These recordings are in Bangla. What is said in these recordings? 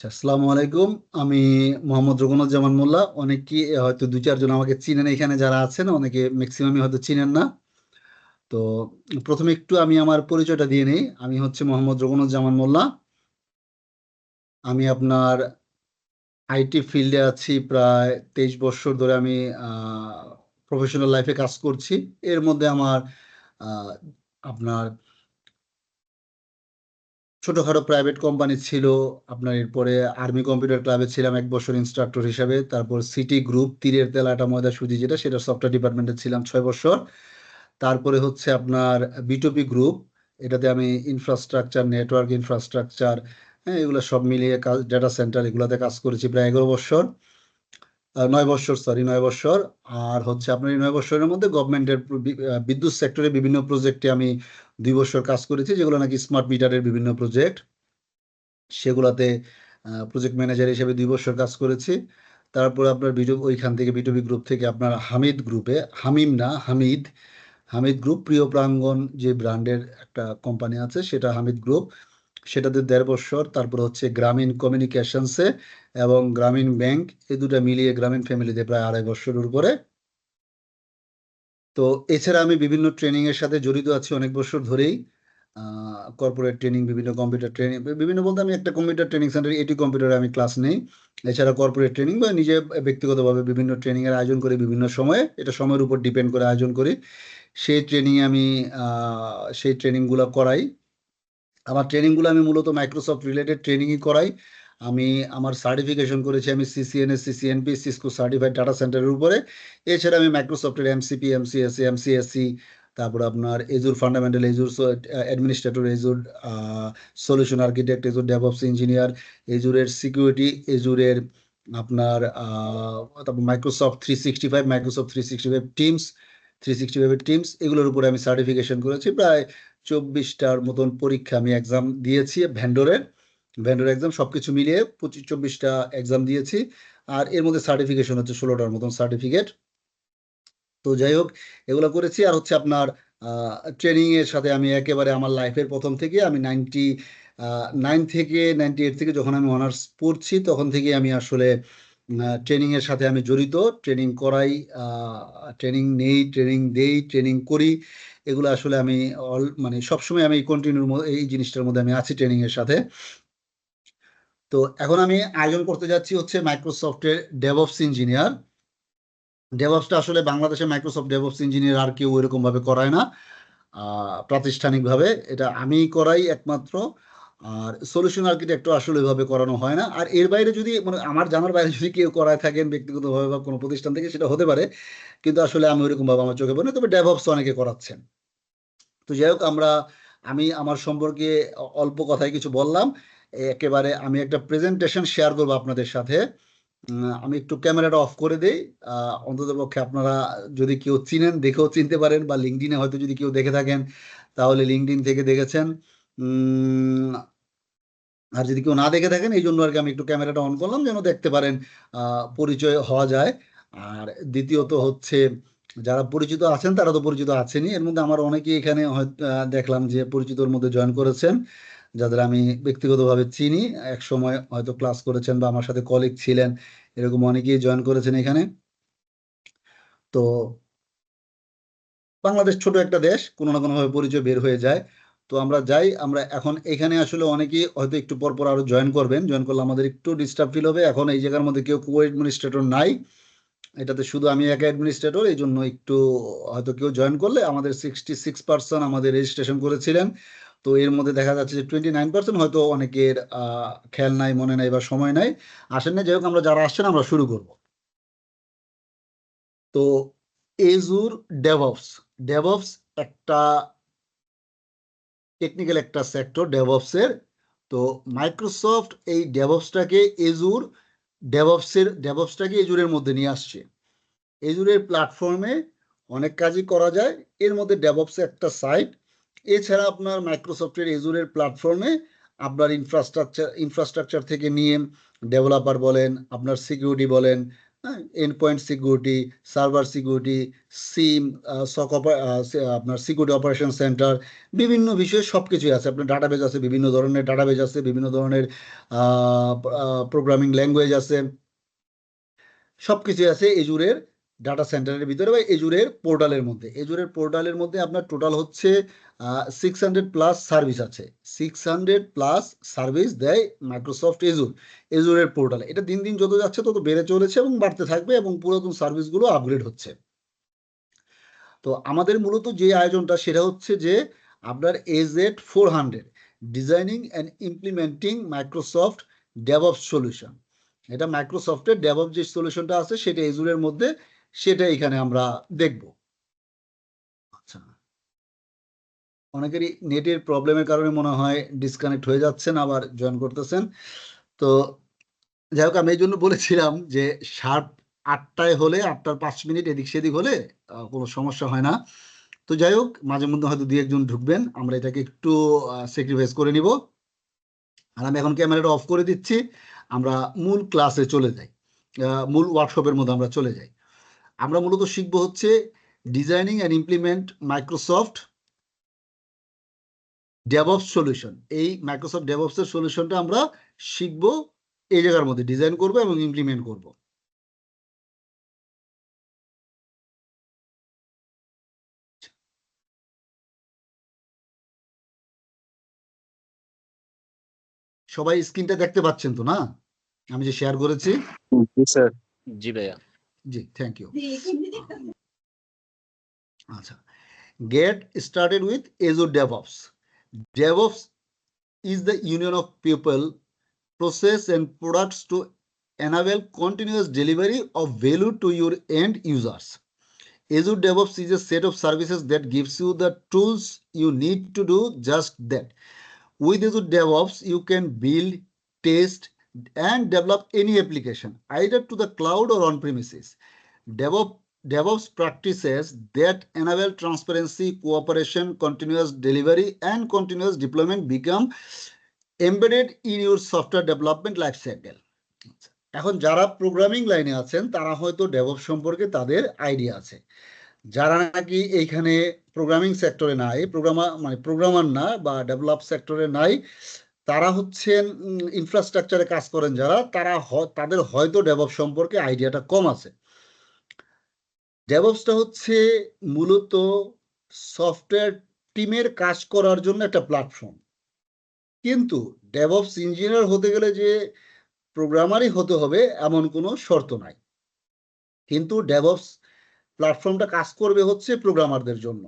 আসসালামু আলাইকুম। আমি মোহাম্মদ রঘুনাথ মোল্লা। অনেকেই হয়তো দুই চারজন আমাকে চিনেন, এখানে যারা আছেন অনেকে ম্যাক্সিমামই হয়তো চিনেন না। তো প্রথমে একটু আমি আমার পরিচয়টা দিয়ে নিই। আমি হচ্ছে মোহাম্মদ রঘুনাথ মোল্লা। আমি আপনার আইটি ফিল্ডে আছি প্রায় 23 বছর ধরে। আমি প্রফেশনাল লাইফে কাজ করছি। এর মধ্যে আমার আহ, আপনার ছোটখাটো প্রাইভেট কোম্পানি ছিল। আপনার এরপরে আর্মি কম্পিউটার ক্লাবে ছিলাম 1 বছর ইনস্ট্রাক্টর হিসাবে। তারপর সিটি গ্রুপ, তীরের তেল আটা ময়দা সুজি, সেটা সফটওয়্যার ডিপার্টমেন্টে ছিলাম 6 বছর। তারপরে হচ্ছে আপনার বিটুপি গ্রুপ, এটাতে আমি ইনফ্রাস্ট্রাকচার, নেটওয়ার্ক ইনফ্রাস্ট্রাকচার, হ্যাঁ, এগুলো সব মিলিয়ে কাজ, ডেটা সেন্টার, এগুলোতে কাজ করেছি প্রায় 11 বছর। 9 বছর, সরি, 9 বছর। আর হচ্ছে আপনার এই 9 বছরের মধ্যে গভর্নমেন্টের বিদ্যুৎ সেক্টরে বিভিন্ন প্রজেক্টে আমি 2 বছর কাজ করেছি, যেগুলো নাকি স্মার্ট মিটারের বিভিন্ন প্রজেক্ট। সেগুলাতে প্রজেক্ট ম্যানেজার হিসেবে 2 বছর কাজ করেছি। তারপর আপনার ওইখান থেকে বিটুবি গ্রুপ থেকে আপনার হামিদ গ্রুপে, হামিম না, হামিদ, হামিদ গ্রুপ, প্রিয় প্রাঙ্গণ যে ব্র্যান্ডের একটা কোম্পানি আছে, সেটা হামিদ গ্রুপ, সেটাতে 1.5 বছর। তারপর হচ্ছে গ্রামীণ কমিউনিকেশনসে এবং গ্রামীণ ব্যাংক, এই দুটা মিলিয়ে গ্রামীণ ফ্যামিলিতে প্রায় 2.5 বছরের উপরে। তো এছাড়া আমি বিভিন্ন ট্রেনিং এর সাথে জড়িত আছি অনেক বছর ধরেই। কর্পোরেট ট্রেনিং, বিভিন্ন কম্পিউটার ট্রেনিং, বিভিন্ন বলতে আমি একটা কম্পিউটার ট্রেনিং সেন্টার, এটি কম্পিউটারে আমি ক্লাস নেই। এছাড়া কর্পোরেট ট্রেনিং বা নিজে ব্যক্তিগতভাবে বিভিন্ন ট্রেনিং এর আয়োজন করি বিভিন্ন সময়ে, এটা সময়ের উপর ডিপেন্ড করে আয়োজন করি। সেই ট্রেনিং আমি সেই ট্রেনিংগুলো করাই। আমার ট্রেনিংগুলো আমি মূলত মাইক্রোসফট রিলেটেড ট্রেনিংই করাই। আমি আমার সার্টিফিকেশন করেছি আমি সিসিএনএস, সিসিএনপি, সিসকো সার্টিফাইড ডাটা সেন্টারের উপরে। এছাড়া আমি মাইক্রোসফটের এমসিপি, এমসিএসসি, এমসিএসসি, তারপর আপনার Azure fundamental, Azure administrator, Azure solution architect, Azure DevOps engineer, এজুরের সিকিউরিটি, এজুরের আপনার তারপর মাইক্রোসফট 365, মাইক্রোসফট 365 টিমস, 365 এগুলোর উপরে আমি সার্টিফিকেশন করেছি। প্রায় 24টার মতন পরীক্ষা আমি এক্সাম দিয়েছি ভেন্ডরের, ভেন্ডর এক্সাম সবকিছু মিলিয়ে 24টা এক্সাম দিয়েছি। আর এর মধ্যে সার্টিফিকেশন হচ্ছে 16টার মতন সার্টিফিকেট। তো যাই হোক, এগুলো করেছি। আর হচ্ছে আপনার ট্রেনিং এর সাথে আমি একেবারে আমার লাইফের প্রথম থেকে, আমি 9 থেকে 98 থেকে যখন আমি অনার্স পড়ছি, তখন থেকে আমি আসলে ট্রেনিং এর সাথে আমি জড়িত। ট্রেনিং করাই, ট্রেনিং নেই, ট্রেনিং দেই, ট্রেনিং করি। এগুলো আসলে আমি মানে সবসময় আমি কন্টিনিউর মধ্যে, এই জিনিসটার মধ্যে আমি আছি ট্রেনিং এর সাথে। তো এখন আমি আয়োজন করতে যাচ্ছি হচ্ছে মাইক্রোসফটের ডেভঅপস ইঞ্জিনিয়ার। ডেভঅপসটা আসলে বাংলাদেশে মাইক্রোসফট ডেভঅপস ইঞ্জিনিয়ার আর কেউ এরকম ভাবে করায় না প্রাতিষ্ঠানিকভাবে, এটা আমিই করাই একমাত্র। আর সলিউশন আর্কিটেক্টও আসলে ওইভাবে করানো হয় না। আর এর বাইরে যদি, মানে আমার জানার বাইরে যদি কেউ করায় থাকেন ব্যক্তিগতভাবে বা কোনো প্রতিষ্ঠান থেকে, সেটা হতে পারে, কিন্তু আসলে আমি ওইরকম ভাবে আমার চোখে পড়ে না। তবে ডেভঅপস অনেকে করাচ্ছেন। তো যাই হোক, আমি আমার সম্পর্কে অল্প কথায় কিছু বললাম। একেবারে আমি একটা প্রেজেন্টেশন শেয়ার করবো আপনাদের সাথে। আমি একটু ক্যামেরাটা অফ করে দেই। অন্ততপক্ষে আপনারা যদি কেউ চিনেন, দেখেও চিনতে পারেন, বা লিঙ্কডিনে হয়তো যদি কেউ দেখে থাকেন, তাহলে লিঙ্কডিন থেকে দেখেছেন। উম, আর যদি কেউ না দেখে থাকেন, এই জন্য আর কি আমি একটু ক্যামেরাটা অন করলাম, যেন দেখতে পারেন, পরিচয় হওয়া যায়। আর দ্বিতীয়ত হচ্ছে, যারা পরিচিত আছেন তারা তো পরিচিত আছেনই, এর মধ্যে আমার অনেকেই এখানে হয়তো দেখলাম যে পরিচিতর মধ্যে জয়েন করেছেন, যাদের আমি ব্যক্তিগতভাবে চিনি, এক সময় হয়তো ক্লাস করেছেন বা আমার সাথে কলিগ ছিলেন, এরকম অনেকেই জয়েন করেছেন এখানে। তো বাংলাদেশ ছোট একটা দেশ, কোনো না কোনোভাবে পরিচয় বের হয়ে যায়। তো আমরা যাই, আমরা এখন এখানে আসলে অনেকেই হয়তো একটু পর পর আরো জয়েন করবেন। জয়েন করলে আমাদের একটু ডিস্টার্ব ফিল হবে। এখন এই জায়গার মধ্যে কেউ কো অ্যাডমিনিস্ট্রেটর নাই, এটাতে শুধু আমি একা অ্যাডমিনিস্ট্রেটর, এই জন্য একটু হয়তো কেউ জয়েন করলে, আমাদের 66% আমাদের রেজিস্ট্রেশন করেছিলেন। তো এর মধ্যে দেখা যাচ্ছে যে 29% হয়তো অনেকের খেয়াল নাই, মনে নাই, বা সময় নাই, আসেন না। যাই হোক, আমরা যারা আসছেন আমরা শুরু করব। তো এজুর ডেভঅপস, ডেভঅপস একটা টেকনিক্যাল একটা সেক্টর ডেভঅপসের। তো মাইক্রোসফট এই ডেভঅপসটাকে এজুর, ডেভঅপসটাকে এজুরের মধ্যে নিয়ে আসছে। এজুরের প্ল্যাটফর্মে অনেক কাজই করা যায়, এর মধ্যে ডেভঅপস একটা সাইট। এছাড়া আপনার মাইক্রোসফটের এজুরের প্ল্যাটফর্মে আপনার ইনফ্রাস্ট্রাকচার থেকে নিয়ে, ডেভেলপার বলেন, আপনার সিকিউরিটি বলেন, হ্যাঁ, end point security, server security, SIEM, আপনার সিকিউরিটি অপারেশন সেন্টার, বিভিন্ন বিষয়ে সব কিছুই আছে। আপনার ডাটাবেজ আছে, বিভিন্ন ধরনের ডাটাবেজ আছে, বিভিন্ন ধরনের প্রোগ্রামিং ল্যাঙ্গুয়েজ আছে, সব কিছুই আছে এজুরের ডাটা সেন্টারের ভিতরে বা এজুরের পোর্টালের মধ্যে। এজুরের পোর্টালের মধ্যে আপনার টোটাল হচ্ছে 600+ সার্ভিস আছে। 600+ সার্ভিস দেয় মাইক্রোসফট এজুরের পোর্টালে। এটা দিন দিন যত যাচ্ছে তত বেড়ে চলেছে এবং বাড়তে থাকবে এবং পুরাতন সার্ভিসগুলো আপগ্রেড হচ্ছে। তো আমাদের মূলত যে আয়োজনটা সেটা হচ্ছে যে আপনার AZ400 designing and implementing Microsoft DevOps solution. এটা মাইক্রোসফটের ডেভঅপস যে সলিউশনটা আছে সেটা এজুরের মধ্যে, সেটা এখানে আমরা দেখব। আচ্ছা, অনেকেরই নেটের প্রবলেমের কারণে মনে হয় ডিসকানেক্ট হয়ে যাচ্ছেন, আবার জয়েন করতেছেন। তো যাই হোক, আমি এই জন্য বলেছিলাম যে শার্প 8টায় হলে, 8টা 5 মিনিট এদিক সেদিক হলে কোনো সমস্যা হয় না। তো যাই হোক, মাঝে মধ্যে হয়তো 2-1 জন ঢুকবেন, আমরা এটাকে একটু স্যাক্রিফাইস করে নিব। আর আমি এখন ক্যামেরাটা অফ করে দিচ্ছি, আমরা মূল ক্লাসে চলে যাই, মূল ওয়ার্কশপের মধ্যে আমরা চলে যাই। আমরা মূলত শিখব হচ্ছে designing and implement Microsoft DevOps solution. এই মাইক্রোসফট ডেভঅপসের সলিউশনটা আমরা শিখব, এই জায়গার মধ্যে ডিজাইন করব এবং ইমপ্লিমেন্ট করব। সবাই স্ক্রিনটা দেখতে পাচ্ছেন তো, না? আমি যে শেয়ার করেছি। জি স্যার। জি ভাইয়া। জি, থ্যাংক ইউ। আচ্ছা, get started with Azure DevOps. DevOps is the union of people, process and products to enable continuous delivery of value to your end users. Azure DevOps is a set of services that gives you the tools you need to do just that. With Azure DevOps, you can build, test, and develop any application, either to the cloud or on premises. DevOps practices that enable transparency, cooperation, continuous delivery, and continuous deployment become embedded in your software development life cycle. এখন যারা প্রোগ্রামিং লাইনে আছেন তারা হয়তো ডেভঅপস সম্পর্কে তাদের আইডিয়া আছে। যারা নাকি এইখানে প্রোগ্রামিং সেক্টরে নাই, প্রোগ্রামার না বা ডেভেলপ সেক্টরে নাই, তারা হচ্ছেন ইনফ্রাস্ট্রাকচারে কাজ করেন যারা, তাদের হয়তো ডেভঅপস সম্পর্কে আইডিয়াটা কম আছে। ডেভঅপসটা হচ্ছে মূলত সফটওয়্যার টিমের কাজ করার জন্য একটা প্ল্যাটফর্ম। কিন্তু ডেভঅপস ইঞ্জিনিয়ার হতে গেলে যে প্রোগ্রামারই হতে হবে এমন কোনো শর্ত নাই। কিন্তু ডেভঅপস প্ল্যাটফর্মটা কাজ করবে হচ্ছে প্রোগ্রামারদের জন্য।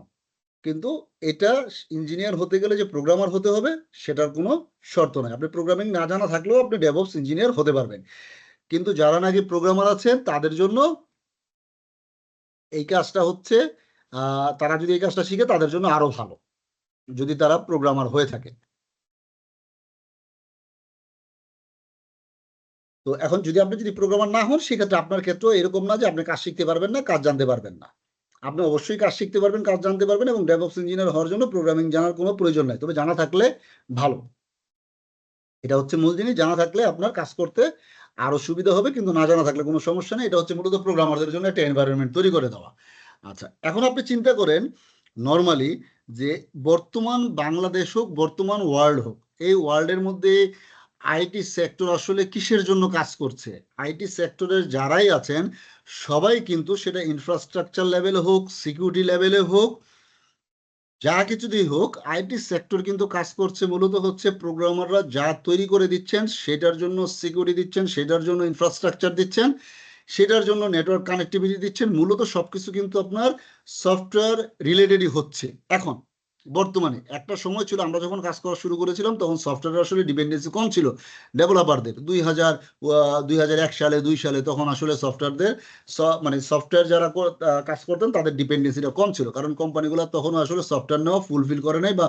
কিন্তু এটা ইঞ্জিনিয়ার হতে গেলে যে প্রোগ্রামার হতে হবে সেটার কোনো শর্ত নাই। আপনি প্রোগ্রামিং না জানা থাকলেও আপনি ডেভঅপস ইঞ্জিনিয়ার হতে পারবেন। কিন্তু যারা নাকি প্রোগ্রামার আছেন তাদের জন্য এই কাজটা হচ্ছে, তারা যদি এই কাজটা শিখে তাদের জন্য আরো ভালো, যদি তারা প্রোগ্রামার হয়ে থাকে। তো এখন আপনি যদি প্রোগ্রামার না হন, সেক্ষেত্রে আপনার ক্ষেত্রেও এরকম না যে আপনি কাজ শিখতে পারবেন না, কাজ জানতে পারবেন না। আপনি অবশ্যই কাজ শিখতে পারবেন, কাজ জানতে পারবেন, এবং ডেভঅপস ইঞ্জিনিয়ার হওয়ার জন্য প্রোগ্রামিং জানার কোনো প্রয়োজন নাই, তবে জানা থাকলে ভালো। এটা হচ্ছে মূল জিনিস, জানা থাকলে আপনার কাজ করতে আরো সুবিধা হবে, কিন্তু না জানা থাকলে কোনো সমস্যা নেই। এটা হচ্ছে মূলত প্রোগ্রামারদের জন্য একটা এনভায়রনমেন্ট তৈরি করে দেওয়া। আচ্ছা, এখন আপনি চিন্তা করেন নর্মালি যে বর্তমান বাংলাদেশ হোক, বর্তমান ওয়ার্ল্ড হোক, এই ওয়ার্ল্ডের মধ্যে আইটি সেক্টর আসলে কিসের জন্য কাজ করছে? আইটি সেক্টরের যারাই আছেন সবাই কিন্তু, সেটা ইনফ্রাস্ট্রাকচার লেভেলে হোক, সিকিউরিটি লেভেলে হোক, যা কিছুতেই হোক, আইটি সেক্টর কিন্তু কাজ করছে মূলত হচ্ছে প্রোগ্রামাররা যা তৈরি করে দিচ্ছেন সেটার জন্য সিকিউরিটি দিচ্ছেন, সেটার জন্য ইনফ্রাস্ট্রাকচার দিচ্ছেন, সেটার জন্য নেটওয়ার্ক কানেক্টিভিটি দিচ্ছেন। মূলত সবকিছু কিন্তু আপনার সফটওয়্যার রিলেটেডই হচ্ছে। এখন বর্তমানে একটা সময় ছিল, আমরা যখন কাজ করা শুরু করেছিলাম তখন সফটওয়্যার আসলে ডিপেন্ডেন্সি কম ছিল ডেভেলপারদের। 2001 সালে 2 সালে তখন আসলে সফটওয়্যারদের সফটওয়্যার যারা কাজ করতেন তাদের ডিপেন্ডেন্সিটা কম ছিল, কারণ কোম্পানিগুলো তখন আসলে সফটওয়্যার নেওয়া ফুলফিল করে নাই বা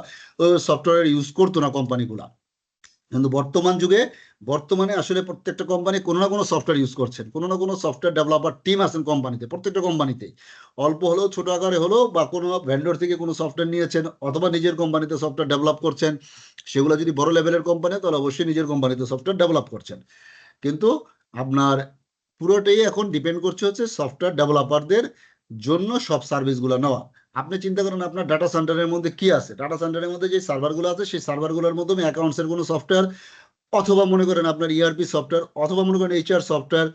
সফটওয়্যার ইউজ করতো না কোম্পানিগুলা। কিন্তু বর্তমানে আসলে প্রত্যেকটা কোম্পানি কোনো না কোনো সফটওয়্যার ইউজ করছেন, কোনো না কোনো সফটওয়্যার ডেভেলপার টিম আছেন কোম্পানিতে, প্রত্যেকটা কোম্পানিতেই অল্প হলেও ছোট আকারে হলেও, বা কোনো ভেন্ডর থেকে কোনো সফটওয়্যার নিয়েছেন অথবা নিজের কোম্পানিতে সফটওয়্যার ডেভেলপ করছেন। সেগুলো যদি বড় লেভেলের কোম্পানি তাহলে অবশ্যই নিজের কোম্পানিতে সফটওয়্যার ডেভেলপ করছেন। কিন্তু আপনার পুরোটাই এখন ডিপেন্ড করছে হচ্ছে সফটওয়্যার ডেভেলপারদের জন্য সব সার্ভিসগুলো নেওয়া। আপনি চিন্তা করেন আপনার ডাটা সেন্টারের মধ্যে কি আছে, ডাটা সেন্টারের মধ্যে যে সার্ভারগুলো আছে সেই সার্ভারগুলোর মাধ্যমে অ্যাকাউন্টসের কোনো সফটওয়্যার, অথবা মনে করেন আপনার ইআরপি সফটওয়্যার, অথবা মনে করেন এইচআর সফটওয়্যার,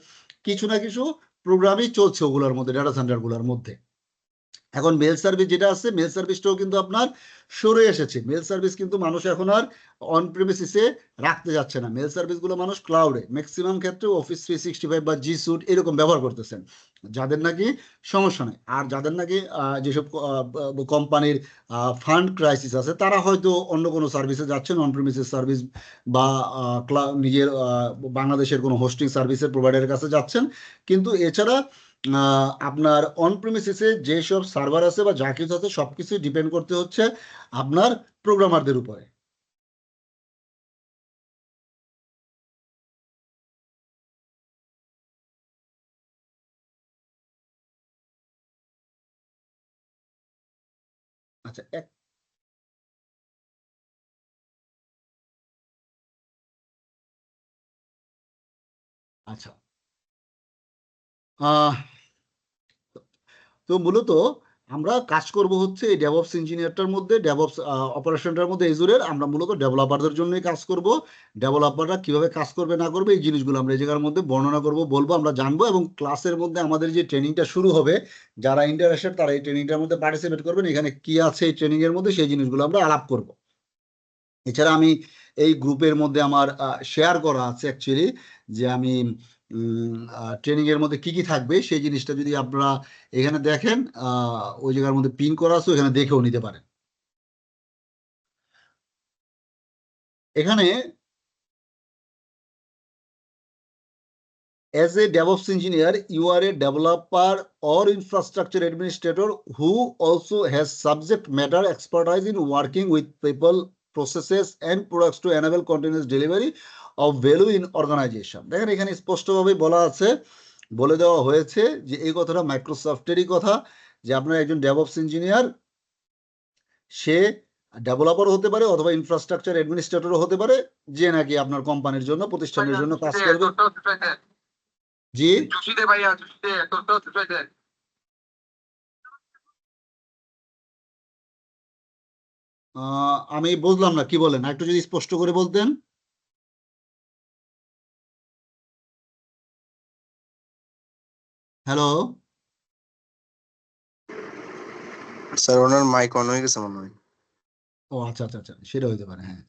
কিছু না কিছু প্রোগ্রামই চলছে ওগুলোর মধ্যে, ডাটা সেন্টারগুলোর মধ্যে। এখন মেল সার্ভিস যেটা আছে, মেল সার্ভিসটাও কিন্তু আপনার সরে এসেছে। মেল সার্ভিস কিন্তু মানুষ এখন আর অন প্রিমিসিসে রাখতে যাচ্ছে না, মেল সার্ভিসগুলো মানুষ ক্লাউডে ম্যাক্সিমাম ক্ষেত্রে অফিস 365 বা জি স্যুট এরকম ব্যবহার করতেছেন, যাদের নাকি সমস্যা নেই। আর যাদের নাকি যেসব কোম্পানির ফান্ড ক্রাইসিস আছে, তারা হয়তো অন্য কোনো সার্ভিসে যাচ্ছেন, অন প্রিমিসিস সার্ভিস বা নিজের বাংলাদেশের কোনো হোস্টিং সার্ভিসের প্রোভাইডারের কাছে যাচ্ছেন। কিন্তু এছাড়া আপনার অন প্রিমিসিসে যেসব সার্ভার আছে বা যা কিছু আছে সবকিছু ডিপেন্ড করতে হচ্ছে আপনার প্রোগ্রামারদের উপরে। আচ্ছা আচ্ছা তো মূলত আমরা কাজ করব হচ্ছে এই ডেভঅপস ইঞ্জিনিয়ারটার মধ্যে, ডেভঅপস অপারেশনটার মধ্যে এজুরের আমরা মূলত ডেভেলপারদের জন্যই কাজ করব। ডেভেলপাররা কিভাবে কাজ করবে না করবে এই জিনিসগুলো আমরা এই জায়গার মধ্যে বর্ণনা করব, বলবো, আমরা জানবো। এবং ক্লাসের মধ্যে আমাদের যে ট্রেনিংটা শুরু হবে, যারা ইন্টারেস্টেড তারা এই ট্রেনিংটার মধ্যে পার্টিসিপেট করবেন। এখানে কি আছে এই ট্রেনিং এর মধ্যে সেই জিনিসগুলো আমরা আলাপ করব। এছাড়া আমি এই গ্রুপের মধ্যে আমার শেয়ার করা আছে অ্যাকচুয়ালি, যে আমি ট্রেনিং এর মধ্যে কি কি থাকবে সেই জিনিসটা যদি আপনারা এখানে দেখেন, ওই জায়গার মধ্যে পিন করা আছে, ওখানে দেখেও নিতে পারেন। এখানে as a DevOps engineer, you are a developer or infrastructure administrator who also has subject matter expertise in working with people, processes, and products to enable continuous delivery of value in organization. দেখেন এখানে স্পষ্টভাবে বলা আছে, বলে দেওয়া হয়েছে যে এই কথাটা মাইক্রোসফটেরই কথা, যে আপনার একজন ডেভঅপস ইঞ্জিনিয়ার, সে ডেভেলপার হতে পারে অথবা ইনফ্রাস্ট্রাকচার অ্যাডমিনিস্ট্রেটরও হতে পারে, যে নাকি আপনার কোম্পানির জন্য, প্রতিষ্ঠানের জন্য কাজ করবে। জি আমি বুঝলাম না কি বলেন, একটু যদি স্পষ্ট করে বলতেন। হ্যালো স্যার, ওনার মাইক অন হয়ে গেছে মনে হয়। ও আচ্ছা আচ্ছা আচ্ছা, সেটা হইতে পারে, হ্যাঁ।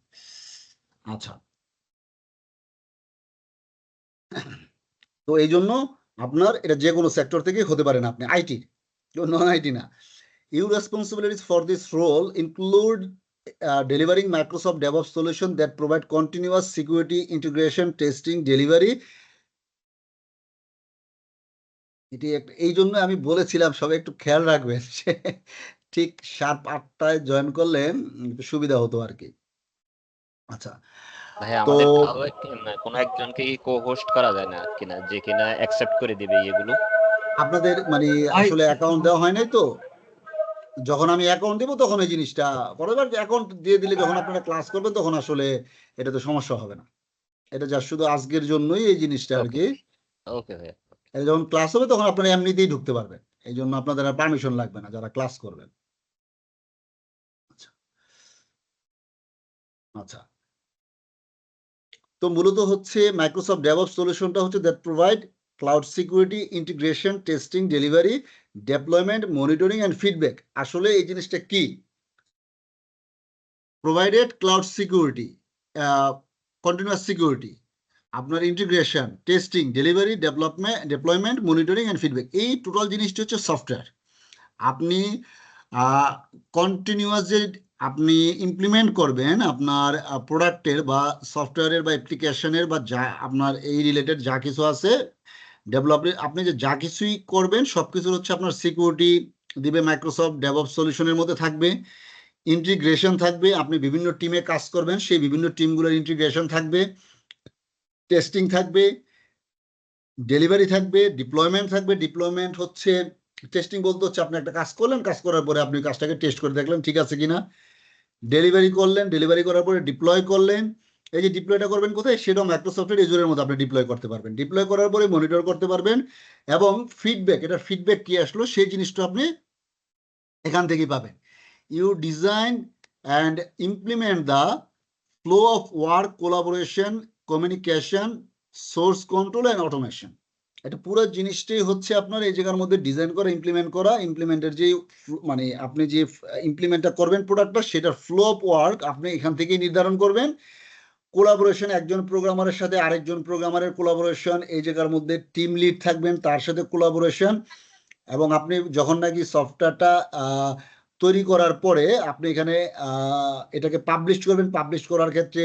আচ্ছা, তো এই জন্য আপনার এটা যে কোনো সেক্টর থেকে হতে পারেন, আপনি আইটি, নন আইটি না। Your responsibilities for this role include delivering Microsoft DevOps solution that provide continuous security, integration, testing, delivery. এটি এই জন্য আমি বলেছিলাম সবাই একটু খেয়াল রাখবেন, ঠিক 7-8টায় জয়েন করলে একটু সুবিধা হতো আর কি। আচ্ছা, ভাই তো আমাদের কোনো একজনকে কো-হোস্ট করা যায় না কিনা, যে কিনা অ্যাকসেপ্ট করে দিবে এগুলো? আপনাদের মানে আসলে অ্যাকাউন্ট দেওয়া হয় নাই তো, যখন আমি অ্যাকাউন্ট দেবো তখন এই জিনিসটা পরেরবার অ্যাকাউন্ট দিয়ে দিলে যখন আপনারা ক্লাস করবেন তখন আসলে এটাতে সমস্যা হবে না। এটা যা শুধু আজকের জন্যই এই জিনিসটা আর কি। ওকে ভাই, এটা যখন ক্লাস হবে তখন আপনারা এমনিতেই ঢুকতে পারবেন, এই জন্য আপনাদের আর পারমিশন লাগবে না যারা ক্লাস করবেন। আচ্ছা আচ্ছা, তো মূলত হচ্ছে মাইক্রোসফট ডেভঅপস সলিউশনটা হচ্ছে that provide cloud security, integration, testing, delivery, deployment, monitoring and feedback. আসলে এই জিনিসটা কি? Provided cloud security, continuous security, আপনার integration, testing, delivery, deployment, monitoring and feedback, এই টোটাল জিনিসটি হচ্ছে সফটওয়্যার। আপনি কন্টিনিউয়াস যে আপনি ইমপ্লিমেন্ট করবেন আপনার প্রোডাক্টের বা সফটওয়্যারের বা অ্যাপ্লিকেশনের বা যা আপনার এই রিলেটেড যা কিছু আছে ডেভেলপে, আপনি যে যা কিছুই করবেন সব কিছুর হচ্ছে আপনার সিকিউরিটি দিবে মাইক্রোসফট ডেভঅপস সলিউশনের মধ্যে থাকবে, ইন্টিগ্রেশন থাকবে, আপনি বিভিন্ন টিমে কাজ করবেন সেই বিভিন্ন টিমগুলোর ইন্টিগ্রেশন থাকবে, টেস্টিং থাকবে, ডেলিভারি থাকবে, ডিপ্লয়মেন্ট থাকবে। ডিপ্লয়মেন্ট হচ্ছে, টেস্টিং বলতে হচ্ছে আপনি একটা কাজ করলেন, কাজ করার পরে আপনি কাজটাকে টেস্ট করে দেখলেন ঠিক আছে কিনা। ডেলিভারি করলেন, ডেলিভারি করার পরে ডিপ্লয় করলেন, এই যে ডিপ্লয়টা করবেন কোথায়, সেটাও মাইক্রোসফটের এজুরের মধ্যে আপনি ডিপ্লয় করতে পারবেন। ডিপ্লয় করার পরে মনিটর করতে পারবেন এবং ফিডব্যাক, এটা ফিডব্যাক কি আসলো সেই জিনিসটা আপনি এখান থেকেই পাবেন। You design and implement the flow of work, collaboration, communication, source control and automation. এটা পুরো জিনিসটাই হচ্ছে আপনার এই জায়গার মধ্যে ডিজাইন করা, ইমপ্লিমেন্ট করা, ইমপ্লিমেন্টের যে মানে আপনি যে ইমপ্লিমেন্টটা করবেন প্রোডাক্টটা, সেটার ফ্লো অফ ওয়ার্ক আপনি এখান থেকেই নির্ধারণ করবেন। কোলাবোরেশন, একজন প্রোগ্রামারের সাথে আরেকজন প্রোগ্রামারের কোলাবোরেশন, এই জায়গার মধ্যে টিম লিড থাকবেন, তার সাথে কোলাবোরেশন। এবং আপনি যখন নাকি সফটওয়্যারটা তৈরি করার পরে আপনি এখানে এটাকে পাবলিশ করবেন, পাবলিশ করার ক্ষেত্রে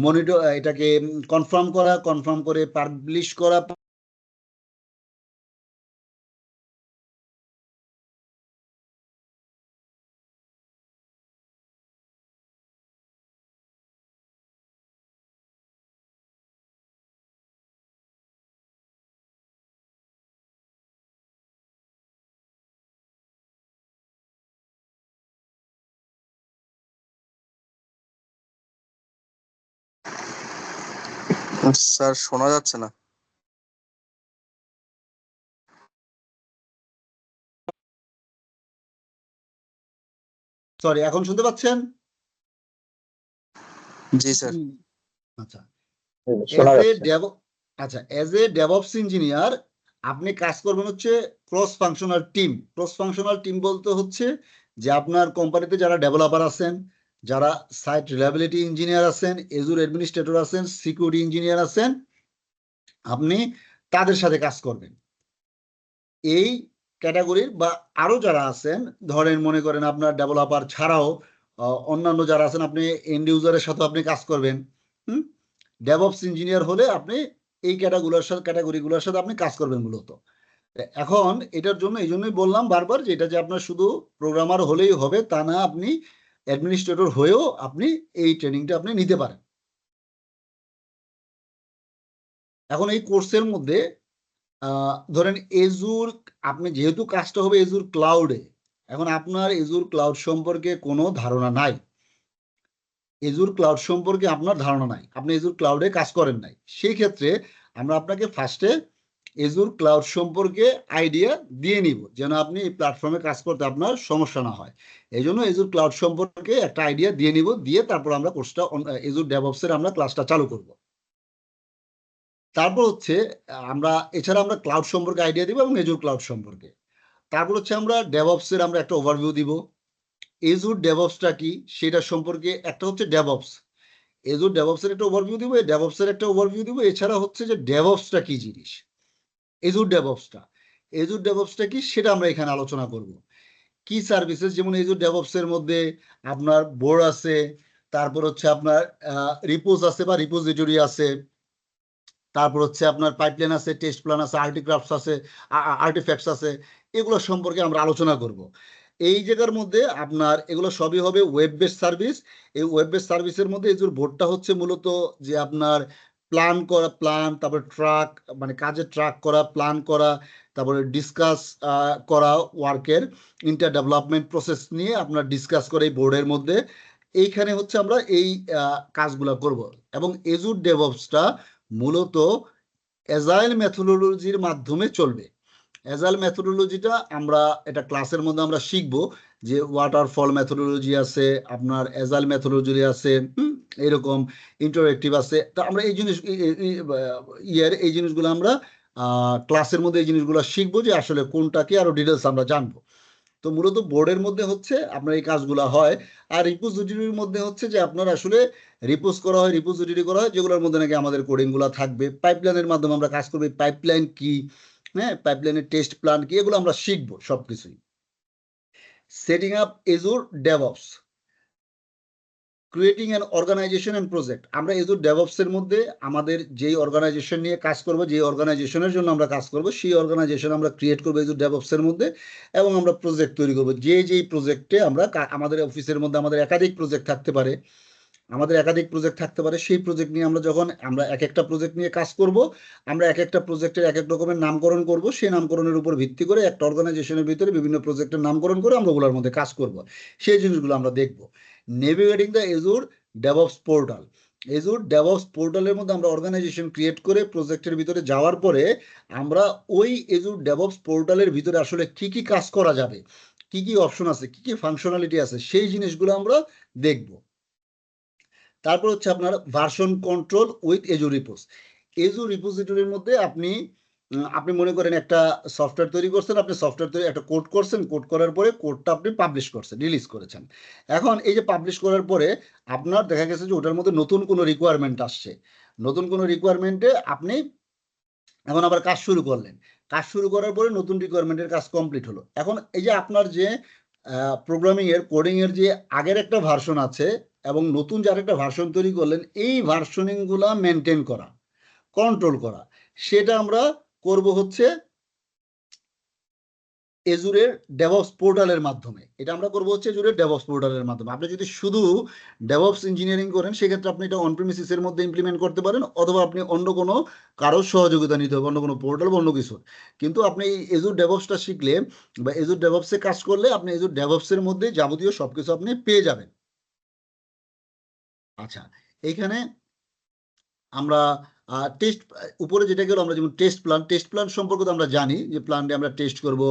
মনিটর, এটাকে কনফার্ম করে পাবলিশ করা। স্যার শোনা যাচ্ছে না। সরি, এখন শুনতে পাচ্ছেন? জি স্যার। আচ্ছা, শোনা এজ এ যাচ্ছে। ডেভ আচ্ছা, এজ এ ডেভঅপস ইঞ্জিনিয়ার আপনি কাজ করবেন হচ্ছে cross functional team. Cross functional team বলতে হচ্ছে যে আপনার কোম্পানিতে যারা ডেভেলপার আছেন, যারা সাইট রিলায়েবিলিটি ইঞ্জিনিয়ার আছেন, এজুর অ্যাডমিনিস্ট্রেটর আছেন, সিকিউরিটি ইঞ্জিনিয়ার আছেন, আপনি তাদের সাথে কাজ করবেন। এই ক্যাটাগরির বা আরো যারা আছেন, ধরেন মনে করেন আপনার ডেভেলপার ছাড়াও অন্যান্য যারা আছেন, আপনি এন্ড ইউজারের সাথে আপনি কাজ করবেন। ডেভঅপস ইঞ্জিনিয়ার হলে আপনি এই ক্যাটাগরিগুলোর সাথে আপনি কাজ করবেন মূলত। এখন এটার জন্য এই জন্যই বললাম বারবার যে এটা যে আপনার শুধু প্রোগ্রামার হলেই হবে তা না, আপনি অ্যাডমিনিস্ট্রেটর হয়েও আপনি এই ট্রেনিংটা আপনি নিতে পারেন। এখন এই কোর্সের মধ্যে ধরেন এজুর, আপনি যেহেতু কাজটা হবে এজুর ক্লাউডে, এখন আপনার এজুর ক্লাউড সম্পর্কে কোনো ধারণা নাই, এজুর ক্লাউড সম্পর্কে আপনার ধারণা নাই, আপনি এজুর ক্লাউডে কাজ করেন নাই, সেই ক্ষেত্রে আমরা আপনাকে ফার্স্টে এজুর ক্লাউড সম্পর্কে আইডিয়া দিয়ে নিব, যেন আপনি এই প্ল্যাটফর্মে কাজ করতে আপনার সমস্যা না হয়। এই জন্য এজুর ক্লাউড সম্পর্কে একটা আইডিয়া দিয়ে নিব, দিয়ে তারপর আমরা কোর্সটা এজুর ডেভঅপসের আমরা ক্লাসটা চালু করব। তারপর হচ্ছে আমরা এছাড়া আমরা ক্লাউড সম্পর্কে আইডিয়া দিব এবং এজুর ক্লাউড সম্পর্কে। তারপর হচ্ছে আমরা ডেভঅপসের আমরা একটা ওভারভিউ দিব। এজুর ডেভঅপসটা কি সেটা সম্পর্কে একটা হচ্ছে ডেভঅপস, এজুর ডেভঅপসের একটা ওভারভিউ দিব, এই ডেভঅপসের একটা ওভারভিউ দিব। এছাড়া হচ্ছে যে ডেভঅপসটা কি জিনিস, এজুর ডেভঅপসটা কি সেটা আমরা এখানে আলোচনা করব। কি সার্ভিসেস, যেমন এজুর ডেভঅপসের মধ্যে আপনার বোর্ড আছে, তারপর হচ্ছে আপনার রিপোজ আছে বা রিপোজিটরি আছে, তারপর হচ্ছে আপনার পাইপলাইন আছে, টেস্ট প্ল্যান আছে, আর্টিক্রাফটস আছে, আর্টিফ্যাক্টস আছে, এগুলো সম্পর্কে আমরা আলোচনা করব। এই জায়গার মধ্যে আপনার এগুলো সবই হবে ওয়েব বেস সার্ভিস। এই ওয়েব বেস সার্ভিসের মধ্যে এজুর বোর্ডটা হচ্ছে মূলত যে আপনার প্ল্যান, তারপরে ট্রাক, মানে কাজের ট্রাক করা, প্ল্যান করা, তারপরে ডিসকাস করা, ওয়ার্কের ইন্টার ডেভেলপমেন্ট প্রসেস নিয়ে আপনার ডিসকাস করে এই বোর্ডের মধ্যে। এইখানে হচ্ছে আমরা এই কাজগুলো করব। এবং এজুর ডেভঅপসটা মূলত অ্যাজাইল মেথোডোলজির মাধ্যমে চলবে। অ্যাজাইল মেথোডোলজিটা আমরা এটা ক্লাসের মধ্যে আমরা শিখব, যে ওয়াটারফল মেথোডোলজি আছে, আপনার অ্যাজাইল মেথোডোলজি আছে, এরকম ইন্টারঅ্যাক্টিভ আছে। তা আমরা এই জিনিস এই জিনিসগুলো আমরা ক্লাসের মধ্যে এই জিনিসগুলো শিখবো, যে আসলে কোনটা কি আরো ডিটেলস আমরা জানবো। তো মূলত বোর্ডের মধ্যে হচ্ছে আপনার এই কাজগুলো হয়। আর রিপোজিটরির মধ্যে হচ্ছে যে আপনার আসলে রিপোজিটরি করা হয়, যেগুলোর মধ্যে নাকি আমাদের কোডিংগুলো থাকবে। পাইপলাইনের মাধ্যমে আমরা কাজ করবো, পাইপলাইন কি, হ্যাঁ, পাইপলাইনের টেস্ট প্ল্যান কি, এগুলো আমরা শিখবো সবকিছুই। Setting up Azure DevOps, creating an organisation and project. আমরা এজুর ডেভঅপসের মধ্যে আমাদের যেই অর্গানাইজেশন নিয়ে কাজ করবো, যে অর্গানাইজেশনের জন্য আমরা কাজ করবো, সেই অর্গানাইজেশন আমরা ক্রিয়েট করবো এজুর ডেভঅপসের মধ্যে, এবং আমরা প্রজেক্ট তৈরি করবো। যেই প্রজেক্টে আমরা আমাদের অফিসের মধ্যে আমাদের একাধিক প্রজেক্ট থাকতে পারে, সেই প্রজেক্ট নিয়ে আমরা যখন আমরা এক একটা প্রজেক্ট নিয়ে কাজ করব, আমরা এক একটা প্রজেক্টের এক এক রকমের নামকরণ করব। সেই নামকরণের উপর ভিত্তি করে একটা অর্গানাইজেশনের ভিতরে বিভিন্ন প্রজেক্টের নামকরণ করে আমরা ওগুলোর মধ্যে কাজ করব। সেই জিনিসগুলো আমরা দেখব। Navigating the এজুর DevOps portal, এজুর DevOps পোর্টালের মধ্যে আমরা অর্গানাইজেশন ক্রিয়েট করে প্রজেক্টের ভিতরে যাওয়ার পরে আমরা ওই এজুর ডেভঅপস পোর্টালের ভিতরে আসলে কি কি কাজ করা যাবে, কি কি অপশন আছে, কি কি ফাংশনালিটি আছে, সেই জিনিসগুলো আমরা দেখব। তারপর হচ্ছে আপনার version control with Azure repos. Azure রিপোজিটরির মধ্যে আপনি মনে করেন একটা সফটওয়্যার তৈরি করছেন, আপনি সফটওয়্যার তৈরি একটা কোড করছেন, কোড করার পরে কোডটা আপনি পাবলিশ করছেন, রিলিজ করেছেন। এখন এই যে পাবলিশ করার পরে আপনার দেখা গেছে যে ওটার মধ্যে নতুন কোনো রিকোয়ারমেন্ট আসছে, নতুন কোনো রিকোয়ারমেন্টে আপনি এখন আবার কাজ শুরু করলেন, কাজ শুরু করার পরে নতুন রিকোয়ারমেন্টের কাজ কমপ্লিট হলো। এখন এই যে আপনার যে প্রোগ্রামিং এর কোডিং এর যে আগের একটা ভার্সন আছে এবং নতুন যে আরেকটা ভার্সন তৈরি করলেন, এই ভার্সনিং গুলা মেনটেন করা, কন্ট্রোল করা, সেটা আমরা করব হচ্ছে এজুরের ডেভঅপস পোর্টালের মাধ্যমে। এটা আমরা করবো হচ্ছে এজুরের ডেভঅপস পোর্টালের মাধ্যমে। আপনি যদি শুধু ডেভঅপস ইঞ্জিনিয়ারিং করেন সেক্ষেত্রে আপনি এটা অন প্রিমিসিসের মধ্যে ইমপ্লিমেন্ট করতে পারেন, অথবা আপনি অন্য কোনো কারোর সহযোগিতা নিতে হবে, অন্য কোনো পোর্টাল বা অন্য কিছু। কিন্তু আপনি এই এজুর ডেভঅপসটা শিখলে বা এজুর ডেভঅপসে কাজ করলে আপনি এজুর ডেভঅপসের মধ্যে যাবতীয় সবকিছু আপনি পেয়ে যাবেন। আচ্ছা, এইখানে আমরা টেস্ট উপরে যেটা গেল, আমরা যেমন টেস্ট প্ল্যান সম্পর্কে তো আমরা জানি যে প্ল্যানটি আমরা টেস্ট করব,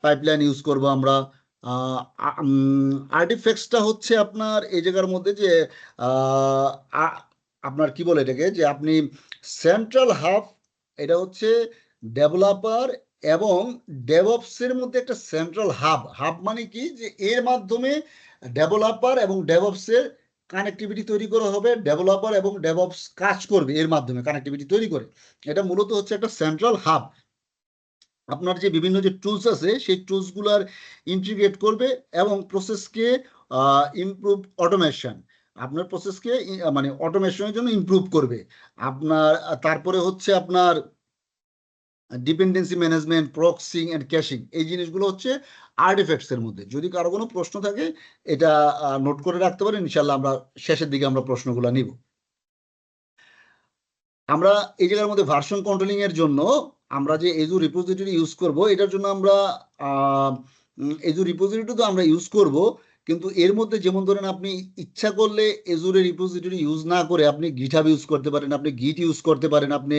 পাইপলাইন ইউজ করব আমরা। আর্টিফ্যাক্টসটা হচ্ছে আপনার এই জায়গার মধ্যে যে আপনার কি বলে এটাকে, যে আপনি সেন্ট্রাল হাব, এটা হচ্ছে ডেভেলপার এবং ডেভঅপসের মধ্যে একটা সেন্ট্রাল হাব। হাব মানে কি, যে এর মাধ্যমে ডেভেলপার এবং ডেভঅপসের কানেক্টিভিটি তৈরি করা হবে, ডেভেলপার এবং ডেভঅপস কাজ করবে এর মাধ্যমে কানেক্টিভিটি তৈরি করে। এটা মূলত হচ্ছে একটা সেন্ট্রাল হাব। আপনার যে বিভিন্ন যে টুলস আছে সেই টুলসগুলার ইন্টিগ্রেট করবে এবং প্রসেসকে ইমপ্রুভ অটোমেশন, আপনার প্রসেসকে মানে অটোমেশনের জন্য ইমপ্রুভ করবে আপনার। তারপরে হচ্ছে আপনার ডিপেন্ডেন্সি ম্যানেজমেন্ট, প্রক্সিং এন্ড ক্যাশিং, এই জিনিসগুলো হচ্ছে আর্টিফ্যাক্টস এর মধ্যে। যদি কারো কোনো প্রশ্ন থাকে এটা নোট করে রাখতে পারেন, ইনশাল্লাহ আমরা শেষের দিকে আমরা প্রশ্নগুলো নিব। আমরা এই জায়গার মধ্যে ভার্সন কন্ট্রোলিং এর জন্য আমরা যে এজুর রিপোজিটরি ইউজ করব, এটার জন্য আমরা এজুর রিপোজিটরি তো আমরা ইউজ করব, কিন্তু এর মধ্যে যেমন ধরেন আপনি ইচ্ছা করলে এজুরের রিপোজিটরি ইউজ না করে আপনি গিটহাব ইউজ করতে পারেন, আপনি গিট ইউজ করতে পারেন, আপনি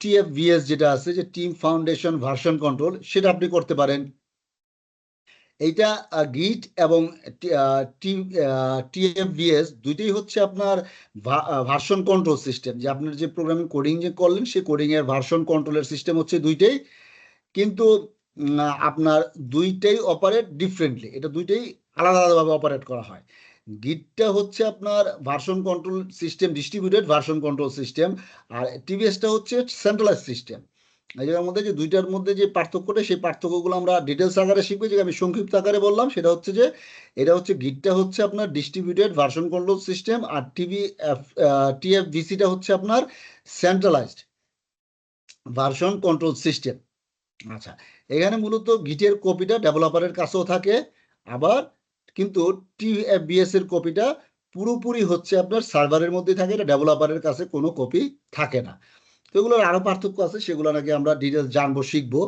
টিএফভিএস যেটা আছে যে টিম ফাউন্ডেশন ভার্সন কন্ট্রোল, সেটা আপনি করতে পারেন। এইটা গিট এবং টিএফভিএস দুইটাই হচ্ছে আপনার ভার্সন কন্ট্রোল সিস্টেম, যে আপনার যে প্রোগ্রামিং কোডিং যে করলেন সেই কোডিং এর ভার্সন কন্ট্রোলের সিস্টেম হচ্ছে দুইটাই। কিন্তু আপনার দুইটাই অপারেট ডিফারেন্টলি, এটা দুইটাই আলাদা আলাদাভাবে অপারেট করা হয়। গিটটা হচ্ছে আপনার version control system, distributed version control system, আর টিভিএসটা হচ্ছে সেন্ট্রালাইজ সিস্টেম। এই জায়গার মধ্যে যে দুইটার মধ্যে যে পার্থক্যটা, সেই পার্থক্যগুলো আমরা ডিটেলস আকারে শিখবো। যে আমি সংক্ষিপ্ত আকারে বললাম সেটা হচ্ছে যে এটা হচ্ছে গিটটা হচ্ছে আপনার ডিস্ট্রিবিউটেড ভার্সন কন্ট্রোল সিস্টেম, আর টিএফভিসিটা হচ্ছে আপনার সেন্ট্রালাইজড ভার্সন কন্ট্রোল সিস্টেম। আচ্ছা, এখানে মূলত গিটের কপিটা ডেভেলপারের কাছেও থাকে, আবার কিন্তু টিএফভিএস এর কপিটা পুরোপুরি হচ্ছে আপনার সার্ভারের মধ্যে থাকে, এটা ডেভেলপারের কাছে কোনো কপি থাকে না। তো এগুলোর আরো পার্থক্য আছে, সেগুলো নাকি আমরা ডিটেলস জানবো, শিখবো।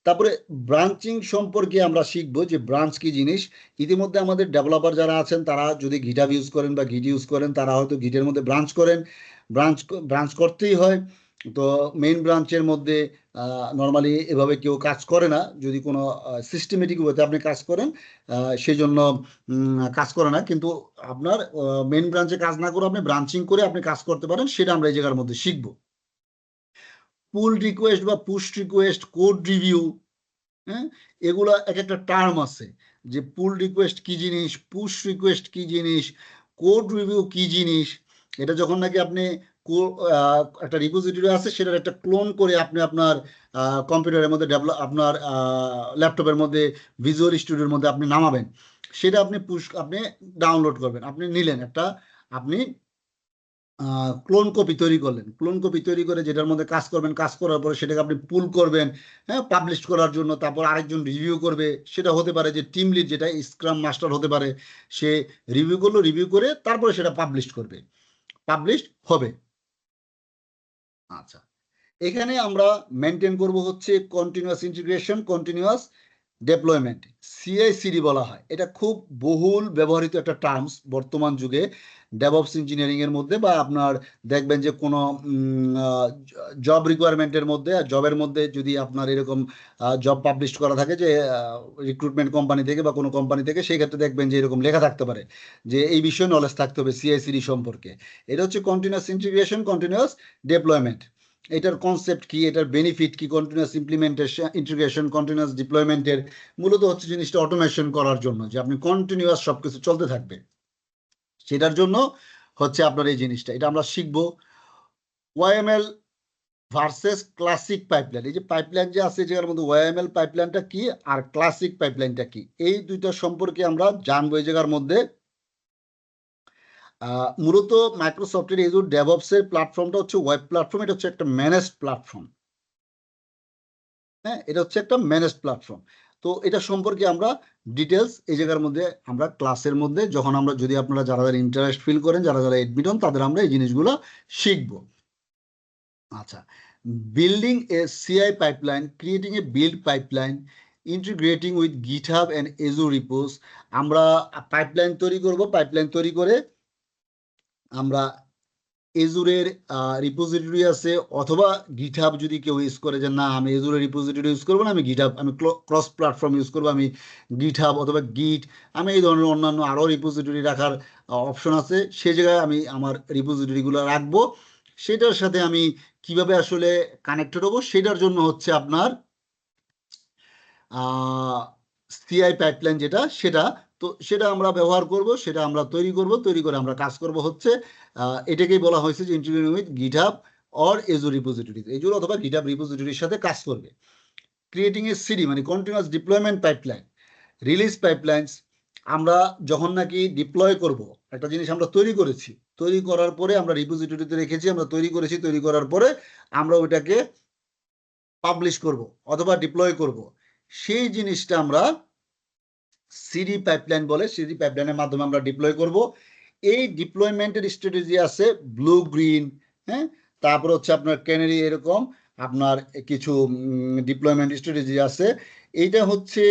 তারপরে ব্রাঞ্চিং সম্পর্কে আমরা শিখবো যে ব্রাঞ্চ কি জিনিস। ইতিমধ্যে আমাদের ডেভেলপার যারা আছেন তারা যদি গিটহাব ইউজ করেন বা গিট ইউজ করেন, তারা হয়তো গিটের মধ্যে ব্রাঞ্চ করেন, ব্রাঞ্চ করতেই হয়। তো মেইন ব্রাঞ্চের মধ্যে নর্মালি এভাবে কেউ কাজ করে না, যদি কোনো সিস্টেমেটিক ওয়েতে আপনি কাজ করেন, সেই জন্য কাজ করে না। কিন্তু আপনার মেইন ব্রাঞ্চে কাজ না করে আপনি ব্রাঞ্চিং করে আপনি কাজ করতে পারেন, সেটা আমরা এই জায়গার মধ্যে শিখবো। পুল রিকোয়েস্ট বা পুশ রিকোয়েস্ট, কোড রিভিউ, হ্যাঁ, এগুলা এক একটা টার্ম আছে, যে পুল রিকোয়েস্ট কি জিনিস, পুশ রিকোয়েস্ট কি জিনিস, কোড রিভিউ কি জিনিস। এটা যখন নাকি আপনি একটা রিপোজিটরি আছে সেটার একটা ক্লোন করে আপনি আপনার কম্পিউটারের মধ্যে আপনার ল্যাপটপের মধ্যে ভিজুয়াল স্টুডিওর মধ্যে আপনি নামাবেন, সেটা আপনি ডাউনলোড করবেন, আপনি নিলেন একটা, আপনি ক্লোন কপি তৈরি করলেন, ক্লোন কপি তৈরি করে যেটার মধ্যে কাজ করবেন, কাজ করার পরে সেটাকে আপনি পুল করবেন, হ্যাঁ, পাবলিশ করার জন্য। তারপর আরেকজন রিভিউ করবে, সেটা হতে পারে যে টিম লিড, যেটা স্ক্রাম মাস্টার হতে পারে, সে রিভিউ করলো, রিভিউ করে তারপরে সেটা পাবলিশ করবে, পাবলিশ হবে। আচ্ছা, এখানে আমরা মেনটেন করব হচ্ছে কন্টিনিউয়াস ইন্টিগ্রেশন, কন্টিনিউয়াস ডেপ্লয়মেন্ট, সিআই/সিডি বলা হয়। এটা খুব বহুল ব্যবহৃত একটা টার্মস বর্তমান যুগে ডেভঅপস ইঞ্জিনিয়ারিং এর মধ্যে, বা আপনার দেখবেন যে কোনো জব রিকোয়ারমেন্টের মধ্যে, জবের মধ্যে যদি আপনার এরকম জব পাবলিশ করা থাকে যে রিক্রুটমেন্ট কোম্পানি থেকে বা কোনো কোম্পানি থেকে, সেই ক্ষেত্রে দেখবেন যে এরকম লেখা থাকতে পারে যে এই বিষয়ে নলেজ থাকতে হবে সিআই/সিডি সম্পর্কে। এটা হচ্ছে কন্টিনিউয়াস ইন্টিগ্রেশন, কন্টিনিউয়াস ডেপ্লয়মেন্ট। এটার কনসেপ্ট কি, এটার বেনিফিট কি, কন্টিনিউয়াস ইমপ্লিমেন্টেশন, ইন্টিগ্রেশন, কন্টিনিউয়াস ডিপ্লয়মেন্টের মূলত হচ্ছে জিনিসটা অটোমেশন করার জন্য, যে আপনি কন্টিনিউয়াস সবকিছু চলতে থাকবে, সেটার জন্য হচ্ছে আপনার এই জিনিসটা। এটা আমরা শিখবো। YML versus classic pipeline. এই যে পাইপলাইন যে আছে, যেটার মধ্যে ওয়াইএমএল পাইপলাইনটা কি আর ক্লাসিক পাইপলাইনটা কি, এই দুইটা সম্পর্কে আমরা জানবো এই জায়গার মধ্যে। মূলত মাইক্রোসফটের এই যে ডেভঅপসের প্ল্যাটফর্মটা হচ্ছে ওয়েব প্ল্যাটফর্ম, এটা হচ্ছে একটা ম্যানেজড প্ল্যাটফর্ম। হ্যাঁ, এটা হচ্ছে একটা ম্যানেজড প্ল্যাটফর্ম। তো এটা সম্পর্কে আমরা ডিটেলস এই জায়গার মধ্যে আমরা ক্লাসের মধ্যে, যখন আমরা, যদি আপনারা যারা যারা ইন্টারেস্ট ফিল করেন, যারা যারা এডমিট হন, তাদের আমরা এই জিনিসগুলো শিখবো। আচ্ছা, building a CI pipeline, creating a build pipeline, integrating with GitHub and Azure repos. আমরা পাইপলাইন তৈরি করব, পাইপলাইন তৈরি করে আমরা এজুরের রিপোজিটরি আছে, অথবা গিটহাব যদি কেউ ইউজ করে যে না আমি এজুরের রিপোজিটরি ইউজ করবো না, আমি গিটহাব, আমি ক্রস প্ল্যাটফর্ম ইউজ করবো, আমি গিটহাব অথবা গিট, আমি এই ধরনের অন্যান্য আরও রিপোজিটরি রাখার অপশন আছে, সে জায়গায় আমি আমার রিপোজিটরিগুলো রাখবো। সেটার সাথে আমি কিভাবে আসলে কানেক্টেড হবো, সেটার জন্য হচ্ছে আপনার সিআই পাইপলাইন যেটা, সেটা তো সেটা আমরা ব্যবহার করব, সেটা আমরা তৈরি করব, তৈরি করে আমরা কাজ করব হচ্ছে এটাকেই বলা হয়েছে যে integrating with GitHub or এজুর repository, এজুর অথবা গিটহাব রিপোজিটরির সাথে কাজ করবে। ক্রিয়েটিং এ সিডি মানে কন্টিনিউয়াস ডিপ্লয়মেন্ট পাইপলাইন, রিলিজ পাইপলাইনস। আমরা যখন নাকি ডিপ্লয় করব একটা জিনিস, আমরা তৈরি করেছি, তৈরি করার পরে আমরা রিপোজিটরিতে রেখেছি, আমরা তৈরি করেছি, তৈরি করার পরে আমরা ওইটাকে পাবলিশ করব অথবা ডিপ্লয় করব, সেই জিনিসটা আমরা সিডি পাইপলাইন বলে। সিডি পাইপলাইনের মাধ্যমে আমরা ডিপ্লয় করব। এই ডিপ্লয়মেন্টের স্ট্র্যাটেজি আছে ব্লু গ্রিন, হ্যাঁ, তারপর হচ্ছে আপনার ক্যানারি, এরকম আপনার কিছু ডিপ্লয়মেন্ট স্ট্র্যাটেজি আছে। এইটা হচ্ছে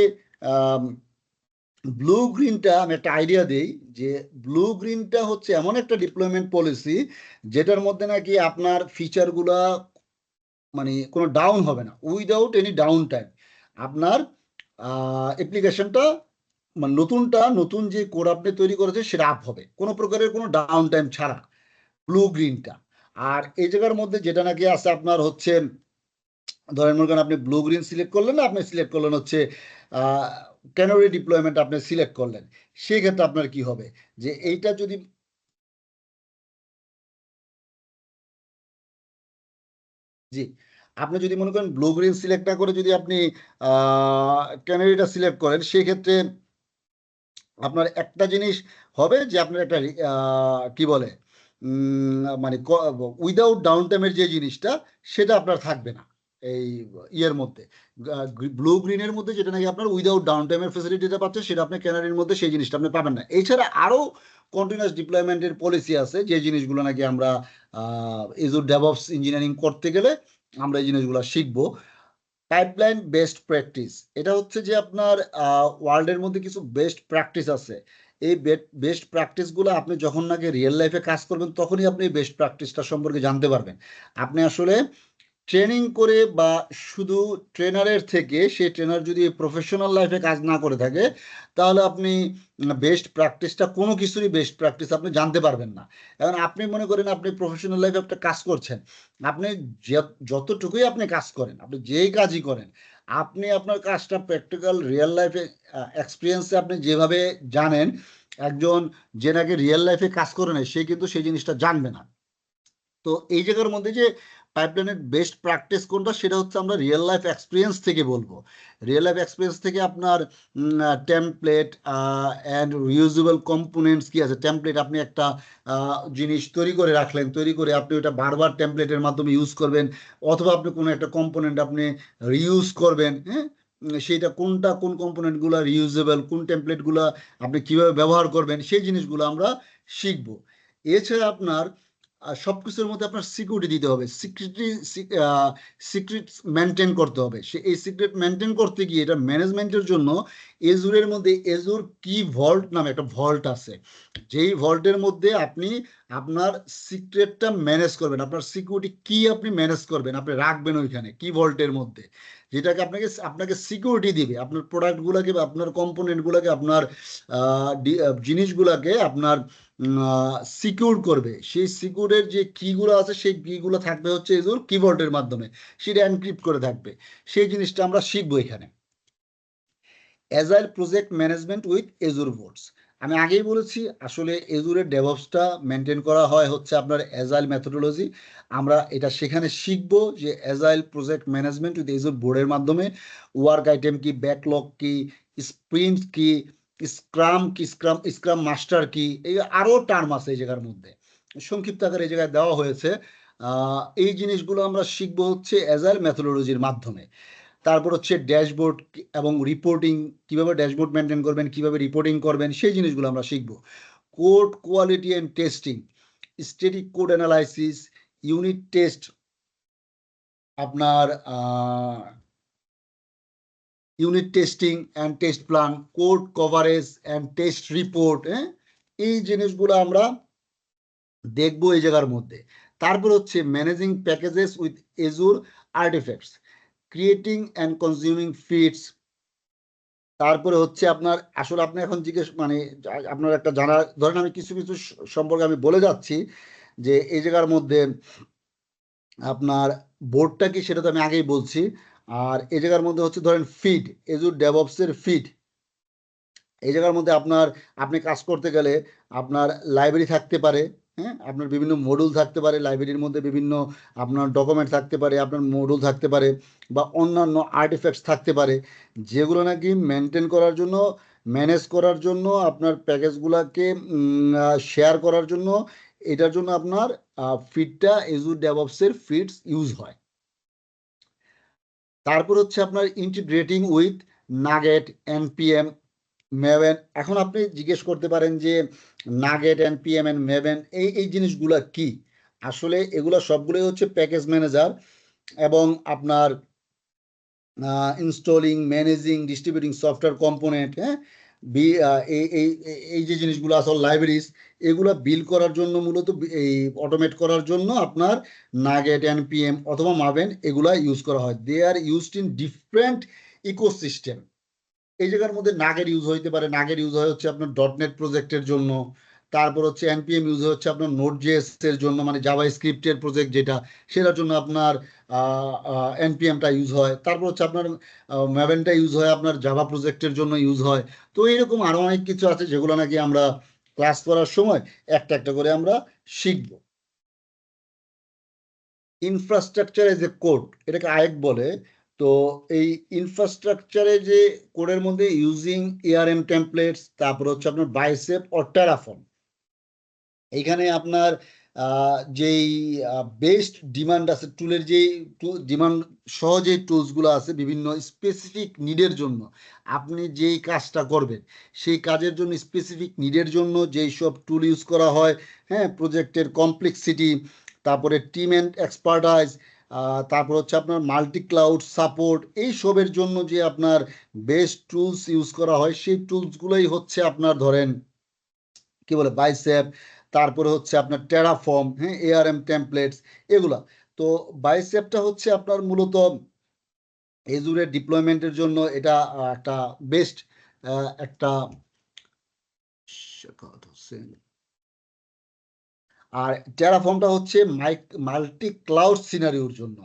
ব্লু গ্রিনটা, আমি একটা আইডিয়া দিই যে ব্লু গ্রিনটা হচ্ছে এমন একটা ডিপ্লয়মেন্ট পলিসি যেটার মধ্যে নাকি আপনার ফিচারগুলা মানে কোনো ডাউন হবে না, উইদাউট এনি ডাউন টাইম। আপনার অ্যাপ্লিকেশনটা মানে নতুন যে কোড আপনি তৈরি করেছে সেটা আপ হবে কোনো প্রকারের কোনো ডাউন টাইম ছাড়া, ব্লু গ্রিনটা। আর এই জায়গার মধ্যে যেটা নাকি আছে আপনার হচ্ছে, ধরেন মনে করেন আপনি ব্লু গ্রিন সিলেক্ট করলেন না, আপনি সিলেক্ট করলেন হচ্ছে ক্যানারি ডিপ্লয়মেন্ট আপনি সিলেক্ট করলেন, সেই ক্ষেত্রে আপনার কি হবে যে এইটা যদি জি, আপনি যদি মনে করেন ব্লু গ্রিন সিলেক্ট না করে যদি আপনি ক্যানারিটা সিলেক্ট করেন, সেই ক্ষেত্রে আপনার একটা জিনিস হবে যে আপনার একটা কি বলে মানে উইদাউট ডাউন টাইমের যে জিনিসটা, সেটা আপনার থাকবে না এই ইয়ের মধ্যে। ব্লু গ্রিনের মধ্যে যেটা নাকি আপনার উইদাউট ডাউন টাইমের ফেসিলিটিটা পাচ্ছে, সেটা আপনি ক্যানারির মধ্যে সেই জিনিসটা আপনি পাবেন না। এছাড়া আরও কন্টিনিউয়াস ডিপ্লয়মেন্টের পলিসি আছে, যে জিনিসগুলো নাকি আমরা এজুর ডেভঅপস ইঞ্জিনিয়ারিং করতে গেলে আমরা এই জিনিসগুলো শিখবো। পাইপলাইন বেস্ট প্র্যাকটিস, এটা হচ্ছে যে আপনার ওয়ার্ল্ডের মধ্যে কিছু বেস্ট প্র্যাকটিস আছে। এই বেস্ট প্র্যাকটিসগুলো আপনি যখন নাকি রিয়েল লাইফে কাজ করবেন, তখনই আপনি বেস্ট প্র্যাকটিসটা সম্পর্কে জানতে পারবেন। আপনি আসলে ট্রেনিং করে বা শুধু ট্রেনারের থেকে, সেই ট্রেনার যদি প্রফেশনাল লাইফে কাজ না করে থাকে, তাহলে আপনি বেস্ট প্র্যাকটিসটা, কোনো কিছুরই বেস্ট প্র্যাকটিস আপনি জানতে পারবেন না। এখন আপনি মনে করেন আপনি প্রফেশনাল লাইফে একটা কাজ করছেন, আপনি যতটুকুই আপনি কাজ করেন, আপনি যেই কাজই করেন, আপনি আপনার কাজটা প্র্যাকটিক্যাল রিয়েল লাইফে এক্সপিরিয়েন্সে আপনি যেভাবে জানেন, একজন যে নাকি রিয়েল লাইফে কাজ করে নেয়, সে কিন্তু সেই জিনিসটা জানবে না। তো এই জায়গার মধ্যে যে পাইপলাইনের বেস্ট প্র্যাকটিস কোনটা, সেটা হচ্ছে আমরা রিয়েল লাইফ এক্সপিরিয়েন্স থেকে বলবো। রিয়েল লাইফ এক্সপিরিয়েন্স থেকে আপনার টেমপ্লেট অ্যান্ড রিউজেবল কম্পোনেন্টস কি আছে। টেমপ্লেট, আপনি একটা জিনিস তৈরি করে রাখলেন, তৈরি করে আপনি ওটা বারবার টেমপ্লেটের মাধ্যমে ইউজ করবেন, অথবা আপনি কোনো একটা কম্পোনেন্ট আপনি রিউজ করবেন, হ্যাঁ, সেইটা কোনটা, কোন কম্পোনেন্টগুলো রিউজেবল, কোন টেমপ্লেটগুলো আপনি কিভাবে ব্যবহার করবেন, সেই জিনিসগুলো আমরা শিখবো। এছাড়া আপনার সবকিছুর মধ্যে আপনার সিকিউরিটি দিতে হবে, সিক্রেট মেনটেন করতে হবে। এই সিক্রেট মেনটেন করতে গিয়ে এটা ম্যানেজমেন্টের জন্য এজুরের মধ্যে এজুর কি ভল্ট নামে একটা ভল্ট আছে, যেই ভল্টের মধ্যে আপনি আপনার সিক্রেটটা ম্যানেজ করবেন, আপনার সিকিউরিটি কি আপনি ম্যানেজ করবেন, আপনি রাখবেন ওইখানে কি ভল্টের মধ্যে, যেটাকে আপনাকে সিকিউরিটি দিবে, আপনার প্রোডাক্টগুলোকে, আপনার কম্পোনেন্টগুলোকে, আপনার জিনিসগুলোকে আপনার সিকিউর করবে। সেই সিকিউরের যে কিগুলো আছে সেই কিগুলো থাকবে হচ্ছে এজুর কিবোর্ডের মাধ্যমে, সেটা এনক্রিপ্ট করে থাকবে। সেই জিনিসটা আমরা শিখবো এখানে। Agile project management with এজুর boards. আমি আগেই বলেছি আসলে এজুরের ডেভঅপসটা মেনটেন করা হয় হচ্ছে আপনার অ্যাজাইল মেথোডোলজি। আমরা এটা সেখানে শিখবো যে অ্যাজাইল প্রজেক্ট ম্যানেজমেন্ট উইথ এজুর বোর্ডের মাধ্যমে ওয়ার্ক আইটেম কি, ব্যাকলগ কি, স্প্রিন্ট কি, স্ক্রাম কি, স্ক্রাম মাস্টার কি, এই আরো টার্ম আছে এই জায়গার মধ্যে, সংক্ষিপ্ত আকারে এই জায়গায় দেওয়া হয়েছে। এই জিনিসগুলো আমরা শিখবো হচ্ছে অ্যাজাইল মেথোডোলজির মাধ্যমে। তারপর হচ্ছে ড্যাশবোর্ড এবং রিপোর্টিং, কিভাবে ড্যাশবোর্ড মেনটেন করবেন, কিভাবে রিপোর্টিং করবেন, সেই জিনিসগুলো আমরা শিখবো। Code quality and testing, static code analysis, unit test, আপনার unit testing and test plan, code coverage and test report, হ্যাঁ, এই জিনিসগুলো আমরা দেখবো এই জায়গার মধ্যে। তারপর হচ্ছে managing packages with এজুর artefacts, creating and consuming feeds. তারপরে হচ্ছে আপনার আসলে আপনি এখন আপনার একটা জানা, ধরেন আমি কিছু কিছু সম্পর্কে আমি বলে যাচ্ছি যে এই জায়গার মধ্যে আপনার বোর্ডটা কি সেটা তো আমি আগেই বলছি। আর এই জায়গার মধ্যে হচ্ছে ধরেন ফিড, এজুর ডেভঅপসের ফিড। এই জায়গার মধ্যে আপনি কাজ করতে গেলে আপনার লাইব্রেরি থাকতে পারে, হ্যাঁ, আপনার বিভিন্ন মডিউল থাকতে পারে, লাইব্রেরির মধ্যে বিভিন্ন আপনার ডকুমেন্ট থাকতে পারে, আপনার মডিউল থাকতে পারে, বা অন্যান্য আর্টিফ্যাক্টস থাকতে পারে, যেগুলো নাকি মেনটেন করার জন্য, ম্যানেজ করার জন্য, আপনার প্যাকেজগুলোকে শেয়ার করার জন্য, এটার জন্য আপনার ফিডটা এজুর ডেভঅপসের ফিডস ইউজ হয়। তারপর হচ্ছে আপনার ইন্টিগ্রেটিং উইথ নাগেট, এনপিএম, মেভেন। এখন আপনি জিজ্ঞেস করতে পারেন যে নাগেট, এনপিএম এন্ড মেভেন এই জিনিসগুলো কি। আসলে এগুলো সবগুলোই হচ্ছে প্যাকেজ ম্যানেজার এবং আপনার installing, managing, distributing software component, হ্যাঁ, এই যে জিনিসগুলো আসলে লাইব্রেরিজ, এগুলো বিল করার জন্য, মূলত এই অটোমেট করার জন্য আপনার নাগেট, এনপিএম অথবা মাভেন এগুলা ইউজ করা হয়। They are used in different ecosystem. এই জায়গার মধ্যে নাগের ইউজ হইতে পারে, নাগের ইউজ হয় হচ্ছে আপনার ডটনেট প্রজেক্টের জন্য। তারপর হচ্ছে এনপিএম ইউজ হচ্ছে আপনার নোড.জেএস এর জন্য, মানে জাভা স্ক্রিপ্টের প্রজেক্ট যেটা, সেটার জন্য আপনার এনপিএমটা ইউজ হয়। তারপর হচ্ছে আপনার ম্যাভেনটা ইউজ হয় আপনার জাভা প্রজেক্টের জন্য ইউজ হয়। তো এরকম আরো অনেক কিছু আছে যেগুলো নাকি আমরা ক্লাস করার সময় একটা একটা করে আমরা শিখব। ইনফ্রাস্ট্রাকচার এজ এ কোড, এটাকে আরেক বলে। তো এই ইনফ্রাস্ট্রাকচারে যে কোডের মধ্যে ইউজিং এআরএম টেমপ্লেটস, তারপর হচ্ছে আপনার বাইসেপ অর টেরাফর্ম, এইখানে আপনার যেই বেস্ট ডিমান্ড আছে টুলের, যেই ডিমান্ড সহ যে টুলসগুলো আছে বিভিন্ন স্পেসিফিক নিডের জন্য, আপনি যেই কাজটা করবেন সেই কাজের জন্য স্পেসিফিক নিডের জন্য যেই সব টুল ইউজ করা হয়, হ্যাঁ, প্রজেক্টের কমপ্লেক্সিটি, তারপরে টিম অ্যান্ড এক্সপার্টাইজ, তারপর হচ্ছে আপনার মাল্টি ক্লাউড সাপোর্ট, এই সবের জন্য যে আপনার বেস্ট টুলস ইউজ করা হয়, সেই টুলসগুলোই হচ্ছে আপনার ধরেন কি বলে বাইসেপ, তারপরে হচ্ছে আপনার টেরাফর্ম, হ্যাঁ, এআরএম টেমপ্লেটস, এগুলা। তো বাইসেপটা হচ্ছে আপনার মূলত এজুরের ডিপ্লয়মেন্টের জন্য এটা একটা বেস্ট একটা, আর টেরাফর্মটা হচ্ছে মাল্টি ক্লাউড সিনারিওর জন্য।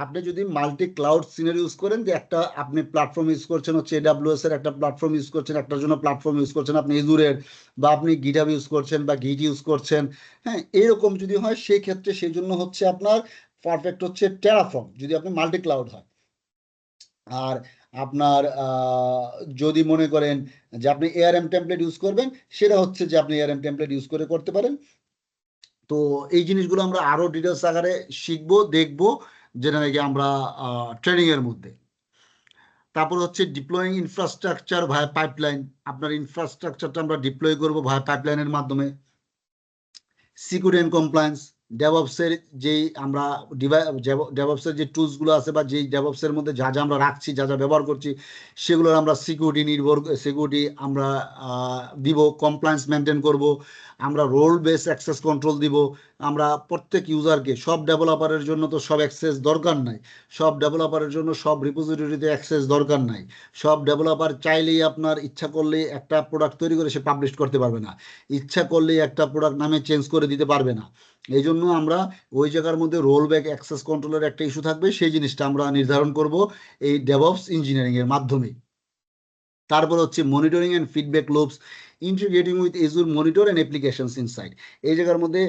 আপনি যদি মাল্টি ক্লাউড সিনারি ইউজ করেন, যে একটা আপনি প্ল্যাটফর্ম ইউজ করছেন হচ্ছে এডাব্লিউএস এর একটা প্ল্যাটফর্ম ইউজ করছেন, একটার জন্য প্ল্যাটফর্ম ইউজ করছেন আপনি এজুরের, বা আপনি গিটহাব ইউজ করছেন বা গিট ইউজ করছেন, হ্যাঁ, এরকম যদি হয় সেই ক্ষেত্রে সেই জন্য হচ্ছে আপনার পারফেক্ট হচ্ছে টেরাফর্ম, যদি আপনি মাল্টি ক্লাউড হয়। আর আপনার যদি মনে করেন যে আপনি এআরএম টেমপ্লেট ইউজ করবেন, সেটা হচ্ছে যে আপনি এআরএম টেমপ্লেট ইউজ করে করতে পারেন। তো এই জিনিসগুলো আমরা আরো ডিটেলস আকারে শিখবো, দেখবো, যেটা নাকি আমরা ট্রেনিং এর মধ্যে। তারপর হচ্ছে ডিপ্লয়িং ইনফ্রাস্ট্রাকচার ভায়া পাইপলাইন, আপনার ইনফ্রাস্ট্রাকচারটা আমরা ডিপ্লয় করবো ভায়া পাইপলাইনের মাধ্যমে। সিকিউরিটি এন্ড কমপ্লায়েন্স, ডেভঅপসের যেই আমরা ডেভঅপসের যে টুলসগুলো আছে বা যেই ডেভঅপসের মধ্যে যা যা আমরা রাখছি, যা যা ব্যবহার করছি, সেগুলোর আমরা সিকিউরিটি আমরা দিব, কমপ্লায়েন্স মেনটেন করব, আমরা রোল বেস অ্যাক্সেস কন্ট্রোল দিব। আমরা প্রত্যেক ইউজারকে, সব ডেভেলপারের জন্য তো সব অ্যাক্সেস দরকার নাই, সব ডেভেলপারের জন্য সব রিপোজিটরিতে অ্যাক্সেস দরকার নাই, সব ডেভেলপার চাইলেই আপনার ইচ্ছা করলেই একটা প্রোডাক্ট তৈরি করে সে পাবলিশ করতে পারবে না, ইচ্ছা করলেই একটা প্রোডাক্ট নামে চেঞ্জ করে দিতে পারবে না। এই জন্য আমরা ওই জায়গার মধ্যে রোল ব্যাক অ্যাক্সেস কন্ট্রোলের একটা ইস্যু থাকবে, সেই জিনিসটা আমরা নির্ধারণ করব এই ডেভঅপস ইঞ্জিনিয়ারিং এর মাধ্যমে। তারপর হচ্ছে monitoring and feedback loops, integrating with এজুর monitor and applications insight. এই জায়গার মধ্যে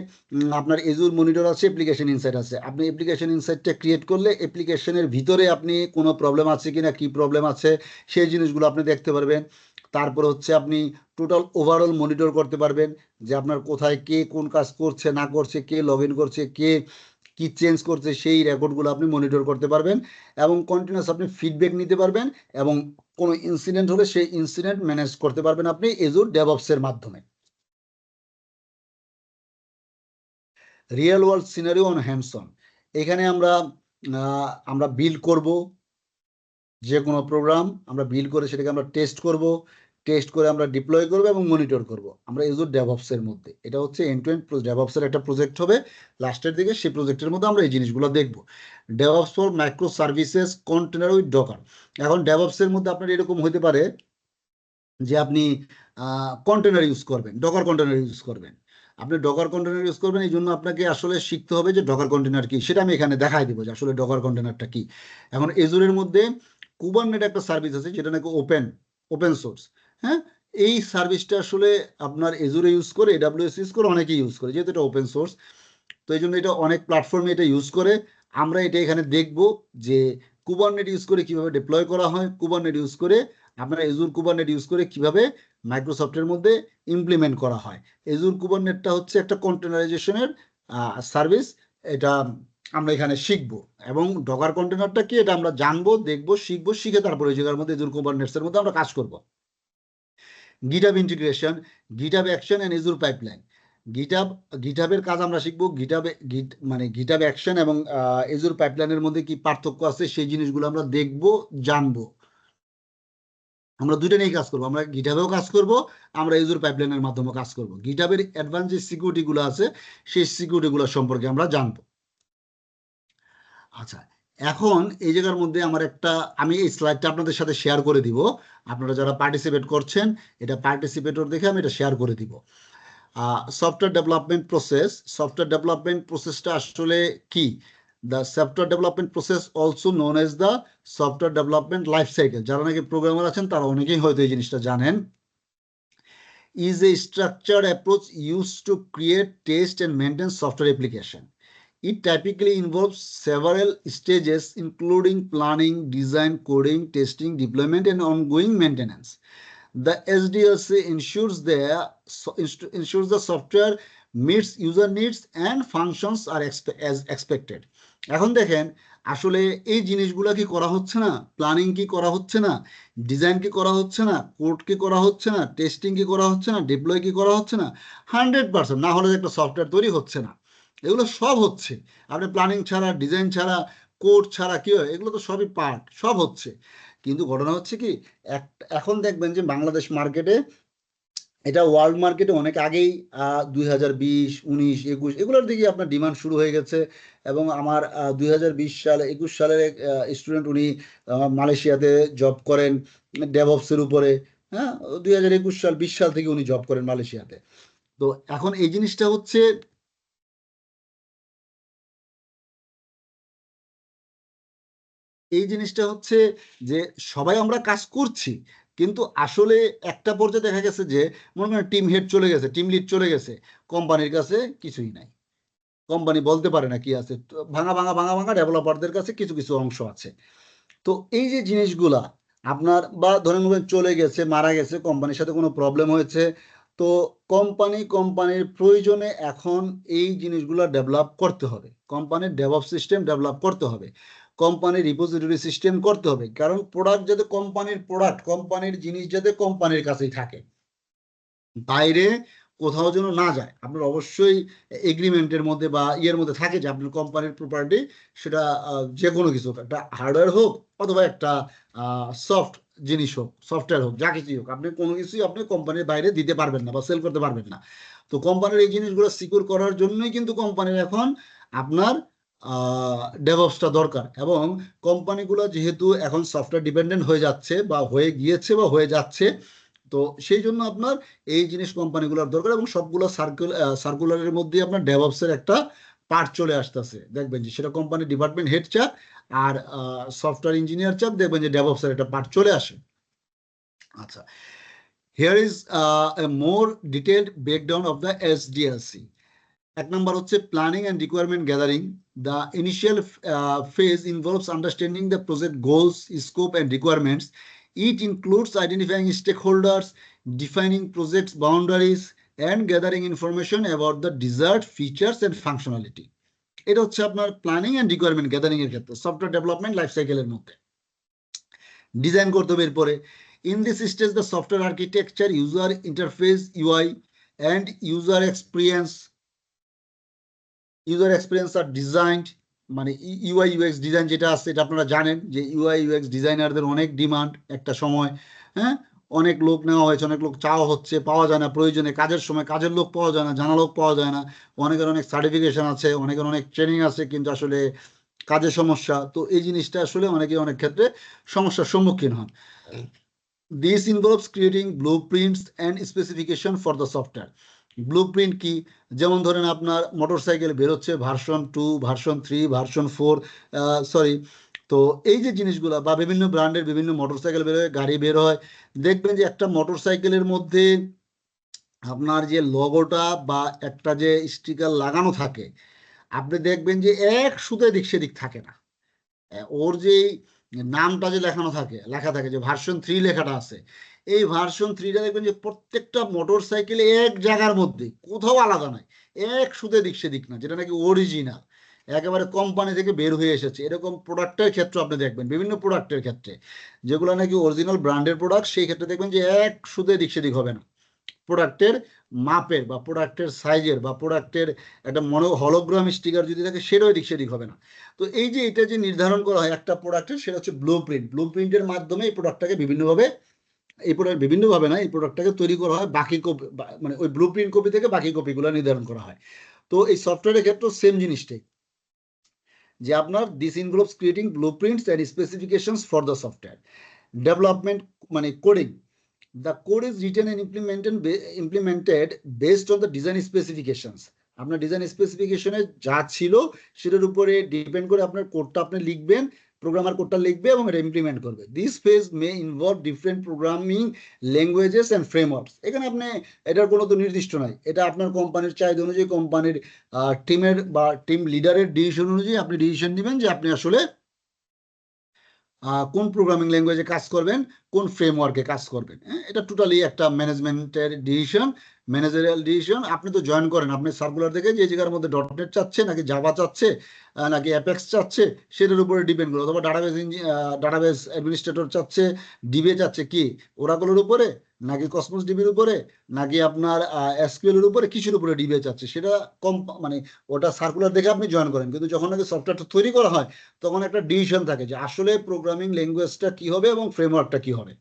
আপনার এজুর মনিটর আছে, অ্যাপ্লিকেশন ইনসাইট আছে। আপনি অ্যাপ্লিকেশন ইনসাইটটা ক্রিয়েট করলে অ্যাপ্লিকেশনের ভিতরে আপনি কোনো প্রবলেম আছে কিনা, কি প্রবলেম আছে সেই জিনিসগুলো আপনি দেখতে পারবেন। তারপর হচ্ছে আপনি টোটাল ওভারঅল মনিটর করতে পারবেন যে আপনার কোথায় কে কোন কাজ করছে না করছে, কে লগ ইন করছে, কে কি চেঞ্জ করছে, সেই রেকর্ডগুলো আপনি মনিটর করতে পারবেন এবং কন্টিনিউয়াস আপনি ফিডব্যাক নিতে পারবেন এবং কোনো ইনসিডেন্ট হলে সেই ইনসিডেন্ট ম্যানেজ করতে পারবেন আপনি এজুর ডেভঅপসের মাধ্যমে। Real world scenario on hands on, এখানে আমরা বিল্ড করব যে কোনো প্রোগ্রাম, আমরা বিল্ড করে সেটাকে আমরা টেস্ট করে আমরা ডিপ্লয় করব এবং মনিটর করব আমরা এজুর ডেভঅপসের মধ্যে। এটা হচ্ছে এন্ড টু এন্ড ডেভঅপসের একটা প্রজেক্ট হবে লাস্টের দিকে, সেই প্রজেক্টের মধ্যে আমরা এই জিনিসগুলো দেখব। DevOps for micro services container with Docker. এখন ডেভঅপসের মধ্যে আপনার এরকম হতে পারে যে আপনি কন্টেনার ইউজ করবেন, ডকার কন্টেনার ইউজ করবেন। আপনি ডকার কন্টেনার ইউজ করবেন, এই জন্য আপনাকে আসলে শিখতে হবে যে ডকার কন্টেনার কি, সেটা আমি এখানে দেখাই দেবো যে আসলে ডকার কন্টেনারটা কি। এখন এজুরের মধ্যে কুবারনেট একটা সার্ভিস আছে যেটা নাকি ওপেন সোর্স। হ্যাঁ, এই সার্ভিসটা আসলে আপনার এজুরে ইউজ করে, AWS ইউজ করে, অনেকেই ইউজ করে, যেহেতু এটা ওপেন সোর্স। তো এই জন্য এটা অনেক প্ল্যাটফর্মে এটা ইউজ করে। আমরা এটা এখানে দেখব যে কুবারনেট ইউজ করে কিভাবে ডিপ্লয় করা হয়, কুবারনেট ইউজ করে আপনারা এজুর কুবারনেট ইউজ করে কিভাবে মাইক্রোসফটের মধ্যে ইমপ্লিমেন্ট করা হয়। এজুর কুবারনেটটা হচ্ছে একটা কন্টেনারাইজেশনের সার্ভিস, এটা আমরা এখানে শিখব। এবং ডকার কন্টেনারটা কি এটা আমরা জানবো, দেখবো, শিখবো, শিখে তারপরে ওই জায়গার মধ্যে এজুর কুবারনেটসের মধ্যে আমরা কাজ করব। GitHub integration, GitHub action and Azure pipeline. গিটহাবের কাজ আমরা শিখবো, গিটহাব অ্যাকশন এবং এজুর পাইপলাইনের মধ্যে কি পার্থক্য আছে সেই জিনিসগুলো আমরা দেখবো, জানবো। আমরা দুইটা নিয়ে কাজ করবো, আমরা গিটহাবেও কাজ করব, আমরা এজুর পাইপলাইনের মাধ্যমে কাজ করব। গিটহাবের অ্যাডভান্স যে সিকিউরিটিগুলো আছে সেই সিকিউরিটিগুলো সম্পর্কে আমরা জানবো। আচ্ছা, এখন এই জায়গার মধ্যে আমি এই স্লাইডটা আপনাদের সাথে শেয়ার করে দিব। আপনারা যারা পার্টিসিপেট করছেন, এটা পার্টিসিপেটর দেখে আমি এটা শেয়ার করে দিব। সফটওয়্যার ডেভেলপমেন্ট প্রসেসটা আসলে কি? The software development process also known as the software development life cycle. যারা নাকি প্রোগ্রামার আছেন তারা অনেকেই হয়তো এই জিনিসটা জানেন। Is a structured approach use to create, test and maintain software application. It typically involves several stages, including planning, design, coding, testing, deployment, and ongoing maintenance. The SDLC ensures the software meets user needs and functions are as expected. এখন দেখেন আসলে এই জিনিসগুলো কি করা হচ্ছে না, প্ল্যানিং কি করা হচ্ছে না, ডিজাইন কি করা হচ্ছে না, কোড কি করা হচ্ছে না, টেস্টিং কি করা হচ্ছে না, ডিপ্লয় কি করা হচ্ছে না? 100%, না হলে একটা সফটওয়্যার তৈরি হচ্ছে না। এগুলো সব হচ্ছে, আপনি প্ল্যানিং ছাড়া, ডিজাইন ছাড়া, কোড ছাড়া কি হয়? এগুলো তো সবই পার্ট, সব হচ্ছে। কিন্তু ঘটনা হচ্ছে কি, এখন দেখবেন যে বাংলাদেশ মার্কেটে, এটা ওয়ার্ল্ড মার্কেটে অনেক আগেই 2020, 19, 21 এগুলোর দিকে আপনার ডিমান্ড শুরু হয়ে গেছে। এবং আমার 2020 সালে 21 সালের স্টুডেন্ট, উনি মালয়েশিয়াতে জব করেন ডেভঅপসের উপরে। হ্যাঁ, 2021 সাল 20 সাল থেকে উনি জব করেন মালয়েশিয়াতে। তো এখন এই জিনিসটা হচ্ছে যে সবাই আমরা কাজ করছি, কিন্তু আসলে একটা পর্যায়ে দেখা গেছে যে মনে করেন টিম হেড চলে গেছে, টিম লিড চলে গেছে, কোম্পানির কাছে কিছুই নাই, কোম্পানি বলতে পারে না কি আছে, ভাঙা ভাঙা ভাঙা ভাঙা ডেভেলপারদের কাছে কিছু কিছু অংশ আছে। তো এই যে জিনিসগুলা আপনার, বা ধরেন চলে গেছে, মারা গেছে, কোম্পানির সাথে কোনো প্রবলেম হয়েছে, তো কোম্পানির প্রয়োজনে এখন এই জিনিসগুলো ডেভেলপ করতে হবে, কোম্পানির ডেভঅপস সিস্টেম ডেভেলপ করতে হবে, কোম্পানির রিপোজিটরি সিস্টেম করতে হবে। কারণ প্রোডাক্ট যাতে কোম্পানির জিনিস যাতে কোম্পানির কাছেই থাকে, বাইরে কোথাও যেন না যায়। আপনার অবশ্যই এগ্রিমেন্টের মধ্যে বা ইয়ের মধ্যে থাকে যে আপনার কোম্পানির প্রপার্টি সেটা যে কোনো কিছু হোক, একটা হার্ডওয়্যার হোক অথবা একটা সফট জিনিস হোক, সফটওয়্যার হোক, যা কিছুই হোক, আপনি কোনো কিছুই আপনি কোম্পানির বাইরে দিতে পারবেন না বা সেল করতে পারবেন না। তো কোম্পানির এই জিনিসগুলো সিকিউর করার জন্যই কিন্তু কোম্পানির এখন আপনার ডেভঅপসটা দরকার। এবং কোম্পানিগুলো যেহেতু এখন সফটওয়্যার ডিপেন্ডেন্ট হয়ে যাচ্ছে বা হয়ে গিয়েছে বা হয়ে যাচ্ছে, তো সেই জন্য আপনার এই জিনিস কোম্পানিগুলোর দরকার। এবং সবগুলো সার্কুলারের মধ্যে আপনার ডেভঅপসের একটা পার্ট চলে আসতেছে, দেখবেন যে সেটা কোম্পানি ডিপার্টমেন্ট হেড চাক আর সফটওয়্যার ইঞ্জিনিয়ার চাক, দেখবেন যে ডেভঅপসের একটা পার্ট চলে আসে। আচ্ছা, here is a more detailed breakdown of the SDLC. এক নম্বর হচ্ছে planning and requirement gathering. The initial phase involves understanding the project goals, scope, and requirements. It includes identifying stakeholders, defining project boundaries, and gathering information about the desired features and functionality. এটা হচ্ছে আপনার প্ল্যানিং অ্যান্ড রিকোয়ারমেন্ট গ্যাদারিং এর ক্ষেত্রে সফটওয়্যার ডেভেলপমেন্ট লাইফ সাইকেলের মধ্যে ডিজাইন করতে হবে। এরপরে in this stage the software architecture, user interface UI, and user experience আর ডিজাইন, মানে ইউআই ইউএক্স ডিজাইন যেটা আছে এটা আপনারা জানেন যে ইউআই ইউএক্স ডিজাইনারদের অনেক ডিমান্ড একটা সময়। হ্যাঁ, অনেক লোক নেওয়া হয়েছে, অনেক লোক চাওয়া হচ্ছে, পাওয়া যায় না প্রয়োজনে, কাজের সময় কাজের লোক পাওয়া যায় না, জানা লোক পাওয়া যায় না, অনেকের অনেক সার্টিফিকেশন আছে, অনেকের অনেক ট্রেনিং আছে, কিন্তু আসলে কাজের সমস্যা। তো এই জিনিসটা আসলে অনেকে অনেক ক্ষেত্রে সমস্যার সম্মুখীন হন। This involves creating blueprints and specification for the software. Blueprint কি? যেমন ধরেন আপনার মোটরসাইকেল বেরোচ্ছে ভার্সন 2, ভার্সন 3, ভার্সন 4, সরি। তো এই যে জিনিসগুলো বা বিভিন্ন ব্র্যান্ডের বিভিন্ন মোটরসাইকেল বের হয়, গাড়ি বের হয়, দেখবেন যে একটা মোটরসাইকেলের মধ্যে আপনার যে লোগোটা বা একটা যে স্টিকার লাগানো থাকে, আপনি দেখবেন যে এক সুতো এদিক সেদিক থাকে না। ওর যে নামটা যে লেখা থাকে যে ভার্সন 3 লেখাটা আছে, এই ভার্সন 3টা দেখবেন যে প্রত্যেকটা মোটর সাইকেলে এক জায়গার মধ্যে, কোথাও আলাদা নাই, এক সুতে দিক সেদিক না, যেটা নাকি অরিজিনাল একেবারে কোম্পানি থেকে বের হয়ে এসেছে। এরকম প্রোডাক্টের ক্ষেত্রে আপনি দেখবেন, বিভিন্ন প্রোডাক্টের ক্ষেত্রে যেগুলো নাকি অরিজিনাল ব্র্যান্ডের প্রোডাক্ট, সেই ক্ষেত্রে দেখবেন যে এক সুতে দিক সেদিক হবে না। প্রোডাক্টের মাপের বা প্রোডাক্টের সাইজের বা প্রোডাক্টের একটা হলোগ্রাম স্টিকার যদি থাকে, সেটাও এদিক সেদিক হবে না। তো এই যে এটা যে নির্ধারণ করা হয় একটা প্রোডাক্টের, সেটা হচ্ছে ব্লুপ্রিন্টের মাধ্যমে এই প্রোডাক্টটাকে বিভিন্নভাবে, এই প্রোডাক্ট বিভিন্নভাবে না, এই প্রোডাক্টটাকে তৈরি করা হয়, বাকি কপি মানে ওই ব্লুপ্রিন্ট কপি থেকে বাকি কপিগুলো নির্ধারণ করা হয়। তো এই সফটওয়্যারের ক্ষেত্রেও সেম জিনিসটাই, যে আপনার this involves creating blueprints and specifications for the software development, মানে coding. The code is written and implemented based on the design specifications. আপনার ডিজাইন স্পেসিফিকেশনে যা ছিল সেটার উপরে ডিপেন্ড করে আপনার কোডটা আপনি লিখবেন, প্রোগ্রামার কোডটা লিখবে এবং এটা ইমপ্লিমেন্ট করবে। This phase May involve different programming languages and frameworks. এখানে আপনি এটার কোনো তো নির্দিষ্ট নাই, এটা আপনার কোম্পানির চাহিদা অনুযায়ী, কোম্পানির টিমের বা টিম লিডারের ডিসিশন অনুযায়ী আপনি ডিসিশন নেবেন যে আপনি আসলে কোন প্রোগ্রামিং ল্যাঙ্গুয়েজে কাজ করবেন, কোন ফ্রেমওয়ার্কে কাজ করবেন। এটা টোটালি একটা ম্যানেজমেন্টের ডিসিশন, ম্যানেজারিয়াল ডিসিশন। আপনি তো জয়েন করেন, আপনি সার্কুলার দেখে যে জায়গার মধ্যে ডটনেট চাচ্ছে নাকি জাভা চাচ্ছে নাকি অ্যাপেক্স চাচ্ছে, সেটার উপরে ডিপেন্ড করে। অথবা ডাটাবেস অ্যাডমিনিস্ট্রেটর চাচ্ছে, ডিবিএ চাচ্ছে কি ওরাকলের উপরে নাকি কসমস ডিবির উপরে নাকি আপনার এসকিউএল এর উপরে, কিছুর উপরে ডিবিএ চাচ্ছে, সেটা কম, মানে ওটা সার্কুলার দেখে আপনি জয়েন করেন। কিন্তু যখন নাকি সফটওয়্যারটা তৈরি করা হয়, তখন একটা ডিসিশন থাকে যে আসলে প্রোগ্রামিং ল্যাঙ্গুয়েজটা কি হবে এবং ফ্রেমওয়ার্কটা কি হবে।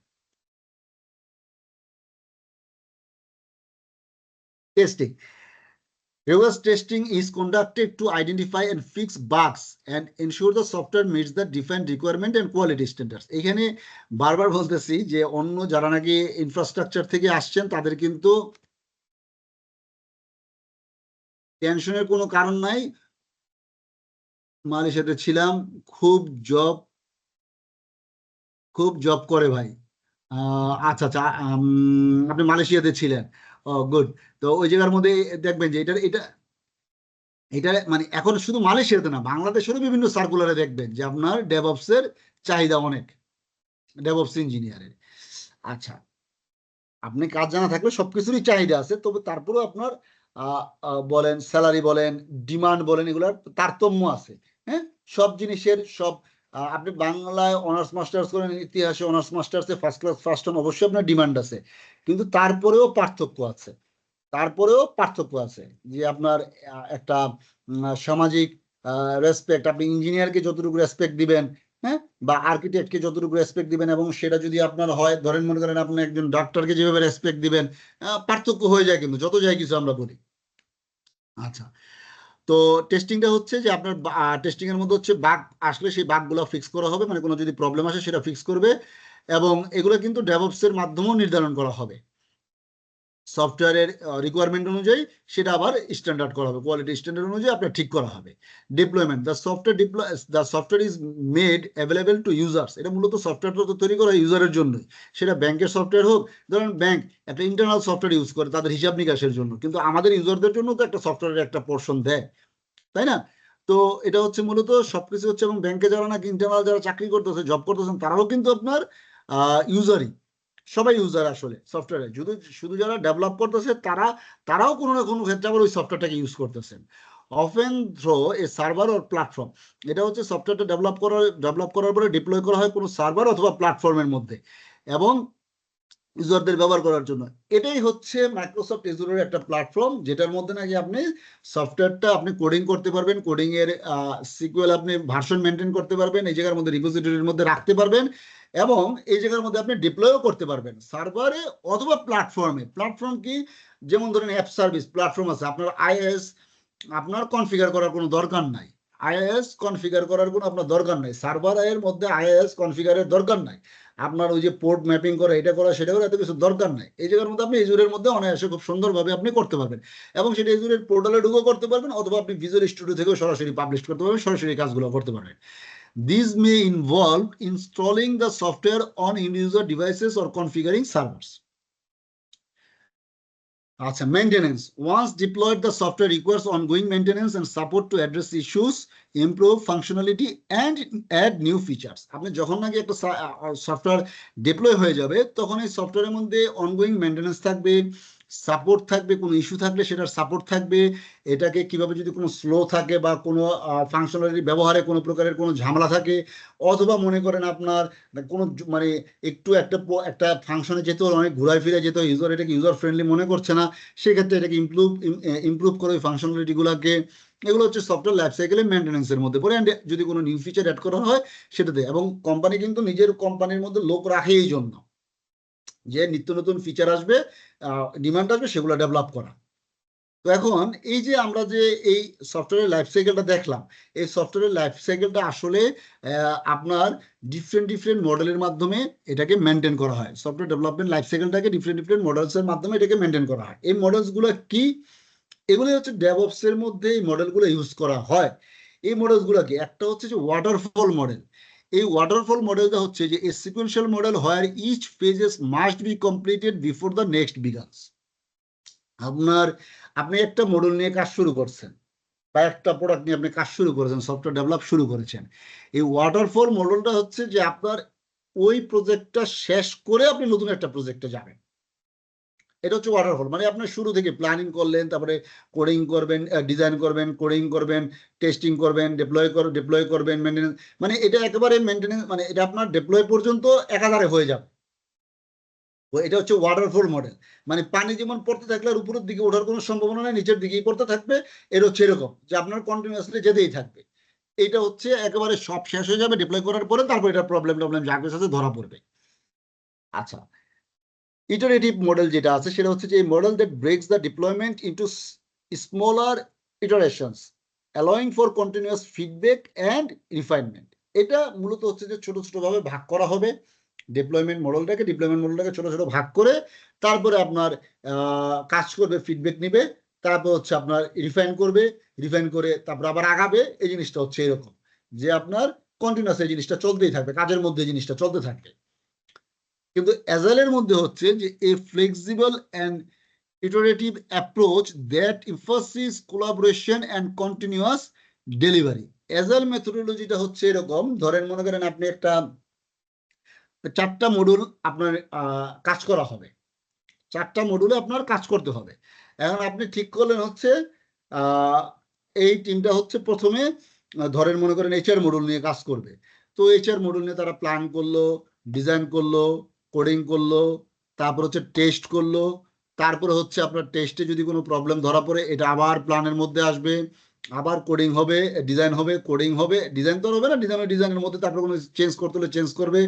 Testing, rigorous testing is conducted to identify and fix bugs and ensure the software meets the defined requirement and quality standards. এখানে বারবার বলতেছি যে অন্য যারা নাকি ইনফ্রাস্ট্রাকচার থেকে আসছেন তাদের কিন্তু টেনশনের কোনো কারণ নাই। মালয়েশিয়াতে ছিলাম, খুব জব করে ভাই। আচ্ছা আচ্ছা, আপনি মালয়েশিয়াতে ছিলেন, ও গুড। তো ওই জায়গার মধ্যে দেখবেন যে এটা মানে এখন শুধু মালয়েশিয়াতে না, বাংলাদেশেরও বিভিন্ন সার্কুলারে দেখবেন যে আপনার ডেভঅপসের চাহিদা অনেক, ডেভঅপস ইঞ্জিনিয়ারের। আচ্ছা, আপনি কাজ জানা থাকলে সবকিছুরই চাহিদা আছে, তবে তারপরেও আপনার বলেন স্যালারি বলেন ডিমান্ড বলেন, এগুলোর তারতম্য আছে। হ্যাঁ, সব জিনিসের সব, আপনি বাংলায় অনার্স মাস্টার্স করেন, ইতিহাসে অনার্স মাস্টার্সে ফার্স্ট ক্লাস ফার্স্ট অন, অবশ্যই আপনার ডিমান্ড আছে, কিন্তু তারপরেও পার্থক্য আছে। তারপরেও পার্থক্য আছে যে আপনার একটা সামাজিক রেসপেক্ট, আপনি ইঞ্জিনিয়ারকে যতটুকু রেসপেক্ট দিবেন, হ্যাঁ, বা আর্কিটেক্টকে যতটুকু রেসপেক্ট দিবেন, এবং সেটা যদি আপনার হয়, ধরেন মনে করেন আপনি একজন ডাক্তারকে যেভাবে রেসপেক্ট দিবেন, পার্থক্য হয়ে যায় কিন্তু যত যাই কিছু আমরা বলি। আচ্ছা, তো টেস্টিংটা হচ্ছে যে আপনার টেস্টিং এর মধ্যে হচ্ছে বাগ আসলে সেই বাগগুলো ফিক্স করা হবে, মানে কোনো যদি প্রবলেম আসে সেটা ফিক্স করবে, এবং এগুলো কিন্তু ডেভঅপস এর মাধ্যমেও নির্ধারণ করা হবে সফটওয়্যারের রিকোয়ারমেন্ট অনুযায়ী, সেটা আবার স্ট্যান্ডার্ড করা হবে, কোয়ালিটি স্ট্যান্ডার্ড অনুযায়ী আপনার ঠিক করা হবে। Deployment, the software is made available two users, এটা মূলত সফটওয়্যারটা তো তৈরি করা ইউজারের জন্যই, সেটা ব্যাংকের সফটওয়্যার হোক, ধরেন ব্যাংক একটা ইন্টারনাল সফটওয়্যার ইউজ করে তাদের হিসাব নিকাশের জন্য, কিন্তু আমাদের ইউজারদের জন্য তো একটা সফটওয়্যারের একটা পোর্শন দেয়, তাই না? তো এটা হচ্ছে মূলত সবকিছু হচ্ছে, এবং ব্যাংকে যারা নাকি ইন্টারনাল যারা চাকরি করতেছে, জব করতেছেন, তারাও কিন্তু আপনার ইউজারই, সবাই ইউজার আসলে সফটওয়্যারে, শুধু শুধু যারা ডেভেলপ করতেছে তারাও কোনো না কোনো ক্ষেত্রে আবার ওই সফটওয়্যারটাকে ইউজ করতেছেন। Often through a server or platform, এটা হচ্ছে সফটওয়্যারটা ডেভেলপ করার পরে ডিপ্লয় করা হয় কোনো সার্ভার অথবা প্ল্যাটফর্মের মধ্যে, এবং ইউজারদের ব্যবহার করার জন্য। এটাই হচ্ছে মাইক্রোসফট এজুরের একটা প্ল্যাটফর্ম, যেটার মধ্যে নাকি আপনি সফটওয়্যারটা আপনি কোডিং করতে পারবেন, কোডিং এর সিকুয়েল আপনি ভার্সন মেনটেন করতে পারবেন, এই জায়গার মধ্যে রিপোজিটরির মধ্যে রাখতে পারবেন, এবং এই জায়গার মধ্যে আপনি ডিপ্লয়ও করতে পারবেন সার্ভারে অথবা প্ল্যাটফর্মে। প্ল্যাটফর্ম কি, যেমন ধরেন অ্যাপ সার্ভিস প্ল্যাটফর্ম আছে, আপনার আইএস আপনার কনফিগার করার কোনো দরকার নাই, আইএস কনফিগার করার কোনো আপনার দরকার নাই, সার্ভার এর মধ্যে আইএস কনফিগারের দরকার নাই, আপনার ওই যে পোর্ট ম্যাপিং করা, এটা করা সেটা করা, এত কিছু দরকার নাই। এই জায়গার মধ্যে আপনি এজুরের মধ্যে অনায়াসে খুব সুন্দরভাবে আপনি করতে পারবেন, এবং সেটা এজুরের পোর্টালে ঢুকেও করতে পারবেন, অথবা আপনি ভিজুয়াল স্টুডিও থেকেও সরাসরি পাবলিশ করতে পারবেন, সরাসরি কাজগুলো করতে পারবেন। These may involve installing the software on end-user devices or configuring servers. আচ্ছা, maintenance, once deployed the software requires ongoing maintenance and support to address issues, improve functionality and add new features. আপনি যখন নাকি একটা সফটওয়্যার ডিপ্লয় হয়ে যাবে, তখন এই সফটওয়্যারের মধ্যে অনগোয়িং মেইনটেনেন্স থাকবে, সাপোর্ট থাকবে, কোনো ইস্যু থাকলে সেটার সাপোর্ট থাকবে, এটাকে কিভাবে যদি কোনো স্লো থাকে বা কোনো ফাংশনালিটি ব্যবহারে কোনো প্রকারের কোনো ঝামেলা থাকে, অথবা মনে করেন আপনার কোনো মানে একটু একটা ফাংশনে যেতে অনেক ঘুরায় ফিরে যেত, ইউজার এটাকে ইউজার ফ্রেন্ডলি মনে করছে না, সেক্ষেত্রে এটাকে ইমপ্রুভ করে ওই ফাংশনালিটিগুলোকে, এগুলো হচ্ছে সফটওয়্যার লাইফ সাইকেলে মেনটেন্যান্সের মধ্যে পড়ে। অ্যান্ড যদি কোনো নিউ ফিচার অ্যাড করা হয় সেটাতে, এবং কোম্পানি কিন্তু নিজের কোম্পানির মধ্যে লোক রাখে এই জন্য, যে নিত্য নতুন ফিচার আসবে, ডিমান্ড আসবে, সেগুলো ডেভেলপ করা। তো এখন এই যে আমরা যে এই সফটওয়্যারের লাইফ সাইকেলটা দেখলাম, এই সফটওয়্যারের লাইফ সাইকেলটা আসলে আপনার ডিফারেন্ট মডেলের মাধ্যমে এটাকে মেনটেন করা হয়, সফটওয়্যার ডেভেলপমেন্ট লাইফ সাইকেলটাকে ডিফারেন্ট মডেলসের মাধ্যমে এটাকে মেনটেন করা হয়। এই মডেলসগুলো কি, এগুলো হচ্ছে ডেভঅপস এর মধ্যে এই মডেলগুলো ইউজ করা হয়। এই মডেলসগুলো কি, একটা হচ্ছে যে ওয়াটারফল মডেল। এই ওয়াটারফল মডেলটা হচ্ছে যে a sequential model where each phases must be completed before the next begins. আপনি একটা মডেল নিয়ে কাজ শুরু করছেন, বা একটা প্রোডাক্ট নিয়ে আপনি কাজ শুরু করেছেন, সফটওয়্যার ডেভেলপ শুরু করেছেন, এই ওয়াটারফল মডেলটা হচ্ছে যে আপনার ওই প্রজেক্টটা শেষ করে আপনি নতুন একটা প্রজেক্টে যাবেন, এটা হচ্ছে ওয়াটারফল। মানে আপনার শুরু থেকে প্ল্যানিং করলেন, তারপরে কোডিং করবেন, ডিজাইন করবেন, কোডিং করবেন, টেস্টিং করবেন, ডিপ্লয় করবেন, মেনটেনেন্স, মানে এটা একেবারে মেনটেনেন্স, মানে এটা আপনার ডিপ্লয় পর্যন্ত একাধারে হয়ে যাবে। এটা হচ্ছে ওয়াটারফল মডেল, মানে পানি যেমন পড়তে থাকলে আর উপরের দিকে ওঠার কোনো সম্ভাবনা নেই, নিচের দিকেই পড়তে থাকবে, এটা হচ্ছে এরকম যে আপনার কন্টিনিউয়াসলি যেতেই থাকবে। এটা হচ্ছে একেবারে সব শেষ হয়ে যাবে ডিপ্লয় করার পরে, তারপর এটা প্রবলেম যা কিছু আছে ধরা পড়বে। আচ্ছা, ইটারেটিভ মডেল যেটা আছে সেটা হচ্ছে যে model that breaks the deployment into smaller iterations allowing for continuous feedback and refinement. এটা মূলত হচ্ছে যে ছোট ছোট ভাবে ভাগ করা হবে ডিপ্লয়মেন্ট মডেলটাকে ছোট ছোট ভাগ করে, তারপরে আপনার কাজ করবে, ফিডব্যাক নিবে, তারপর হচ্ছে আপনার রিফাইন করে তারপর আবার আগাবে। এই জিনিসটা হচ্ছে এরকম যে আপনার কন্টিনিউয়াস এই জিনিসটা চলতেই থাকবে, কাজের মধ্যে এই জিনিসটা চলতে থাকবে। কিন্তু অ্যাজাইলের মধ্যে হচ্ছে যে a flexible and iterative approach that emphasis collaboration and continuous delivery. Agile মেথোডোলজিটা হচ্ছে এরকম, ধরেন মনে করেন আপনি একটা 4টা মডিউল আপনার কাজ করা হবে, 4টা মডিউলে আপনার কাজ করতে হবে। এখন আপনি ঠিক করলেন হচ্ছে এই টিমটা হচ্ছে প্রথমে ধরেন মনে করেন এইচআর মডিউল নিয়ে কাজ করবে, তো এইচআর মডিউল নিয়ে তারা প্ল্যান করলো, ডিজাইন করলো, কোডিং করলো, তারপর হচ্ছে টেস্ট করলো, তারপরে হচ্ছে আপনার টেস্টে যদি কোনো প্রবলেম ধরা পড়ে এটা আবার প্ল্যানের মধ্যে আসবে, আবার কোডিং হবে, ডিজাইন হবে, কোডিং হবে, ডিজাইন তো হবে না, ডিজাইনের মধ্যে তারপরে কোনো চেঞ্জ করতে হলে চেঞ্জ করবে,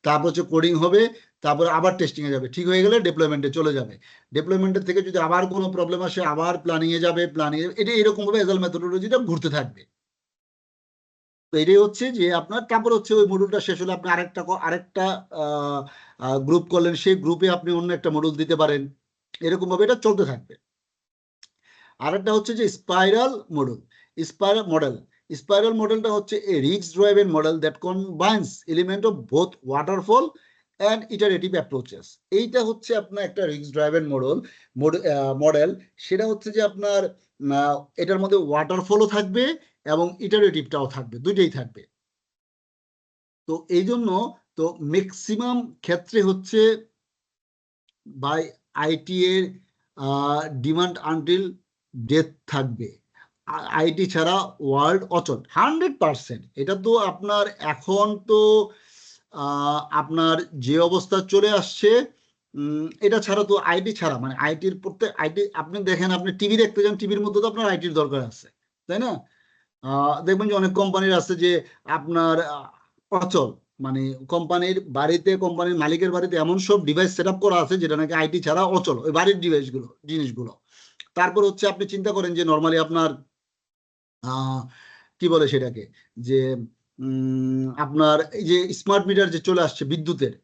তারপর হচ্ছে কোডিং হবে, তারপরে আবার টেস্টিংয়ে যাবে, ঠিক হয়ে গেলে ডিপ্লয়মেন্টে চলে যাবে। ডিপ্লয়মেন্টের থেকে যদি আবার কোনো প্রবলেম আসে আবার প্ল্যানিংয়ে যাবে, এটা এরকমভাবে এজাইল মেথোডোলজিটা ঘুরতে থাকবে। তো এটাই হচ্ছে যে আপনার, তারপর হচ্ছে ওই মডিউলটা শেষ হলে আপনি আরেকটা গ্রুপ করলেন, সেই গ্রুপে আপনি অন্য একটা মডিউল দিতে পারেন, এরকম ভাবে এটা চলতে থাকবে। আরেকটা হচ্ছে যে স্পাইরাল মডেল। স্পাইরাল মডেলটা হচ্ছে a risk driven model that combines element of both waterfall and iterative approaches. এইটা হচ্ছে আপনার একটা রিস্ক ড্রাইভেন মডেল। সেটা হচ্ছে যে আপনার এটার মধ্যে ওয়াটারফলও থাকবে এবং ইটারেটিভটাও থাকবে, দুইটাই থাকবে। তো এই জন্য তো ম্যাক্সিমাম ক্ষেত্রে হচ্ছে বাই আইটি এর ডিমান্ড আনটিল ডেথ থাকবে। আইটি ছাড়া ওয়ার্ল্ড অচল 100%। এটা তো আপনার এখন তো আপনার যে অবস্থা চলে আসছে, এটা ছাড়া তো আইটি ছাড়া মানে আইটির প্রত্যেক আইটি, আপনি দেখেন আপনি টিভি দেখতে যান, টিভির মধ্যে তো আপনার আইটির দরকার আছে, তাই না? দেখবেন যে অনেক কোম্পানির আছে যে আপনার অচল, মানে কোম্পানির বাড়িতে, কোম্পানির মালিকের বাড়িতে এমন সব ডিভাইস সেট আপ করা আছে যেটা নাকি আইটি ছাড়া অচল, ওই বাড়ির জিনিসগুলো। তারপর হচ্ছে আপনি চিন্তা করেন যে নর্মালি আপনার কি বলে সেটাকে, যে আপনার এই যে স্মার্ট মিটার যে চলে আসছে বিদ্যুতের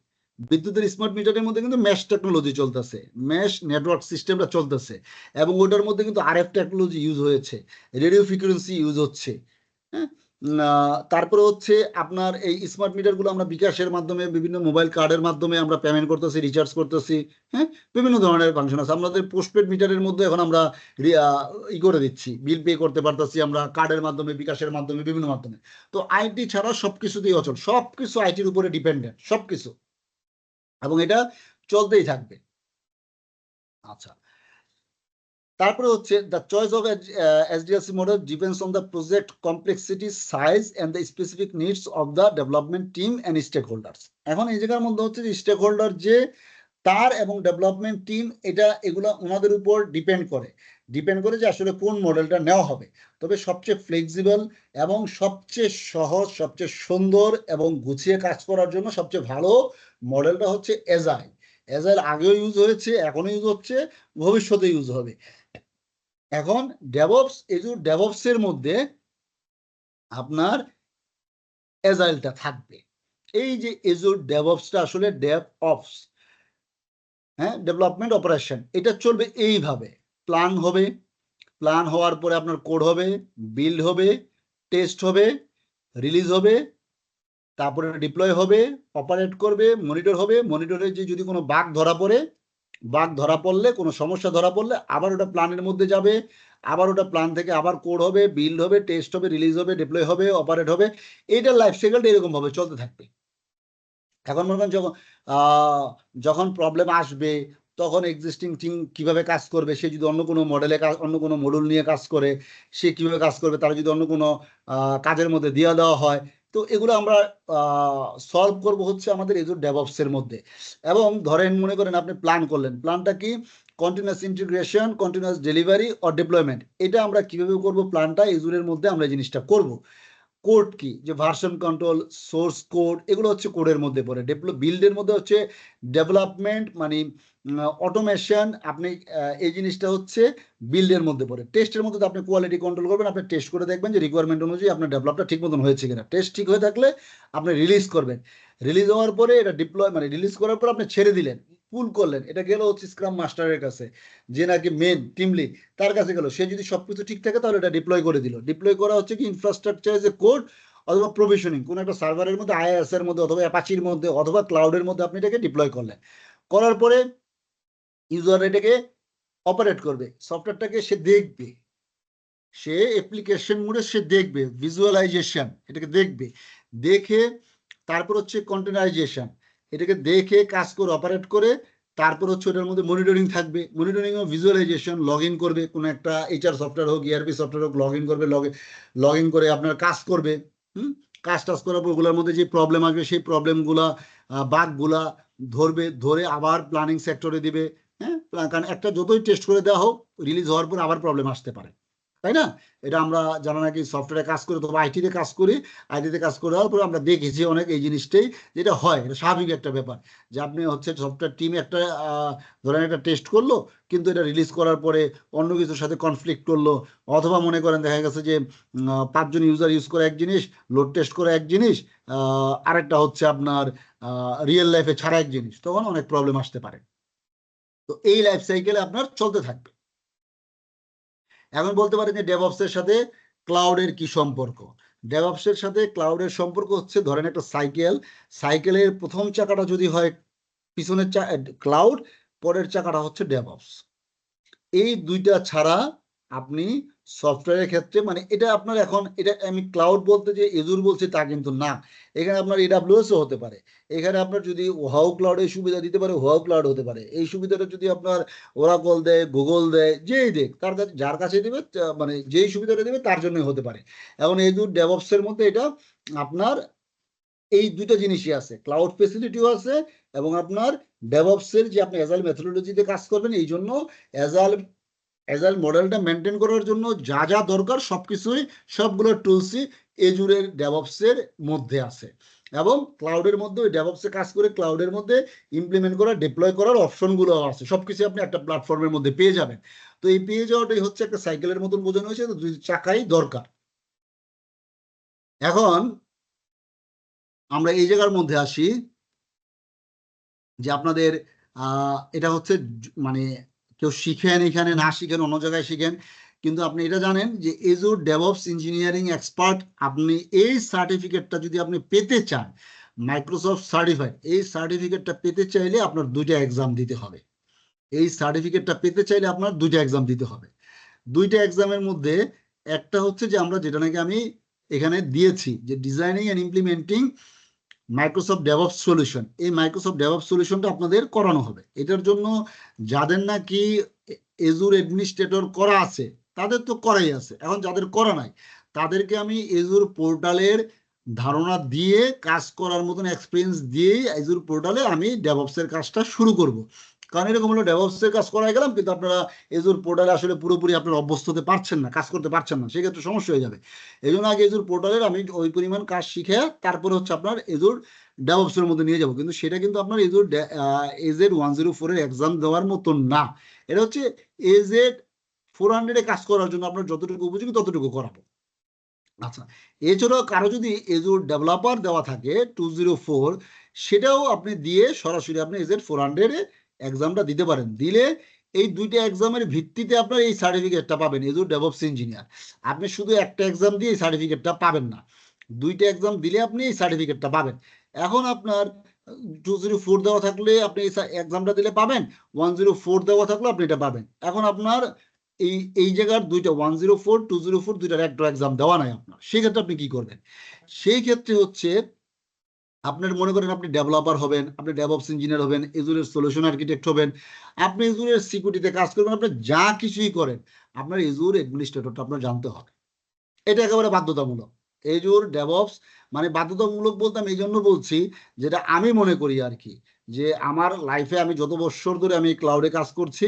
স্মার্ট মিটারের মধ্যে কিন্তু মেশ টেকনোলজি চলতেছে, মেশ নেটওয়ার্ক সিস্টেমটা চলতেছে, এবং ওটার মধ্যে কিন্তু আরএফ টেকনোলজি ইউজ হয়েছে, রেডিও ফ্রিকোয়েন্সি ইউজ হচ্ছে। হ্যাঁ, তারপরে হচ্ছে আপনার এই স্মার্ট মিটারগুলো আমরা বিকাশের মাধ্যমে, বিভিন্ন মোবাইল কার্ডের মাধ্যমে আমরা পেমেন্ট করতেছি, রিচার্জ করতেছি। হ্যাঁ, বিভিন্ন ধরনের ফাংশন আছে। আমাদের পোস্টপেড মিটারের মধ্যে এখন আমরা করে দিচ্ছি, বিল পে করতে পারতেছি আমরা কার্ডের মাধ্যমে, বিকাশের মাধ্যমে, বিভিন্ন মাধ্যমে। তো আইটি ছাড়া সবকিছুতেই অচল, সবকিছু আইটির উপরে ডিপেন্ডেন্ট, সবকিছু, এবং এটা চলতেই থাকবে। আচ্ছা, তারপরে হচ্ছে the choice of SDLC model depends on the project complexity, size and the specific needs of the development team and stakeholders. এখন এই জায়গার মধ্যে হচ্ছে যে স্টেক হোল্ডার যে তার এবং ডেভেলপমেন্ট টিম, এগুলো ওনাদের উপর ডিপেন্ড করে যে আসলে কোন মডেলটা নেওয়া হবে। তবে সবচেয়ে ফ্লেক্সিবল এবং সবচেয়ে সহজ, সবচেয়ে সুন্দর এবং গুছিয়ে কাজ করার জন্য সবচেয়ে ভালো মডেলটা হচ্ছে এজাইল। আগেও ইউজ হয়েছে, এখনো ইউজ হচ্ছে, ভবিষ্যতে ইউজ হবে। এখন ডেভঅপস এর মধ্যে আপনার এজাইলটা থাকবে। এই যে এজুর ডেভঅপসটা আসলে ডেভঅপস, হ্যাঁ, ডেভেলপমেন্ট অপারেশন, এটা চলবে এইভাবে। প্ল্যান হওয়ার পরে আপনার কোড হবে, বিল্ড হবে, টেস্ট হবে, রিলিজ হবে, তারপরে ডিপ্লয় হবে, অপারেট করবে, মনিটর হবে। মনিটরে যে যদি কোনো বাগ ধরা পড়লে, কোনো সমস্যা ধরা পড়লে আবার ওটা প্ল্যানের মধ্যে যাবে, আবার ওটা প্ল্যান থেকে আবার কোড হবে, বিল্ড হবে, টেস্ট হবে, রিলিজ হবে, ডিপ্লয় হবে, অপারেট হবে। এইটার লাইফ সাইকেলটা এরকম ভাবে চলতে থাকবে। এখন মনে করেন যখন প্রবলেম আসবে, তখন এক্সিস্টিং টিম কিভাবে কাজ করবে, সে যদি অন্য কোনো মডেল নিয়ে কাজ করে, সে কিভাবে কাজ করবে, তারা যদি অন্য কোনো কাজের মধ্যে দেওয়া হয়, তো এগুলো আমরা সলভ করব হচ্ছে আমাদের এজুর ডেভঅপস এর মধ্যে। এবং ধরেন মনে করেন আপনি প্ল্যান করলেন, প্ল্যানটা কি continuous integration, continuous delivery or deployment, এটা আমরা কিভাবে করব, প্ল্যানটা এজুরের মধ্যে আমরা এই জিনিসটা করব। কোড কি, যে ভার্সন কন্ট্রোল, সোর্স কোড, এগুলো হচ্ছে কোডের মধ্যে পড়ে। বিল্ডের মধ্যে হচ্ছে ডেভেলপমেন্ট, মানে অটোমেশন, আপনি এই জিনিসটা হচ্ছে বিল্ডের মধ্যে পড়ে। টেস্টের মধ্যে তো আপনি কোয়ালিটি কন্ট্রোল করবেন, আপনি টেস্ট করে দেখবেন যে রিকোয়ারমেন্ট অনুযায়ী আপনার ডেভেলপটা ঠিক মতন হয়েছে কিনা। টেস্ট ঠিক হয়ে থাকলে আপনি রিলিজ করবেন, রিলিজ হওয়ার পরে এটা রিলিজ করার পর আপনি ছেড়ে দিলেন, পুল করলেন, এটা গেল হচ্ছে স্ক্রাম মাস্টারের কাছে, যে নাকি মেন টিম লিড, তার কাছে গেল। সে যদি সবকিছু ঠিক থাকে তাহলে এটা ডিপ্লয় করে দিল। ডিপ্লয় করা হচ্ছে কি ইনফ্রাস্ট্রাকচার এজ এ কোড অথবা প্রভিশনিং, কোনো একটা সার্ভারের মধ্যে, আইএস এর মধ্যে অথবা অ্যাপাচির মধ্যে অথবা ক্লাউডের মধ্যে আপনি এটাকে ডিপ্লয় করলেন। করার পরে ইউজার এটাকে অপারেট করবে, সফটওয়্যারটাকে সে দেখবে, সে অ্যাপ্লিকেশন মোডে সে দেখবে, ভিজুয়ালাইজেশন এটাকে দেখে তারপর হচ্ছে কন্টেনারাইজেশন, এটাকে দেখে কাজ করে অপারেট করে, তারপর হচ্ছে ওটার মধ্যে মনিটরিং থাকবে, মনিটরিং ও ভিজুয়ালাইজেশন, লগ ইন করবে, কোনো একটা এইচআর সফটওয়্যার হোক, ইআরপি সফটওয়্যার হোক, লগ ইন করবে, লগ ইন করে আপনার কাজ করবে। কাজ করার পর ওগুলোর মধ্যে যে প্রবলেম আসবে, সেই প্রবলেমগুলা, বাগগুলা ধরে আবার প্ল্যানিং সেক্টরে দিবে। হ্যাঁ, কারণ একটা যতই টেস্ট করে দেওয়া হোক, রিলিজ হওয়ার পর আবার প্রবলেম আসতে পারে, তাই না? এটা আমরা যারা নাকি সফটওয়্যারে কাজ করি, তবে আইটিতে কাজ করি, আইটিতে কাজ করে দেওয়ার পর আমরা দেখেছি অনেক এই জিনিসটাই, যেটা হয়, এটা স্বাভাবিক একটা ব্যাপার, যে আপনি হচ্ছে সফটওয়্যার টিম একটা ধরেন একটা টেস্ট করলো, কিন্তু এটা রিলিজ করার পরে অন্য কিছুর সাথে কনফ্লিক্ট করলো, অথবা মনে করেন দেখা গেছে যে 5 জন ইউজার ইউজ করে এক জিনিস, লোড টেস্ট করে এক জিনিস, আরেকটা হচ্ছে আপনার রিয়েল লাইফে ছাড়া এক জিনিস, তখন অনেক প্রবলেম আসতে পারে। তো এই লাইফ সাইকেলে আপনার চলতে থাকবে। এখন বলতে পারেন যে ডেভঅপসের সাথে ক্লাউডের কি সম্পর্ক? ডেভঅপসের সাথে ক্লাউডের সম্পর্ক হচ্ছে, ধরেন একটা সাইকেলের প্রথম চাকাটা যদি হয় পিছনের ক্লাউড, পরের চাকাটা হচ্ছে ডেভঅপস। এই দুইটা ছাড়া আপনি সফটওয়্যারের ক্ষেত্রে, মানে এটা আপনার এখন, এটা আমি ক্লাউড বলতে যে এজুর বলছি তা কিন্তু না, এখানে আপনার এডাব্লিউএসও হতে পারে, এখানে আপনার যদি ওহাও ক্লাউডের সুবিধা দিতে পারে, ওহাও ক্লাউড হতে পারে। এই সুবিধাটা যদি আপনার ওরাকল দেয়, গুগল দেয়, যেই দেখ, তার কাছে যার কাছে দেবে, মানে যেই সুবিধাটা দেবে তার জন্যই হতে পারে। এখন এজুর ডেভঅপসের মধ্যে এটা আপনার এই দুটো জিনিসই আছে, ক্লাউড ফেসিলিটিও আছে, এবং আপনার ডেভঅপসের যে আপনি অ্যাজাইল মেথোডোলজিতে কাজ করবেন, এই জন্য অ্যাজাইল মডেলটা মেনটেন করার জন্য যা যা দরকার সবকিছুই, সবগুলো টুলসই এজুরের ডেভঅপসের মধ্যে আছে, এবং ক্লাউডের মধ্যে ওই ডেভঅপসে কাজ করে ক্লাউডের মধ্যে ইমপ্লিমেন্ট করা, ডিপ্লয় করার অপশনগুলো আছে, সবকিছু আপনি একটা প্ল্যাটফর্মের মধ্যে পেয়ে যাবেন। তো এই পেয়ে যাওয়াটাই হচ্ছে একটা সাইকেলের মতন বোঝানো হয়েছে, তো দুই চাকাই দরকার। এখন আমরা এই জায়গার মধ্যে আসি যে আপনাদের এটা হচ্ছে মানে কেউ শিখেন এখানে, না শিখেন অন্য জায়গায় শিখেন, কিন্তু আপনি এটা জানেন যে এজুর ডেভঅপস ইঞ্জিনিয়ারিং এক্সপার্ট, আপনি এই সার্টিফিকেটটা যদি আপনি পেতে চান, মাইক্রোসফট সার্টিফাইড, এই সার্টিফিকেটটা পেতে চাইলে আপনার দুইটা এক্সাম দিতে হবে। এই সার্টিফিকেটটা পেতে চাইলে আপনার দুইটা এক্সাম দিতে হবে। দুইটা এক্সামের মধ্যে একটা হচ্ছে যে আমরা যেটা নাকি আমি এখানে দিয়েছি, যে designing and implementing Microsoft DevOps solution, এই মাইক্রোসফট ডেভঅপস সলিউশনটা আপনাদের করানো হবে। এটার জন্য যাদের নাকি এজুর অ্যাডমিনিস্ট্রেটর করা আছে তাদের তো করাই আছে, এখন যাদের করা নাই তাদেরকে আমি এজুর পোর্টালের ধারণা দিয়ে, কাজ করার মতন এক্সপিরিয়েন্স দিয়েই এজুর পোর্টালে আমি ডেভঅপসের কাজটা শুরু করব। কারণ এরকম হলো ডেভঅপসের কাজ করাই গেলাম, কিন্তু আপনারা এজুর পোর্টালে আসলে পুরোপুরি আপনারা অভ্যস্ত হতে পারছেন না, কাজ করতে পারছেন না, সেক্ষেত্রে সমস্যা হয়ে যাবে। এই জন্য আগে এজুর পোর্টালের আমি ওই পরিমাণ কাজ শিখে তারপরে হচ্ছে আপনার এজুর ডেভঅপসের মধ্যে নিয়ে যাব, কিন্তু সেটা কিন্তু আপনার এজুর এজেড 104 এক্সাম দেওয়ার মতো না। এটা হচ্ছে এজেড 400 কাজ করার জন্য আপনার যতটুকু উপযোগী ততটুকু করাবো। আচ্ছা, এছাড়াও কারো যদি এজুর ডেভেলপার দেওয়া থাকে 204, সেটাও আপনি দিয়ে সরাসরি আপনি এজেড 400 এক্সামটা দিতে পারেন। দিলে এই দুইটা এক্সামের ভিত্তিতে আপনার এই সার্টিফিকেটটা পাবেন, এজুর ডেভঅপস ইঞ্জিনিয়ার। আপনি শুধু একটা এক্সাম দিয়ে এই সার্টিফিকেটটা পাবেন না, দুইটা এক্সাম দিলে আপনি এই সার্টিফিকেটটা পাবেন। এখন আপনার 204 দেওয়া থাকলে আপনি এই এক্সামটা দিলে পাবেন, 104 দেওয়া থাকলে আপনি এটা পাবেন। এখন আপনার এই জায়গার দুইটা 104 204 দুইটার একটা এক্সাম দেওয়া নাই আপনার, সেই ক্ষেত্রে আপনি কি করবেন? সেই ক্ষেত্রে হচ্ছে আপনার মনে করেন আপনি ডেভেলপার হবেন, আপনি ডেভঅপস ইঞ্জিনিয়ার হবেন, এজুরের সলিউশন আর্কিটেক্ট হবেন, আপনি এজুরের সিকিউরিটিতে কাজ করবেন, আপনি যা কিছুই করেন আপনার এজুর অ্যাডমিনিস্ট্রেটরটা আপনার জানতে হবে। এটা একেবারে বাধ্যতামূলক। এজুর ডেভঅপস মানে বাধ্যতামূলক বলতে আমি এই জন্য বলছি, যেটা আমি মনে করি আর কি, যে আমার লাইফে আমি যত বছর ধরে আমি ক্লাউডে কাজ করছি,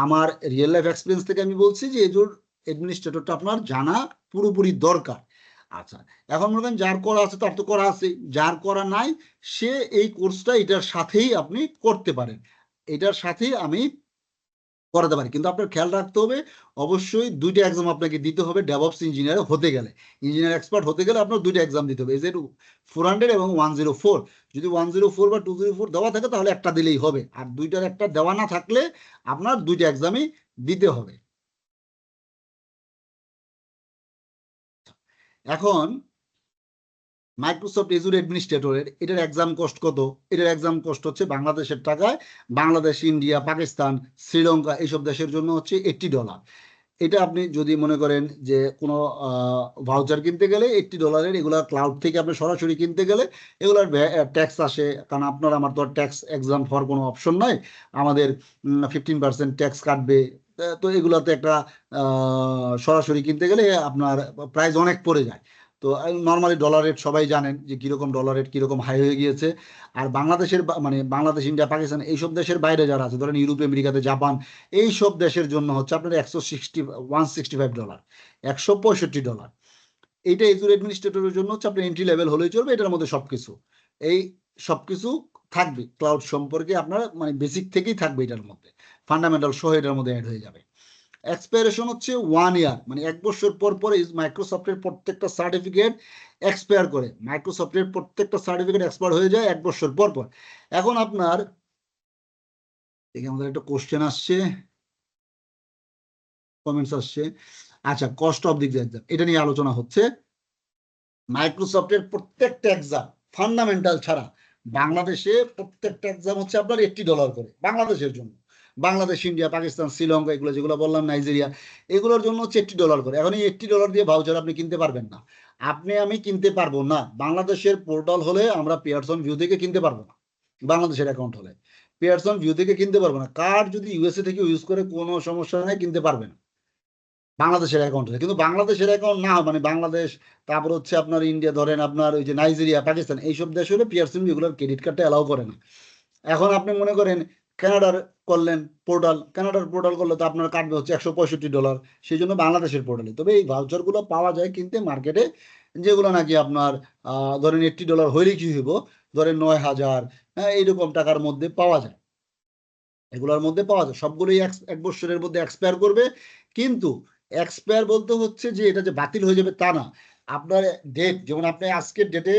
আমার রিয়েল লাইফ এক্সপিরিয়েন্স থেকে আমি বলছি যে এজুর অ্যাডমিনিস্ট্রেটরটা আপনার জানা পুরোপুরি দরকার। আচ্ছা, এখন মনে করেন যার করা আছে তার তো করা আছে, যার করা নাই সে এই কোর্সটা এটার সাথেই আপনি করতে পারেন, এটার সাথেই আমি করাতে পারি। কিন্তু আপনার খেয়াল রাখতে হবে, অবশ্যই দুইটা এক্সাম আপনাকে দিতে হবে ডেভঅপস ইঞ্জিনিয়ার হতে গেলে, ইঞ্জিনিয়ার এক্সপার্ট হতে গেলে আপনার দুইটা এক্সাম দিতে হবে, এজেড 400 এবং 104। যদি 104 বা 204 দেওয়া থাকে তাহলে একটা দিলেই হবে, আর দুইটার একটা দেওয়া না থাকলে আপনার দুইটা এক্সামই দিতে হবে। এখন মাইক্রোসফট এজুর অ্যাডমিনিস্ট্রেটরের এটার এক্সাম কস্ট কত? এটার এক্সাম কস্ট হচ্ছে বাংলাদেশের টাকায়, বাংলাদেশ, ইন্ডিয়া, পাকিস্তান, শ্রীলঙ্কা এইসব দেশের জন্য হচ্ছে $80। এটা আপনি যদি মনে করেন যে কোনো ভাউচার কিনতে গেলে $80, এগুলা ক্লাউড থেকে আপনি সরাসরি কিনতে গেলে এগুলার ট্যাক্স আসে, কারণ আপনার আমার তো ট্যাক্স এক্সাম হওয়ার কোনো অপশন নাই, আমাদের 15% ট্যাক্স কাটবে। তো এগুলাতে একটা সরাসরি কিনতে গেলে আপনার প্রাইস অনেক পড়ে যায়। তো নর্মালি ডলার রেট সবাই জানেন যে কিরকম ডলার রেট কিরকম হাই হয়ে গিয়েছে। আর বাংলাদেশের মানে বাংলাদেশ, ইন্ডিয়া, পাকিস্তান এইসব দেশের বাইরে যারা আছে, ধরেন ইউরোপ, আমেরিকাতে, জাপান, এইসব দেশের জন্য হচ্ছে আপনার $165, $165। এইটা এজুর অ্যাডমিনিস্ট্রেটরের জন্য হচ্ছে আপনার এন্ট্রি লেভেল হলেই চলবে। এটার মধ্যে সবকিছু, এই সবকিছু থাকবে ক্লাউড সম্পর্কে, আপনার মানে বেসিক থেকেই থাকবে, এটার মধ্যে ফান্ডামেন্টাল সহ এটার মধ্যে অ্যাড হয়ে যাবে। এক্সপায়ারেশন হচ্ছে 1 ইয়ার, মানে 1 বছর পর পর মাইক্রোসফটের প্রত্যেকটা সার্টিফিকেট এক্সপায়ার করে। মাইক্রোসফটের প্রত্যেকটা সার্টিফিকেট এক্সপায়ার হয়ে যায় 1 বছর পর পর। এখন আপনার দেখে আমাদের একটা কোশ্চেন আসছে, কমেন্টস আসছে। আচ্ছা, কস্ট অফ দি এক্সাম, এটা নিয়ে আলোচনা হচ্ছে। মাইক্রোসফটের প্রত্যেকটা এক্সাম ফান্ডামেন্টাল ছাড়া বাংলাদেশে প্রত্যেকটা এক্সাম হচ্ছে আপনার $80 করে বাংলাদেশের জন্য। বাংলাদেশ, ইন্ডিয়া, পাকিস্তান, শ্রীলঙ্কা, এগুলো যেগুলো বললাম, নাইজেরিয়া, এগুলোর জন্য হচ্ছে $80 করে। এখন এই $80 দিয়ে ভাউচার আপনি কিনতে পারবেন না, আপনি আমি কিনতে পারবো না। বাংলাদেশের পোর্টাল হলে আমরা পিয়ারসন ভিউ থেকে কিনতে পারবো না, বাংলাদেশের অ্যাকাউন্ট হলে পিয়ারসন ভিউ থেকে কিনতে পারবো না। কার্ড যদি ইউএসএ থেকে ইউজ করে কোনো সমস্যা নেই, কিনতে পারবে না বাংলাদেশের অ্যাকাউন্ট হলে। কিন্তু বাংলাদেশের অ্যাকাউন্ট না, মানে বাংলাদেশ, তারপর হচ্ছে আপনার ইন্ডিয়া, ধরেন আপনার ওই যে নাইজেরিয়া, পাকিস্তান, এইসব দেশ হলে পিয়ারসন এগুলোর ক্রেডিট কার্ডটা অ্যালাউ করে না। এখন আপনি মনে করেন কানাডার করলেন পোর্টাল, কানাডার পোর্টাল করলে তো আপনার কাটবে হচ্ছে $165, সেই জন্য বাংলাদেশের পোর্টালে। তবে এই ভাউচারগুলো পাওয়া যায় কিনতে মার্কেটে, যেগুলো নাকি আপনার ধরেন $80 হইলে কি হইব, ধরেন 9,000, হ্যাঁ, এইরকম টাকার মধ্যে পাওয়া যায়। এগুলোর মধ্যে পাওয়া যায়, সবগুলোই 1 বছরের মধ্যে এক্সপায়ার করবে। কিন্তু এক্সপায়ার বলতে হচ্ছে যে এটা যে বাতিল হয়ে যাবে তা না। আপনার ডেট, যেমন আপনি আজকের ডেটে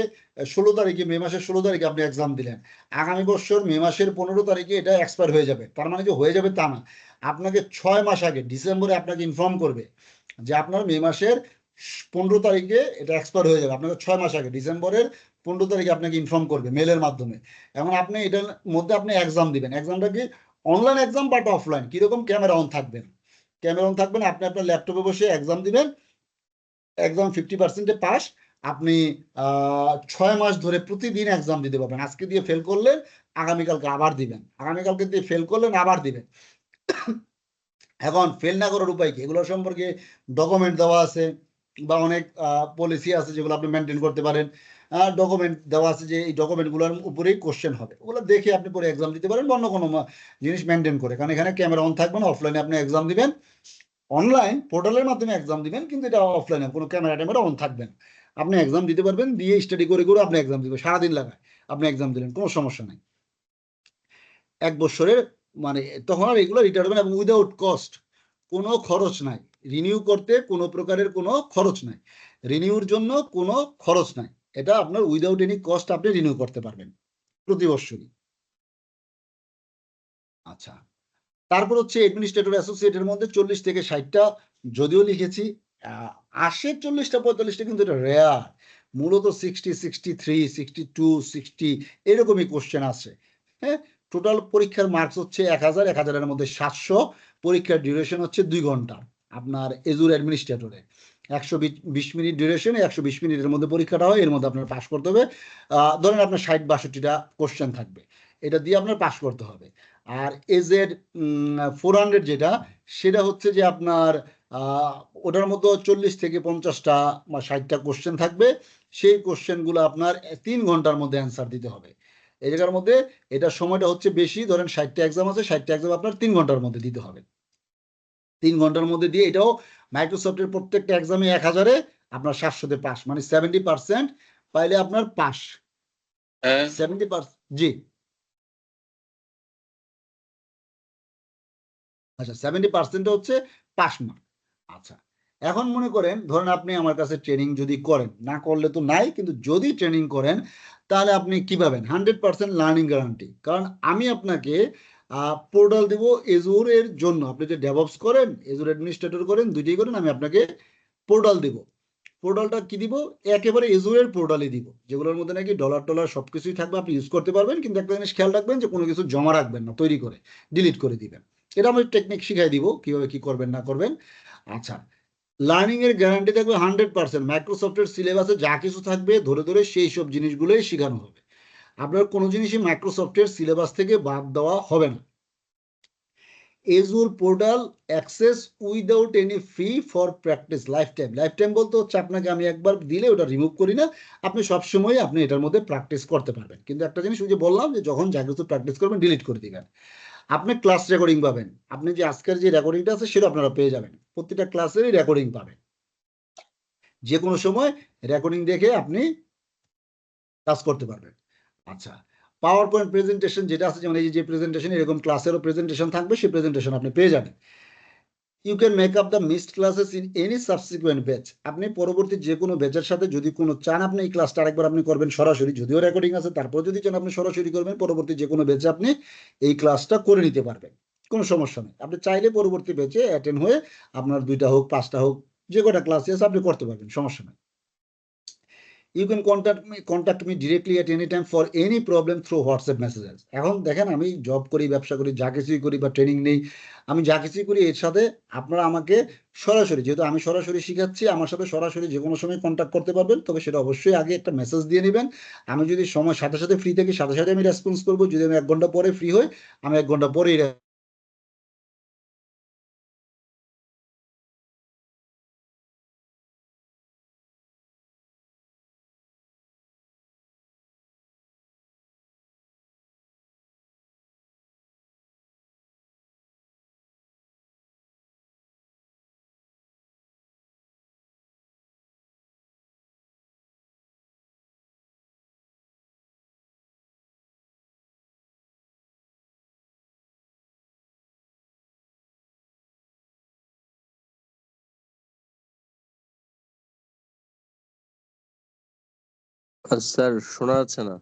16 তারিখে, মে মাসের 16 তারিখে আপনি এক্সাম দিলেন, আগামী বছর মে মাসের 15 তারিখে এটা এক্সপায়ার হয়ে যাবে। তার মানে যে হয়ে যাবে তা না, আপনাকে 6 মাস আগে ডিসেম্বরে আপনাকে ইনফর্ম করবে যে আপনার মে মাসের 15 তারিখে এটা এক্সপায়ার হয়ে যাবে। আপনাকে 6 মাস আগে ডিসেম্বরের 15 তারিখে আপনাকে ইনফর্ম করবে মেলের মাধ্যমে। এখন আপনি এটার মধ্যে আপনি এক্সাম দিবেন। এক্সামটা কি অনলাইন এক্সাম বাট অফলাইন। কিরকম? ক্যামেরা অন থাকবেন, ক্যামেরা অন থাকবেন, আপনি আপনার ল্যাপটপে বসে এক্সাম দিবেন। Exam 50% pass. আপনি 6 মাস ধরে প্রতিদিন এক্সাম দিতে পারবেন। আজকে দিয়ে ফেল করলেন, আগামীকালকে আবার দিবেন, আগামীকালকে দিয়ে ফেল করলেন, আবার দিবেন। এখন ফেল না করার উপায় কি? এগুলো সম্পর্কে ডকুমেন্ট দেওয়া আছে, বা অনেক পলিসি আছে যেগুলো আপনি মেনটেন করতে পারেন। ডকুমেন্ট দেওয়া আছে যে এই ডকুমেন্টগুলোর উপরেই কোশ্চেন হবে, ওগুলো দেখে আপনি পরে এক্সাম দিতে পারেন, বা অন্য কোনো জিনিস মেনটেন করে। কারণ এখানে ক্যামেরা অন থাকবে না, অফলাইনে আপনি এক্সাম দিবেন, অনলাইন পোর্টালের মাধ্যমে এক্সাম দিবেন, কিন্তু এটা অফলাইনে কোনো ক্যামেরা ট্যামেরা অন থাকবে না। আপনি এক্সাম দিতে পারবেন, দিয়ে স্টাডি করে করে আপনি এক্সাম দিবেন, সারাদিন লাগায় আপনি এক্সাম দিলেন, কোনো সমস্যা নাই। 1 বছরের মানে তখন আর এগুলো রিটায়ারমেন্ট, এবং উইদাউট কস্ট, কোনো খরচ নাই। রিনিউ করতে কোনো প্রকারের কোনো খরচ নাই, রিনিউর জন্য কোনো খরচ নাই। এটা আপনার উইদাউট এনি কস্ট আপনি রিনিউ করতে পারবেন প্রতি বছরই। আচ্ছা, তারপর হচ্ছে অ্যাডমিনিস্ট্রেটর অ্যাসোসিয়েটের মধ্যে 40 থেকে 60টা যদিও লিখেছি, আসে 40টা 45টা, কিন্তু এটা রেয়ার। মূলত 60, 63, 62, 60 এরকমই কোশ্চেন আছে। হ্যাঁ, টোটাল পরীক্ষার মার্কস হচ্ছে 1000, 1000-এর মধ্যে 700। পরীক্ষার ডিউরেশন হচ্ছে 2 ঘন্টা। আপনার এজুর অ্যাডমিনিস্ট্রেটরে 120 মিনিট ডিউরেশনে 120 মিনিটের মধ্যে পরীক্ষাটা হয়, এর মধ্যে আপনার পাস করতে হবে। ধরেন আপনার 60-62টা কোশ্চেন থাকবে, এটা দিয়ে আপনার পাস করতে হবে। আর এজেড 400 যেটা, সেটা হচ্ছে যে আপনার ওটার মধ্যে 40 থেকে 50টা বা 60টা কোশ্চেন থাকবে। সেই কোশ্চেনগুলো আপনার 3 ঘন্টার মধ্যে অ্যান্সার দিতে হবে। এই জায়গার মধ্যে এটা সময়টা হচ্ছে বেশি, ধরেন 60টা এক্সাম আছে, 60টা এক্সাম আপনার 3 ঘন্টার মধ্যে দিতে হবে। 3 ঘন্টার মধ্যে দিয়ে, এটাও মাইক্রোসফটের প্রত্যেকটা এক্সামে 1000-এ আপনার 700-তে পাস, মানে 70% পাইলে আপনার পাস। 70%, জি। আচ্ছা, 70% হচ্ছে পাস মার্ক। আচ্ছা, এখন মনে করেন, ধরেন আপনি আমার কাছে ট্রেনিং যদি করেন, না করলে তো নাই, কিন্তু যদি ট্রেনিং করেন তাহলে আপনি কি পাবেন? 100% লার্নিং গ্যারান্টি। কারণ আমি আপনাকে পোর্টাল দিব এজুরের জন্য। আপনি যে ডেভঅপস করেন, এজুর অ্যাডমিনিস্ট্রেটর করেন, দুইটাই করেন, আমি আপনাকে পোর্টাল দিব। পোর্টালটা কি দিব? একেবারে এজুরের পোর্টালই দিব, যেগুলোর মধ্যে নাকি ডলার টলার সবকিছুই থাকবে, আপনি ইউজ করতে পারবেন। কিন্তু একটা জিনিস খেয়াল রাখবেন যে কোনো কিছু জমা রাখবেন না, তৈরি করে ডিলিট করে দিবেন। এটা আমি টেকনিক শিখাই দিব কিভাবে কি করবেন না করবেন। আচ্ছা, লার্নিং এর গ্যারান্টি থাকবে 100%। মাইক্রোসফটের সিলেবাসে যা কিছু থাকবে ধরে ধরে সেই সব জিনিসগুলোই শেখানো হবে। আপনার কোনো জিনিসই মাইক্রোসফটের সিলেবাস থেকে বাদ দেওয়া হবে না। এজুর portal access without any fee for practice life time. Life time বলতে হচ্ছে আপনাকে আমি একবার দিলে ওটা রিমুভ করি না, আপনি সবসময় আপনি এটার মধ্যে প্র্যাকটিস করতে পারবেন। কিন্তু একটা জিনিস ওই যে বললাম যে যখন যা কিছু প্র্যাকটিস করবেন ডিলিট করে দিবেন। আপনি ক্লাস রেকর্ডিং পাবেন, আপনি যে আজকের যে রেকর্ডিংটা আছে সেটা আপনারা পেয়ে যাবেন, প্রতিটা ক্লাসেরই রেকর্ডিং পাবেন, যে কোনো সময় রেকর্ডিং দেখে আপনি কাজ করতে পারবেন। আচ্ছা, পাওয়ার পয়েন্ট প্রেজেন্টেশন যেটা আছে, যেমন এই যে প্রেজেন্টেশন, এরকম ক্লাসেরও প্রেজেন্টেশন থাকবে, সেই প্রেজেন্টেশন আপনি পেয়ে যাবেন। You can make up the missed classes in any subsequent batch. আপনি পরবর্তী যে কোনো ব্যাচের সাথে যদি কোনো চান আপনি এই ক্লাসটা আরেকবার আপনি করবেন সরাসরি, যদিও রেকর্ডিং আছে, তারপর যদি চান আপনি সরাসরি করবেন, পরবর্তী যে কোনো ব্যাচে আপনি এই ক্লাসটা করে নিতে পারবেন, কোনো সমস্যা নেই। আপনি চাইলে পরবর্তী ব্যাচে অ্যাটেন্ড হয়ে আপনার 2টা হোক 5টা হোক যে কটা ক্লাস আছে আপনি করতে পারবেন, সমস্যা নেই। You can contact me directly at any time for any problem through WhatsApp messages. এখন দেখেন আমি জব করি, ব্যবসা করি, যা কিছুই করি বা ট্রেনিং নেই, আমি যা কিছুই করি এর সাথে আপনারা আমাকে সরাসরি, যেহেতু আমি সরাসরি শিখাচ্ছি, আমার সাথে সরাসরি যে কোনো সময় কন্ট্যাক্ট করতে পারবেন। তবে সেটা অবশ্যই আগে একটা মেসেজ দিয়ে নেবেন। আমি যদি সময় সাথে সাথে ফ্রি থাকি, সাথে সাথে আমি রেসপন্স করবো। যদি আমি 1 ঘন্টা পরে ফ্রি হই, আমি 1 ঘন্টা পরেই স্যার শোনা যাচ্ছে না।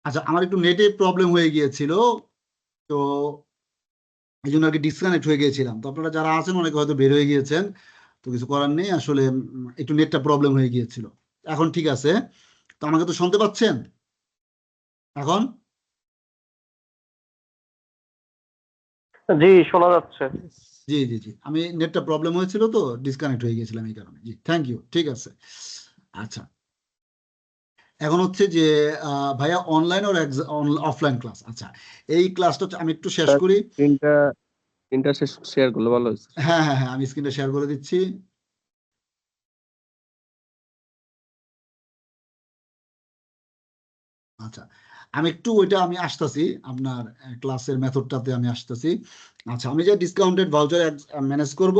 আচ্ছা, আমার একটু নেটে প্রবলেম হয়ে গিয়েছিল, তো এই জন্য আর কি ডিসকানেক্ট হয়ে গিয়েছিলাম। তো আপনারা যারা আছেন অনেকে হয়তো বের হয়ে গিয়েছেন, তো কিছু করার নেই আসলে, একটু নেটটা প্রবলেম হয়ে গিয়েছিল। এখন ঠিক আছে, তো আমাকে তো শুনতে পাচ্ছেন এখন? জি, শোনা যাচ্ছে। জি জি জি, আমি নেটটা প্রবলেম হয়েছিল তো ডিসকানেক্ট হয়ে গিয়েছিলাম এই কারণে। জি, থ্যাংক ইউ, ঠিক আছে। আচ্ছা, এখন হচ্ছে যে ভাইয়া অনলাইন ওর অফলাইন ক্লাস। আচ্ছা, এই ক্লাসটা আমি একটু শেষ স্যার করি। স্ক্রিনটা শেয়ার করলে ভালো হয়েছে। হ্যাঁ হ্যাঁ হ্যাঁ, আমি স্ক্রিনটা শেয়ার করে দিচ্ছি। আচ্ছা, আমি একটু ওইটা আমি আসতেছি, আপনার ক্লাসের মেথডটাতে আমি আসতেছি। আচ্ছা, আমি যে ডিসকাউন্টেড ভাউচার ম্যানেজ করব,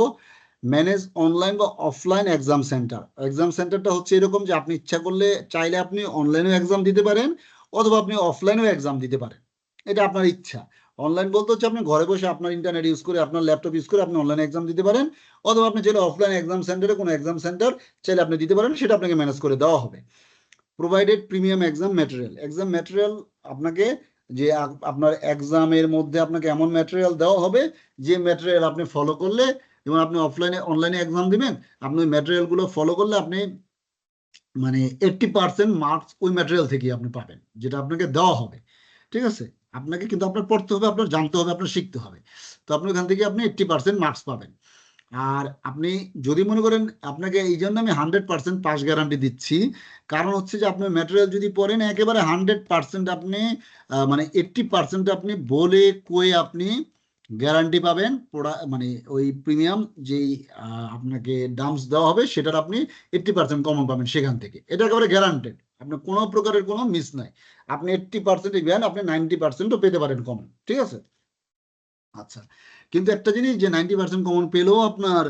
ম্যানেজ অনলাইন বা অফলাইন এক্সাম সেন্টার। এক্সাম সেন্টারটা হচ্ছে এরকম যে আপনি ইচ্ছা করলে চাইলে আপনি অনলাইনেও এক্সাম দিতে পারেন, অথবা আপনি অফলাইনেও এক্সাম দিতে পারেন। এটা আপনার ইচ্ছা। অনলাইন বলতে হচ্ছে আপনি ঘরে বসে আপনার ইন্টারনেট ইউজ করে আপনার ল্যাপটপ ইউজ করে আপনি অনলাইনে এক্সাম দিতে পারেন, অথবা আপনি চাইলে অফলাইন এক্সাম সেন্টারে কোনো এক্সাম সেন্টার চাইলে আপনি দিতে পারেন, সেটা আপনাকে ম্যানেজ করে দেওয়া হবে। প্রোভাইডেড প্রিমিয়াম এক্সাম ম্যাটেরিয়াল আপনাকে যে আপনার এক্সামের মধ্যে আপনাকে এমন ম্যাটেরিয়াল দেওয়া হবে যে ম্যাটেরিয়াল আপনি ফলো করলে, যেমন আপনি অনলাইনে এক্সাম দিবেন, আপনি ওই ম্যাটেরিয়ালগুলো ফলো করলে আপনি মানে 80% মার্কস ওই ম্যাটেরিয়াল থেকেই আপনি পাবেন, যেটা আপনাকে দেওয়া হবে। ঠিক আছে, আপনাকে কিন্তু আপনার পড়তে হবে, আপনার জানতে হবে, আপনার শিখতে হবে। তো আপনি ওখান থেকে আপনি 80% মার্কস পাবেন। আর আপনি যদি মনে করেন, আপনাকে এই জন্য আমি 100% পাস গ্যারান্টি দিচ্ছি, কারণ হচ্ছে যে আপনি ম্যাটেরিয়াল যদি পড়েন একেবারে 100% আপনি মানে 80% আপনি বলে কয়ে আপনি গ্যারান্টি পাবেন পড়া, মানে ওই প্রিমিয়াম যেই আপনাকে ডাম্পস দেওয়া হবে সেটার আপনি 80% কমন পাবেন সেখান থেকে, এটা একেবারে গ্যারান্টেড, আপনার কোনো প্রকারের কোনো মিস নাই। আপনি 80% ইভেন আপনি 90%ও পেতে পারেন কমন। ঠিক আছে, আচ্ছা। কিন্তু একটা জিনিস, যে 90% কমন পেলেও আপনার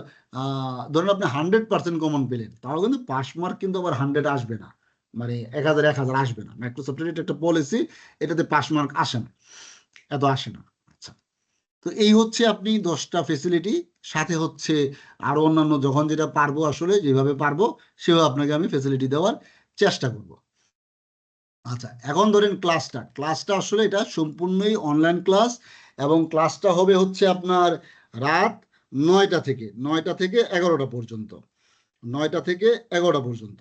ধরেন আপনি 100% কমন পেলেন, তাও কিন্তু পাস মার্ক কিন্তু আবার 100 আসবে না, মানে 1000 আসবে না। মাইক্রোসফটের এটা একটা পলিসি, এটাতে পাস মার্ক আসে না, এত আসে না। আচ্ছা, তো এই হচ্ছে আপনি 10টা ফেসিলিটি, সাথে হচ্ছে আরো অন্যান্য যখন যেটা পারবো, আসলে যেভাবে পারবো সেভাবে আপনাকে আমি ফেসিলিটি দেওয়ার চেষ্টা করব। আচ্ছা, এখন ধরেন ক্লাসটা আসলে এটা সম্পূর্ণই অনলাইন ক্লাস, এবং ক্লাসটা হবে হচ্ছে আপনার রাত 9টা থেকে 11টা পর্যন্ত। 9টা থেকে 11টা পর্যন্ত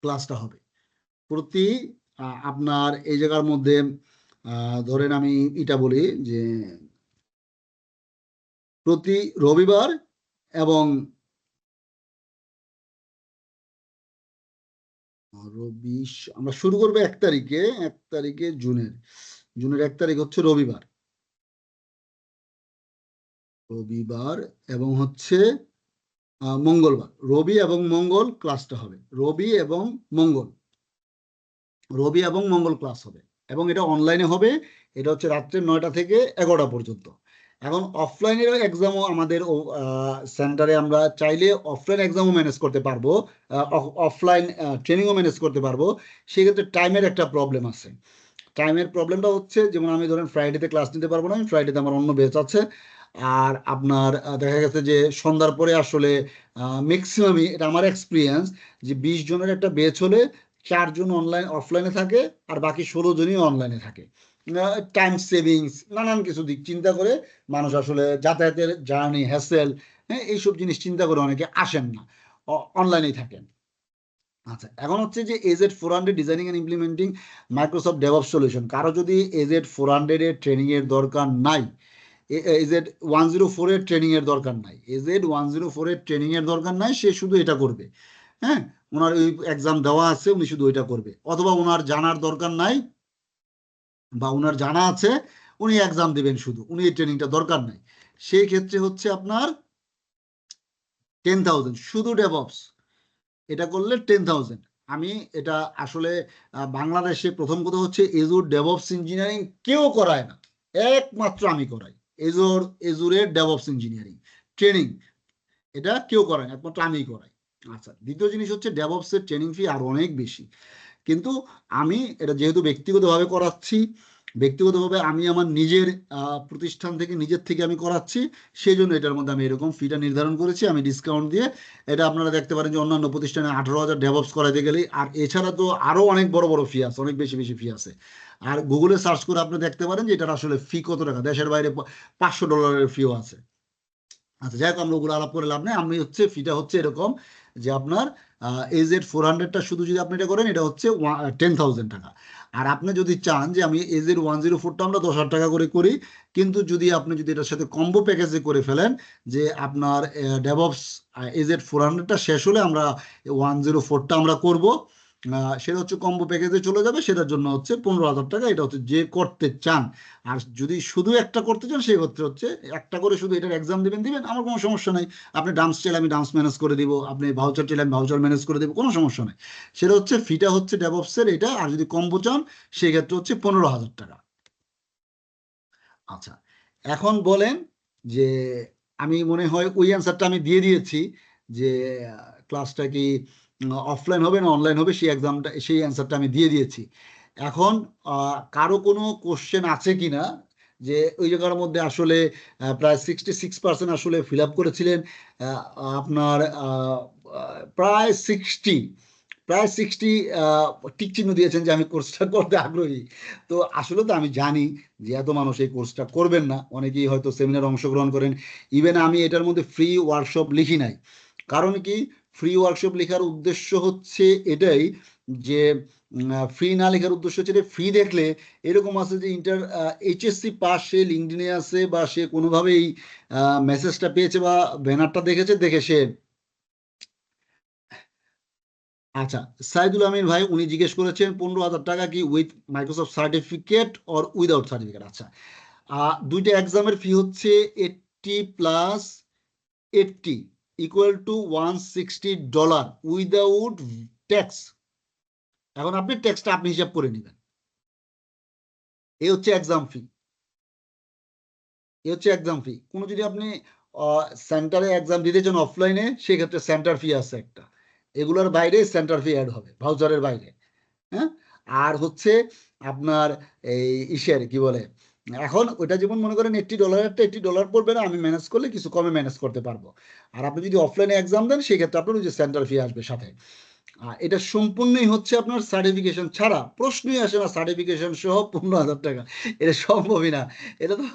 ক্লাসটা হবে। প্রতি আপনার এই জায়গার মধ্যে ধরেন আমি এটা বলি যে প্রতি রবিবার এবং আমরা শুরু করবো 1 তারিখে জুনের 1 তারিখ হচ্ছে রবিবার এবং হচ্ছে মঙ্গলবার। রবি এবং মঙ্গল ক্লাসটা হবে, রবি এবং মঙ্গল ক্লাস হবে, এবং এটা অনলাইনে হবে। এটা হচ্ছে রাত্রে 9টা থেকে 11টা পর্যন্ত। এখন অফলাইনের এক্সামও আমাদের সেন্টারে আমরা চাইলে অফলাইন এক্সামও ম্যানেজ করতে পারবো, অফলাইন ট্রেনিংও ম্যানেজ করতে পারবো। সেক্ষেত্রে টাইমের একটা প্রবলেম আছে। টাইমের প্রবলেমটা হচ্ছে, যেমন আমি ধরেন ফ্রাইডেতে ক্লাস নিতে পারবো না, আমি ফ্রাইডেতে আমার অন্য ব্যাচ আছে। আর আপনার দেখা গেছে যে সন্ধ্যার পরে আসলে ম্যাক্সিমামই, এটা আমার এক্সপিরিয়েন্স, যে 20 জনের একটা ব্যাচ হলে 4 জন অফলাইনে থাকে, আর বাকি 16 জনই অনলাইনে থাকে। টাইম সেভিংস, নানান কিছু দিক চিন্তা করে মানুষ আসলে যাতায়াতের জার্নি, হ্যাসেল, হ্যাঁ, এইসব জিনিস চিন্তা করে অনেকে আসেন না, অনলাইনেই থাকেন। আচ্ছা, এখন হচ্ছে যে AZ400 designing and implementing Microsoft DevOps solution. কারো যদি AZ400 এর ট্রেনিং এর দরকার নাই, AZ104 এর ট্রেনিং এর দরকার নাই, AZ104 এর ট্রেনিং এর দরকার নাই, সে শুধু এটা করবে। হ্যাঁ, ওনার ওই এক্সাম দেওয়া আছে, উনি শুধু ওইটা করবে। অথবা ওনার জানার দরকার নাই, বা ওনার জানা আছে, উনি এক্সাম দিবেন শুধু, উনি এই ট্রেনিংটা দরকার নাই, সেই ক্ষেত্রে হচ্ছে আপনার 10,000 শুধু ডেভঅপস, এটা করলে 10,000। আমি এটা আসলে বাংলাদেশে প্রথম কথা হচ্ছে এজুর ডেভঅপস ইঞ্জিনিয়ারিং কেউ করায় না, একমাত্র আমি করাই। এজুরের ডেভঅপস ইঞ্জিনিয়ারিং ট্রেনিং এটা কেউ করায় না, একমাত্র আমিই করাই। আচ্ছা, দ্বিতীয় জিনিস হচ্ছে ডেভঅপস এর ট্রেনিং ফি আরো অনেক বেশি, কিন্তু আমি এটা যেহেতু ব্যক্তিগতভাবে করাচ্ছি, ব্যক্তিগতভাবে আমি আমার নিজের প্রতিষ্ঠান থেকে নিজের থেকে আমি করাচ্ছি, সেই জন্য এটার মধ্যে আমি এরকম ফিটা নির্ধারণ করেছি, আমি ডিসকাউন্ট দিয়ে। এটা আপনারা দেখতে পারেন যে অন্যান্য প্রতিষ্ঠানে 18,000 ডেভঅপস করাইতে গেলেই, আর এছাড়া তো আরো অনেক বড় বড় ফি আছে, অনেক বেশি বেশি ফি আছে। আর গুগলে সার্চ করে আপনি দেখতে পারেন যে এটার আসলে ফি কত টাকা, দেশের বাইরে $500 ফিও আছে। আচ্ছা, যাই হোক, আমরা ওগুলো আলাপ করে লাভ নেই। আমি হচ্ছে ফিটা হচ্ছে এরকম, যে আপনার AZ400টা শুধু যদি আপনি এটা করেন, এটা হচ্ছে 10,000 টাকা। আর আপনি যদি চান যে আমি AZ104টা আমরা 10,000 টাকা করে করি, কিন্তু আপনি যদি এটার সাথে কম্বো প্যাকেজে করে ফেলেন, যে আপনার ডেভঅপস AZ400টা শেষ হলে আমরা 104টা আমরা করব, সেটা হচ্ছে কম্বো প্যাকেজে চলে যাবে, সেটার জন্য হচ্ছে 15,000 টাকা। এটা হচ্ছে যে করতে চান। আর যদি শুধু একটা করতে চান, সেই ক্ষেত্রে হচ্ছে একটা করে শুধু এটার এক্সাম দিবেন, আমার কোনো সমস্যা নেই। আপনি ডান্স চাইলে আমি ডান্স ম্যানেজ করে দিব, আপনি ভাউচার চাইলে আমি ভাউচার ম্যানেজ করে দেবো, কোনো সমস্যা নেই। সেটা হচ্ছে ফিটা হচ্ছে ডেভঅপসের এটা, আর যদি কম্বো চান সেই ক্ষেত্রে হচ্ছে 15,000 টাকা। আচ্ছা, এখন বলেন যে আমি মনে হয় ওই অ্যান্সারটা আমি দিয়ে দিয়েছি, যে ক্লাসটা কি অফলাইন হবে না অনলাইন হবে, সেই অ্যান্সারটা আমি দিয়ে দিয়েছি। এখন কারো কোনো কোশ্চেন আছে কিনা যে ওই জায়গার মধ্যে আসলে প্রায় 66% আসলে ফিল আপ করেছিলেন, আপনার প্রায় 60 টিক চিহ্ন দিয়েছেন যে আমি কোর্সটা করতে আগ্রহী। তো আসলে তো আমি জানি যে এত মানুষ এই কোর্সটা করবেন না, অনেকেই হয়তো সেমিনার অংশগ্রহণ করেন। ইভেন আমি এটার মধ্যে ফ্রি ওয়ার্কশপ লিখি নাই, কারণ কি ফ্রি ওয়ার্কশপ লেখার উদ্দেশ্য হচ্ছে এটাই যে ফ্রি না লেখার উদ্দেশ্য হচ্ছে ফ্রি দেখলে এরকম আছে যে এইচএসসি পাস, সে লিঙ্কডিনে আছে বা সে কোনোভাবেই মেসেজটা পেয়েছে বা ব্যানারটা দেখেছে, দেখে সে আচ্ছা। সাইদুল আমিন ভাই উনি জিজ্ঞেস করেছেন 15,000 টাকা কি with Microsoft certificate or without certificate. আচ্ছা, দুইটা এক্সামের ফি হচ্ছে 80 plus 80 equal to $160 without tax. এখন আপনি ট্যাক্সটা আপনি হিসাব করে নেবেন। এই হচ্ছে এক্সাম ফি, এই হচ্ছে এক্সাম ফি। কোনো যদি আপনি সেন্টারে এক্সাম দিতে চান অফলাইনে, সেক্ষেত্রে সেন্টার ফি আছে একটা, এগুলোর বাইরে সেন্টার ফি অ্যাড হবে, ভাউচারের বাইরে। হ্যাঁ, আর হচ্ছে আপনার এই ইসের কি বলে, এখন ওইটা যেমন মনে করেন $80 $80 পড়বে না, আমি ম্যানেজ করলে কিছু কমে ম্যানেজ করতে পারবো। আর আপনি যদি অফলাইনে এক্সাম দেন সেক্ষেত্রে আপনার ওই যে সেন্টার ফি আসবে সাথে। এটা সম্পূর্ণই হচ্ছে আপনার সার্টিফিকেশন ছাড়া, প্রশ্নই আসে না সার্টিফিকেশন সহ 15,000 টাকা। এটা সম্ভবই না। এটা তো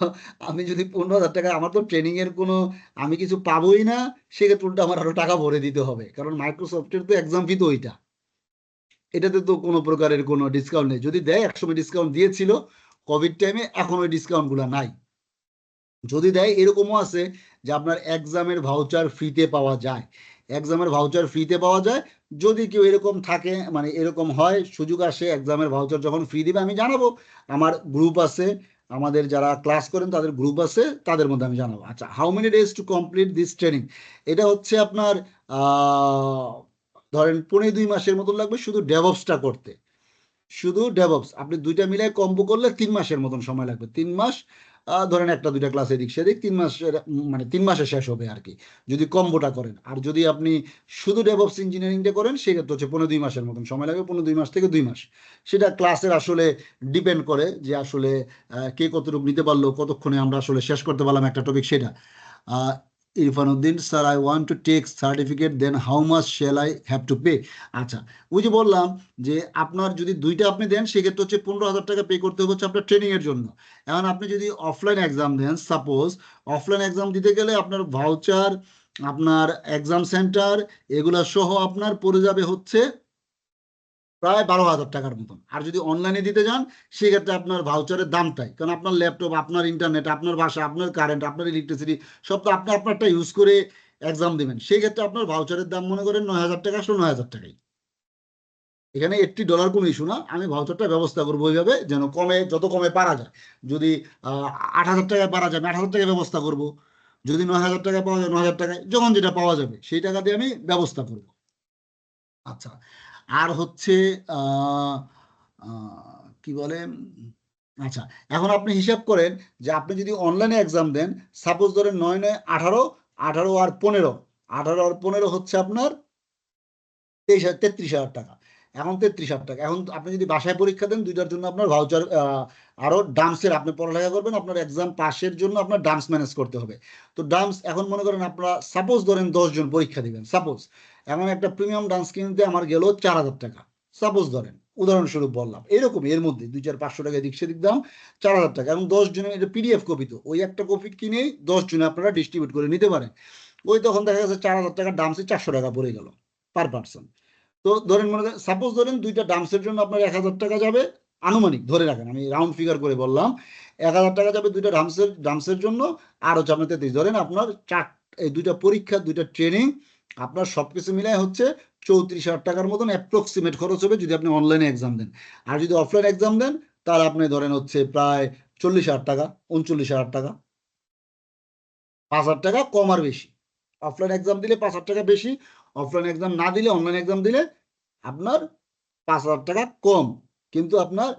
আমি যদি 15,000 টাকা, আমার তো ট্রেনিং এর কোনো আমি কিছু পাবোই না, সেক্ষেত্রে উল্টো আমার আরো টাকা ভরে দিতে হবে, কারণ মাইক্রোসফটের তো এক্সাম ফি তো ওইটা, এটাতে তো কোনো প্রকারের কোনো ডিসকাউন্ট নেই। যদি দেয়, একসময় ডিসকাউন্ট দিয়েছিল কোভিড টাইমে, এখন ওই ডিসকাউন্ট গুলা নাই। যদি দেয়, এরকমও আছে যে আপনার এক্সামের ভাউচার ফ্রিতে পাওয়া যায়, এক্সামের ভাউচার ফ্রিতে পাওয়া যায়। যদি কেউ এরকম থাকে, মানে এরকম হয়, সুযোগ আসে এক্সামের ভাউচার যখন ফ্রি দিবে আমি জানাবো। আমার গ্রুপ আছে, আমাদের যারা ক্লাস করেন তাদের গ্রুপ আছে, তাদের মধ্যে আমি জানাবো। আচ্ছা, how many days to complete this training? এটা হচ্ছে আপনার ধরেন 2.5 মাসের মতন লাগবে শুধু ডেভঅপসটা করতে। শুধু ডেভঅপস আপনি দুইটা মিলাই কম্বো করলে 3 মাসের মতন সময় লাগবে। 3 মাস, ধরেন একটা দুইটা ক্লাস এদিক সেদিক, 3 মাসের মানে 3 মাসে শেষ হবে আর কি, যদি কম্বোটা করেন। আর যদি আপনি শুধু ডেভঅপস ইঞ্জিনিয়ারিংটা করেন, সেক্ষেত্রে হচ্ছে 15-2 মাসের মতন সময় লাগবে, 15-2 মাস থেকে 2 মাস। সেটা ক্লাসের আসলে ডিপেন্ড করে যে আসলে কে কতটুকু নিতে পারলো, কতক্ষণে আমরা আসলে শেষ করতে পারলাম একটা টপিক, সেটা। Irfanuddin sir, I want to take certificate, then how much shall I have to pay? আচ্ছা, ওই যে বললাম যে আপনার যদি দুইটা আপনি দেন, সেক্ষেত্রে হচ্ছে 15,000 টাকা পে করতে হচ্ছে আপনার ট্রেনিং এর জন্য। এখন আপনি যদি অফলাইন এক্সাম দেন, সাপোজ অফলাইন এক্সাম দিতে গেলে আপনার ভাউচার, আপনার এক্সাম সেন্টার, এগুলা সহ আপনার পড়ে যাবে হচ্ছে প্রায় 12,000 টাকার মতন। আর যদি অনলাইনে দিতে যান, সেক্ষেত্রে আপনার ভাউচারের দামটাই, কারণ আপনার ল্যাপটপ, আপনার ইন্টারনেট, আপনার বাসা, আপনার কারেন্ট, আপনার ইলেকট্রিসিটি, সব তো আপনি আপনারটা ইউজ করে এক্সাম দেবেন। সেই ক্ষেত্রে আপনার ভাউচারের দাম মনে করেন 9,000 টাকা, আসলে 9,000 টাকাই। এখানে $80 কোনো ইস্যু না, আমি ভাউচারটা ব্যবস্থা করবো ওইভাবে যেন কমে, যত কমে পারা যায়। যদি 8,000 টাকায় পারা যায়, 8,000 টাকায় ব্যবস্থা করব। যদি 9,000 টাকায় পাওয়া যায়, 9,000 টাকায়, যখন যেটা পাওয়া যাবে সেই টাকা দিয়ে আমি ব্যবস্থা করব। আচ্ছা, আর হচ্ছে আহ, কি বলে, আচ্ছা, এখন আপনি হিসাব করেন যে আপনি যদি অনলাইনে এক্সাম দেন, সাপোজ ধরেন 9 9 18, 18 আর 15, 18 আর 15 হচ্ছে আপনার 33,000 টাকা। এখন 33,000 টাকা, এখন আপনি যদি বাসায় পরীক্ষা দেন, দুইটার জন্য আপনার ভাউচার, আরো ডান্সের আপনি পড়ালেখা করবেন, আপনার এক্সাম পাসের জন্য আপনার ডান্স ম্যানেজ করতে হবে। তো ডান্স, এখন মনে করেন আপনারা সাপোজ ধরেন 10 জন পরীক্ষা দিবেন, সাপোজ এখন একটা প্রিমিয়াম ডান্স কিনতে আমার গেল 4,000 টাকা, সাপোজ ধরেন, উদাহরণস্বরূপ বললাম। এরকম এর মধ্যে 2-4-500 টাকা এদিক সেদিক দাম, 4,000 টাকা। এবং 10 জনের, এটা পিডিএফ কপি, তো ওই একটা কপি কিনেই 10 জনে আপনারা ডিস্ট্রিবিউট করে নিতে পারেন। ওই তখন দেখা যাচ্ছে 4,000 টাকা ডান্সে 400 টাকা পড়ে গেল পার পার্সন। তো ধরেন মনে করেন, সাপোজ ধরেন দুইটা ডান্সের জন্য আপনার 1,000 টাকা যাবে, আনুমানিক ধরে রাখেন, আমি রাউন্ড ফিগার করে বললাম, 1,000 টাকা যাবে দুইটা ডান্সের জন্য। আর হচ্ছে আপনার 33, ধরেন আপনার এই দুইটা পরীক্ষা, দুইটা ট্রেনিং, আপনার সবকিছু মিলাই হচ্ছে 34,000 টাকার মতন অ্যাপ্রক্সিমেট খরচ হবে যদি আপনি অনলাইনে এক্সাম দেন। আর যদি অফলাইন এক্সাম দেন, তাহলে আপনি ধরেন হচ্ছে প্রায় 40,000 টাকা, 39,000 টাকা, 5,000 টাকা কম আর বেশি। অফলাইন এক্সাম দিলে 5,000 টাকা বেশি, অফলাইন এক্সাম না দিলে, অনলাইন এক্সাম দিলে আপনার 5,000 টাকা কম, কিন্তু আপনার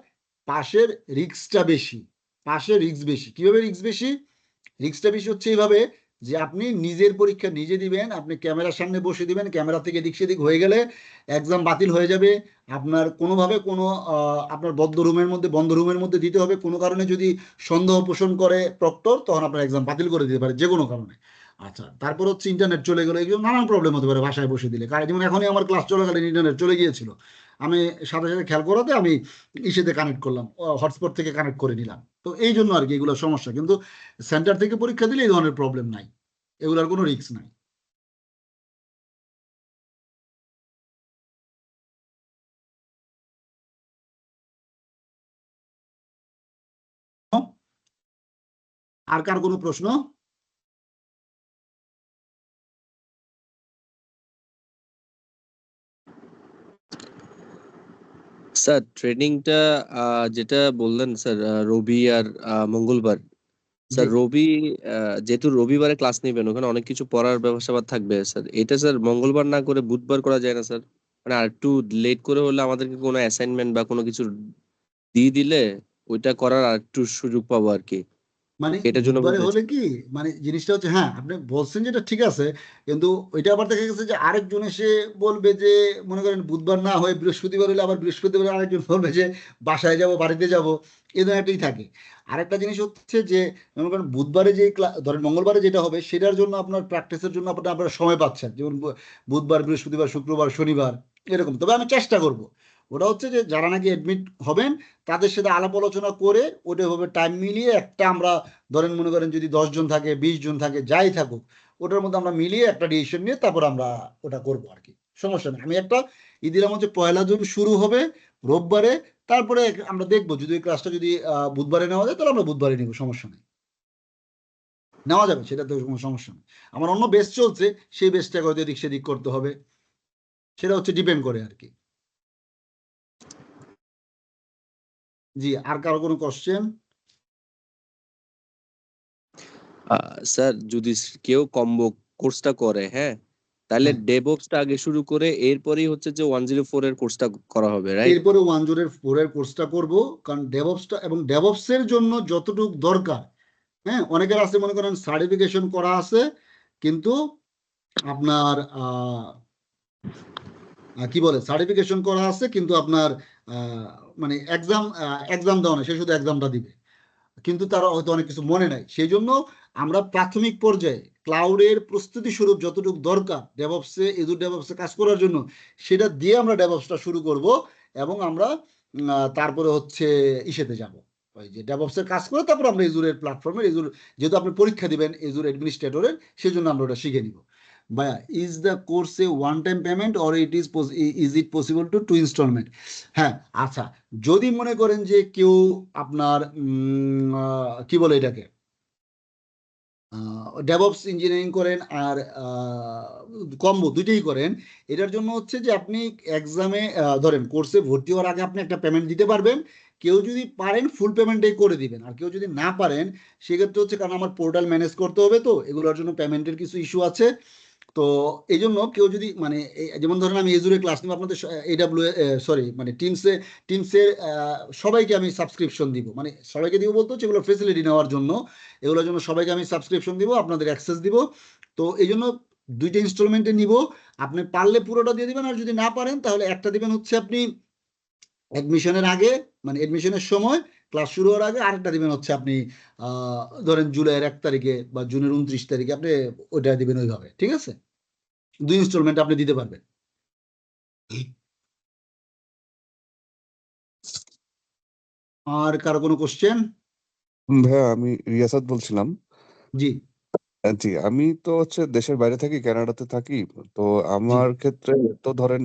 পাশের রিস্কটা বেশি। পাশের রিস্ক বেশি। কিভাবে রিস্ক বেশি? রিস্কটা বেশি হচ্ছে এইভাবে যে আপনি নিজের পরীক্ষা নিজে দিবেন, আপনি ক্যামেরার সামনে বসে দিবেন, ক্যামেরা থেকে এদিক সেদিক হয়ে গেলে এক্সাম বাতিল হয়ে যাবে। আপনার কোনোভাবে কোনো আপনার বন্ধ রুমের মধ্যে দিতে হবে। কোনো কারণে যদি সন্দেহ পোষণ করে প্রক্টর, তখন আপনার এক্সাম বাতিল করে দিতে পারে যে কোনো কারণে। আচ্ছা, তারপর হচ্ছে ইন্টারনেট চলে গেলো, এগুলো নানান প্রবলেম হতে পারে বাসায় বসে দিলে। কারণ যেমন এখনই আমার ক্লাস চলাকালীন ইন্টারনেট চলে গিয়েছিল, আমি সাথে সাথে খেয়াল করাতে আমি ইসেতে কানেক্ট করলাম, হটস্পট থেকে কানেক্ট করে নিলাম। তো এই জন্য আর কি এগুলো সমস্যা, কিন্তু সেন্টার থেকে পরীক্ষা দিলে এই ধরনের প্রবলেম নাই, এগুলোর কোনো রিস্ক নাই। আর কার কোনো প্রশ্ন? স্যার ট্রেনিংটা যেটা বললেন স্যার রবি আর মঙ্গলবার, স্যার রবি যেহেতু রবিবারে ক্লাস নেবেন, ওখানে অনেক কিছু পড়ার ব্যবস্থা থাকবে স্যার, এটা স্যার মঙ্গলবার না করে বুধবার করা যায় না স্যার? মানে আর একটু লেট করে হলে আমাদেরকে কোনো অ্যাসাইনমেন্ট বা কোনো কিছু দিয়ে দিলে ওইটা করার আর একটু সুযোগ পাবো আর কি। মানে এটার জন্য বুধবারে বলতে হলে কি, মানে জিনিসটা হচ্ছে, হ্যাঁ আপনি বলছেন যেটা ঠিক আছে, কিন্তু ওইটা আবার দেখা গেছে যে আরেকজন এসে বলবে যে, মনে করেন বুধবার না হয়ে বৃহস্পতিবার হলে আবার বৃহস্পতিবার আরেকজন বলবে যে বাসায় যাব, বাড়িতে যাব, এই ধরনেরটাই থাকে। আরেকটা জিনিস হচ্ছে যে, মনে করেন বুধবারে যে ধরেন মঙ্গলবারে যেটা হবে সেটার জন্য আপনার প্র্যাকটিসের জন্য আপনারা সময় পাচ্ছেন, যেমন বুধবার, বৃহস্পতিবার, শুক্রবার, শনিবার এরকম। তবে আমি চেষ্টা করব, ওটা হচ্ছে যে যারা নাকি অ্যাডমিট হবেন তাদের সাথে আলাপ আলোচনা করে ওটা হবে টাইম মিলিয়ে একটা আমরা, ধরেন মনে করেন যদি 10 জন থাকে, 20 জন থাকে, যাই থাকুক, ওটার মধ্যে আমরা মিলিয়ে একটা ডিসিশন নিয়ে তারপর আমরা ওটা করবো আর কি। সমস্যা নেই, আমি একটা দিলাম হচ্ছে 1 জুন শুরু হবে রোববারে, তারপরে আমরা দেখবো যদি ওই ক্লাসটা যদি বুধবারে নেওয়া যায় তাহলে আমরা বুধবারে নিব, সমস্যা নেই, নেওয়া যাবে, সেটা তো কোনো সমস্যা নেই। আমার অন্য বেস চলছে, সেই বেসটাকে হয়তো এদিক সেদিক করতে হবে, সেটা হচ্ছে ডিপেন্ড করে আর কি। জি, আর কারো কোনো কোশ্চেন? স্যার যদি কেউ কম্বো কোর্সটা করে, হ্যাঁ, তাহলে হ্যাঁ। ডেভঅপসটা আগে শুরু করে এরপরেই হচ্ছে যে 104 এর কোর্সটা করা হবে, রাইট? এরপরে 104 কোর্সটা করব, কারণ ডেভঅপসটা এবং ডেভঅপসের জন্য যতটুকু দরকার, হ্যাঁ অনেকের আছে মনে করেন সার্টিফিকেশন করা আছে, কিন্তু আপনার কি বলে, সার্টিফিকেশন করা আছে কিন্তু আপনার মানে এক্সাম দেওয়া নেই, সে শুধু এক্সামটা দিবে, কিন্তু তারা হয়তো অনেক কিছু মনে নাই। সেই জন্য আমরা প্রাথমিক পর্যায়ে ক্লাউডের প্রস্তুতি স্বরূপ যতটুকু দরকার ডেভঅপসে, এজুর ডেভঅপসে কাজ করার জন্য, সেটা দিয়ে আমরা ডেভঅপসটা শুরু করব। এবং আমরা তারপরে হচ্ছে ইসেতে যাব, ওই যে ডেভঅপসের কাজ করে তারপর আমরা এজুরের প্ল্যাটফর্মের, এজুর যেহেতু আপনি পরীক্ষা দিবেন এজুর অ্যাডমিনিস্ট্রেটরের, সেই জন্য আমরা ওটা শিখে নিব। ভাইয়া, is the course a one time payment or is it possible to instalment? হ্যাঁ, আচ্ছা, যদি মনে করেন যে কেউ আপনার কি বলে এটাকে, ডেভঅপস ইঞ্জিনিয়ারিং করেন আর কম্বো দুইটাই করেন, এটার জন্য হচ্ছে যে আপনি এক্সামে ধরেন কোর্সে ভর্তি হওয়ার আগে আপনি একটা পেমেন্ট দিতে পারবেন। কেউ যদি পারেন ফুল পেমেন্টটাই করে দিবেন, আর কেউ যদি না পারেন সেক্ষেত্রে হচ্ছে, কারণ আমার পোর্টাল ম্যানেজ করতে হবে, তো এগুলোর জন্য পেমেন্টের কিছু ইস্যু আছে। তো এই জন্য কেউ যদি মানে যেমন ধরেন আমি এজুরে ক্লাস নিব আপনাদের সরি মানে টিমসের সবাইকে আমি সাবস্ক্রিপশন দিব, মানে সবাইকে দিব বলতে হচ্ছে এগুলো ফেসিলিটি নেওয়ার জন্য, এগুলোর জন্য সবাইকে আমি সাবস্ক্রিপশন দিব, আপনাদের অ্যাক্সেস দিব। তো এই জন্য দুইটা ইনস্টলমেন্টে নিব, আপনি পারলে পুরোটা দিয়ে দিবেন, আর যদি না পারেন তাহলে একটা দিবেন হচ্ছে আপনি অ্যাডমিশনের আগে, মানে অ্যাডমিশনের সময় ক্লাস শুরু হওয়ার আগে, আরেকটা দিবেন হচ্ছে আপনি ধরেন জুলাইয়ের 1 তারিখে বা জুনের 29 তারিখে, আপনি ওইটা দিবেন ওইভাবে, ঠিক আছে? 2 ইনস্টলমেন্ট আপনি দিতে পারবেন। আর কারো কোনো কোশ্চেন? ভাইয়া আমি রিয়াসাত বলছিলাম। জি জি, আমি তো হচ্ছে দেশের বাইরে থাকি, কানাডাতে থাকি। তো জি আমার ক্ষেত্রে তো ধরেন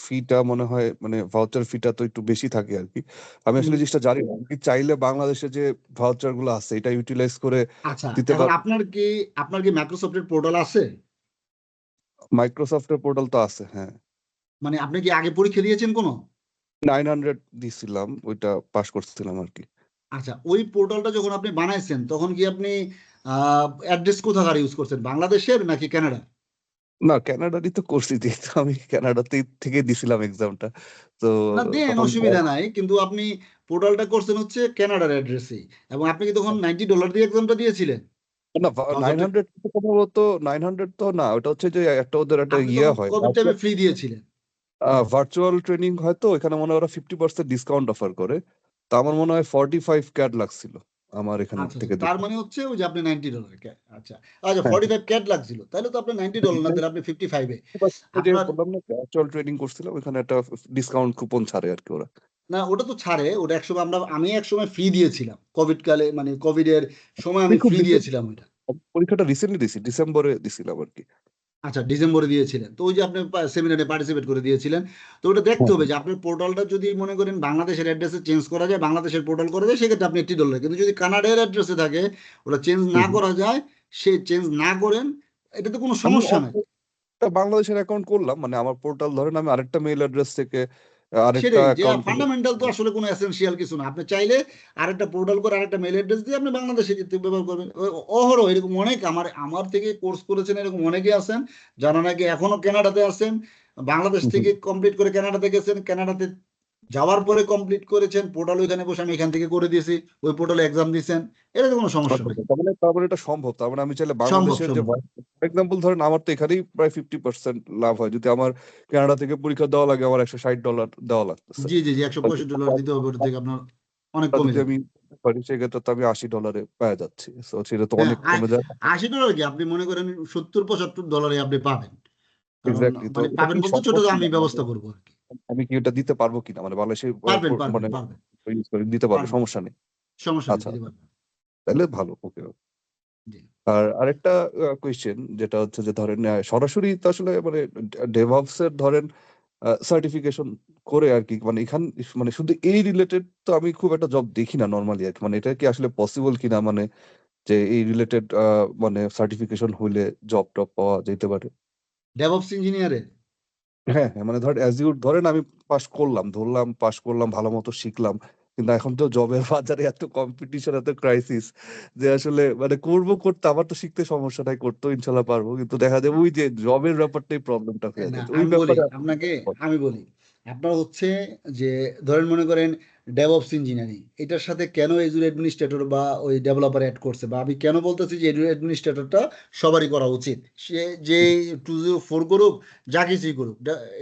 ফিটা মনে হয় মানে ভাউচার ফিটা তো একটু বেশি থাকে আর কি। আমি আসলে জিনিসটা জানি না। আমি কি চাইলে বাংলাদেশে যে ভাউচার গুলো আছে এটা ইউটিলাইজ করে আচ্ছা, দিতে এখন পারবো? আপনার কি মাইক্রোসফটের পোর্টাল আছে? মাইক্রোসফটের পোর্টাল তো আছে, হ্যাঁ। মানে আপনি কি আগে পরীক্ষা দিয়েছেন কোনো? 900 দিছিলাম, ওইটা পাস করছিলাম আর কি। আচ্ছা, ওই পোর্টালটা যখন আপনি বানাইছেন তখন কি আপনি অ্যাড্রেস কোথাকার ইউজ করছেন, বাংলাদেশের নাকি কানাডা? না, কানাডারই তো করছি, যেহেতু আমি কানাডাতে থেকে দিছিলাম এক্সামটা। তো না দেন, তখন অসুবিধা নাই, কিন্তু আপনি পোর্টালটা করছেন হচ্ছে কানাডার অ্যাড্রেসেই, এবং আপনি কি তখন $90 দিয়ে এক্সামটা দিয়েছিলেন? না, ভাউচারটা 900 তো সম্ভবত 900 তো না, ওটা হচ্ছে যে একটা ওদের একটা আপনি ইয়ে তখন হয়, কোভিড টাইমে ফ্রি দিয়েছিলেন। ভার্চুয়াল ট্রেনিং হয় তো এখানে মনে হয় ওরা 50% ডিসকাউন্ট অফার করে। তো আমার মনে হয় 45 ক্যাড লাগছিল আমার এখান আচ্ছা, থেকে তার দেখে। মানে হচ্ছে ওই যে আপনি $90 আচ্ছা, আচ্ছা হ্যাঁ, 45 ক্যাট লাগছিল। তাহলে তো আপনার $90 না, তাহলে আপনি 55 এ। ওই যে আপনার বললাম না ভার্চুয়াল ট্রেনিং করছিলাম, ওখানে একটা ডিসকাউন্ট কুপন ছাড়ে আর কি ওরা। না, ওটা তো ছাড়ে। ওটা একসময় আমি একসময় ফ্রি দিয়েছিলাম। কোভিড কালে মানে কোভিড এর সময় আমি আমি খুব ফ্রি দিয়েছিলাম ওইটা। পরীক্ষাটা রিসেন্টলি দিছি, ডিসেম্বরে দিছিলাম আর কি। আচ্ছা, ডিসেম্বরে দিয়েছিলেন। তো ওই যে আপনি সেমিনারে পার্টিসিপেট করে দিয়েছিলেন। তো ওটা দেখতে হ্যাঁ, হবে যে আপনার পোর্টালটা যদি মনে করেন বাংলাদেশের অ্যাড্রেসে চেঞ্জ করা যায়, বাংলাদেশের পোর্টাল করা যায়, সেক্ষেত্রে আপনি $80। কিন্তু যদি কানাডার অ্যাড্রেসে থাকে, ওটা চেঞ্জ না হুম। করা যায়, সে চেঞ্জ না করেন, এটাতে কোনো আমি সমস্যা নাই। একটা বাংলাদেশের অ্যাকাউন্ট করলাম, মানে আমার পোর্টাল ধরেন আমি আরেকটা মেইল অ্যাড্রেস থেকে আরেকটা সেটাই যে অ্যাকাউন্ট থেকে। ফান্ডামেন্টাল তো আসলে কোনো এসেনশিয়াল কিছু না। আপনি চাইলে আরেকটা পোর্টাল করে আরেকটা মেল অ্যাড্রেস দিয়ে আপনি বাংলাদেশে যেতে ব্যবহার করবেন। অহরহ এরকম অনেক আমার থেকে কোর্স করেছেন এরকম অনেকেই আছেন যারা নাকি এখনো কানাডাতে আছেন। বাংলাদেশ হুম, হুম। থেকে কমপ্লিট করে কানাডাতে গেছেন, কানাডাতে যাওয়ার পরে কমপ্লিট করেছেন পোর্টাল ওইখানে বসে আমি এখান থেকে করে দিয়েছি, ওই পোর্টালে এক্সাম দিয়েছেন। এটা তো কোনো সমস্যা আচ্ছা, নেই। আচ্ছা। তার মানে এটা সম্ভব। তার মানে আমি চাইলে সম্ভব বাংলাদেশের যে সম্ভব। এক্সাম্পল ধরেন আমার তো এখানেই প্রায় 50% লাভ হয়। যদি আমার কানাডা থেকে পরীক্ষা দেওয়া লাগে আমার $160 দেওয়া লাগতেছে। জি জি জি, $165 দিতে হবে, ওটা থেকে আপনার অনেক আর কমে যদি যাবে। আমি পারি সেক্ষেত্রে তো আমি $80 পেয়ে যাচ্ছি। সো সেটা তো হ্যাঁ, অনেক কমে যায়। $80 কি আপনি মনে করেন $70-75 আপনি পাবেন। কারণ এক্সাক্টলি। তো মানে এটা পাবেন কি বলতে ছোট সম্ভব আমি কিনা? মানে ব্যবস্থা করবো আর কি। আমি কি এটা দিতে পারবো কিনা? মানে বাংলাদেশে পারবেন পারবেন মানে পারবেন ইউজ করে দিতে পারবো, পারবেন, সমস্যা নেই। সমস্যা নেই, আচ্ছা, দিতে আচ্ছা। পারবেন। তাহলে ভালো। ওকে। জি। আর আরেকটা কোয়েশ্চেন যেটা হচ্ছে যে ধরেন সরাসরি তো আসলে মানে ডেভঅপস এর ধরেন সার্টিফিকেশন করে আর কি, মানে মানে শুধু এই রিলেটেড তো আমি খুব একটা জব দেখি না নরমালি আর কি। মানে এটা কি আসলে পসিবল কিনা, মানে যে এই রিলেটেড মানে সার্টিফিকেশন হইলে জব টব পাওয়া যেতে পারে? ডেভঅপস ইঞ্জিনিয়ারে হ্যাঁ, হ্যাঁ, মানে ধরেন অ্যাজিউর ধরেন আমি পাস করলাম ভালো মতো শিখলাম। কিন্তু এখন তো জবের বাজারে এত কম্পিটিশন, এত ক্রাইসিস যে আসলে মানে করতে আমার তো শিখতে সমস্যা নাই, করতেও ইনশাল্লাহ পারবো। কিন্তু দেখা যায় ওই যে জবের ব্যাপারটাই প্রবলেমটা হয়ে না, যায়। তো ওই আমি বলি ব্যাপারে আপনাকে, আমি বলি আপনার হচ্ছে যে ধরেন মনে করেন ডেভঅপস ইঞ্জিনিয়ারিং এটার সাথে কেন এজুর অ্যাডমিনিস্ট্রেটর বা ওই ডেভেলপার অ্যাড করছে, বা আমি কেন বলতেছি যে এজুর অ্যাডমিনিস্ট্রেটরটা সবারই করা উচিত, সে যে 204 করুক, যা কিছুই করুক,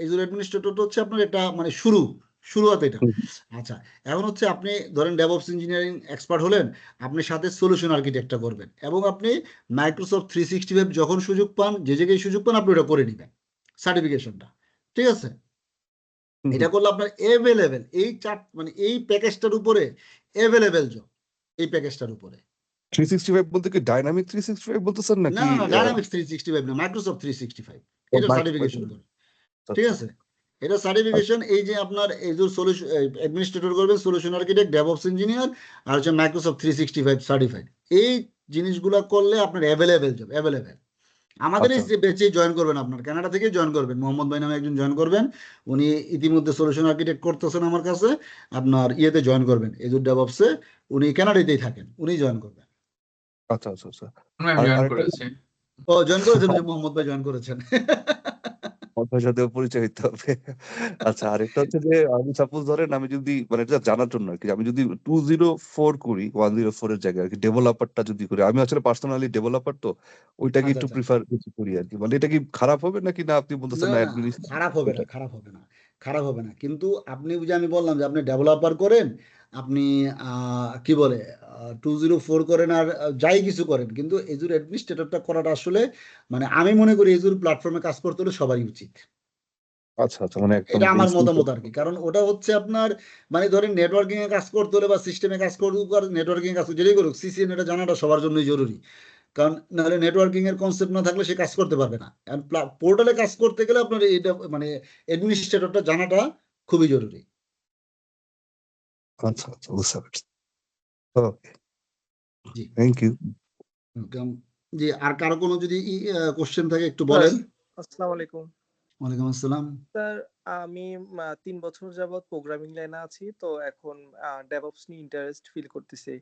এজুর অ্যাডমিনিস্ট্রেটরটা হচ্ছে আপনার এটা মানে শুরুয়াত এটা। হুম, আচ্ছা, এখন হচ্ছে আপনি ধরেন ডেভঅপস ইঞ্জিনিয়ারিং এক্সপার্ট হলেন, আপনি সাথে সলিউশন আর্কিটেক্টটা করবেন, এবং আপনি মাইক্রোসফট 365 যখন সুযোগ পান, যে জায়গায় সুযোগ পান আপনি ওটা করে নেবেন সার্টিফিকেশনটা। ঠিক আছে, হুম, এটা হুম। করলে আপনার এভেলেবেল এই চার মানে এই প্যাকেজটার উপরে এভেলেবেল জব, এই প্যাকেজটার উপরে। 365 বলতে কি ডাইনামিক 365 বলতেছেন না নাকি? না না, ডাইনামিক্স 365 না, মাইক্রোসফট 365, এটা সার্টিফিকেশন করে। ঠিক আচ্ছা, আছে, এটা আচ্ছা। সার্টিফিকেশন এই যে আপনার এই যে সলিউশন অ্যাডমিনিস্ট্রেটর করবেন, সলিউশন আর্কিটেক্ট, ডেভঅপস ইঞ্জিনিয়ার, আর হচ্ছে মাইক্রোসফট 365 সার্টিফাইড। এই জিনিসগুলো করলে আপনার অ্যাভেলেবেল জব, অ্যাভেলেবেল। আমাদের এই আচ্ছা, যে ব্যাচে জয়েন করবেন, আপনার কানাডা থেকে জয়েন করবেন, মোহাম্মদ ভাই নামে একজন জয়েন করবেন। উনি ইতিমধ্যে সলিউশন আর্কিটেক্ট করতেছেন আমার কাছে। আপনার ইয়েতে জয়েন করবেন, এজুর ডেভঅপসে। উনি কানাডাতেই থাকেন, উনি জয়েন করবেন। আচ্ছা, আচ্ছা, আচ্ছা। আমি জয়েন আরেকটা করেছি। ও জয়েন করেছেন, ওই যে মোহাম্মদ ভাই জয়েন করেছেন। আপনার সাথেও পরিচয় হইতে হবে। আচ্ছা, আরেকটা হচ্ছে যে আমি সাপোজ ধরেন আমি যদি মানে এটা জানার জন্য আরকি, আমি যদি 204 করি, 104 এর জায়গায় আরকি ডেভেলপারটা যদি করি, আমি আসলে পার্সোনালি ডেভেলপার তো ওইটাকে আচ্ছা একটু আচ্ছা, প্রিফার বেশি করি আরকি। মানে এটা কি খারাপ হবে নাকি না আপনি বলতেছেন না না না, অ্যাডমিনিস্ট্রেটর খারাপ হবে না, ওইটা? খারাপ হবে না, খারাপ হবে না। কিন্তু আপনি যে আমি বললাম যে আপনি ডেভেলপার করেন, আপনি কি বলে 204 করেন, আর যাই কিছু করেন, কিন্তু এজুর অ্যাডমিনিস্ট্রেটরটা করাটা আসলে মানে আমি মনে করি এজুর প্ল্যাটফর্মে কাজ করতে হলে সবারই উচিত। আচ্ছা, আচ্ছা, মানে একদম এটা আমার বেসিক। মতামত আর কি, কারণ ওটা হচ্ছে আপনার মানে ধরেন নেটওয়ার্কিং এ কাজ করতে হলে বা সিস্টেমে কাজ করুক আর নেটওয়ার্কিং এ কাজ করুক, যেটাই করুক, সিসিএন এটা জানাটা সবার জন্যই জরুরি। কারণ নাহলে নেটওয়ার্কিং এর কনসেপ্ট না থাকলে সে কাজ করতে পারবে না। পোর্টালে কাজ করতে গেলে আপনার এটা মানে অ্যাডমিনিস্ট্রেটরটা জানাটা খুবই জরুরি। আচ্ছা, আচ্ছা, বুঝতে পারছি। ওকে, জি। Thank you. ওয়েলকাম। জি, আর কারো কোনো যদি কোশ্চেন থাকে একটু স্যার, বলেন। আসসালামু আলাইকুম। ওয়ালাইকুম আসসালাম। স্যার, আমি ৩ বছর যাবৎ প্রোগ্রামিং লাইনে আছি। তো এখন DevOps নিয়ে ইন্টারেস্ট ফিল করতেছি।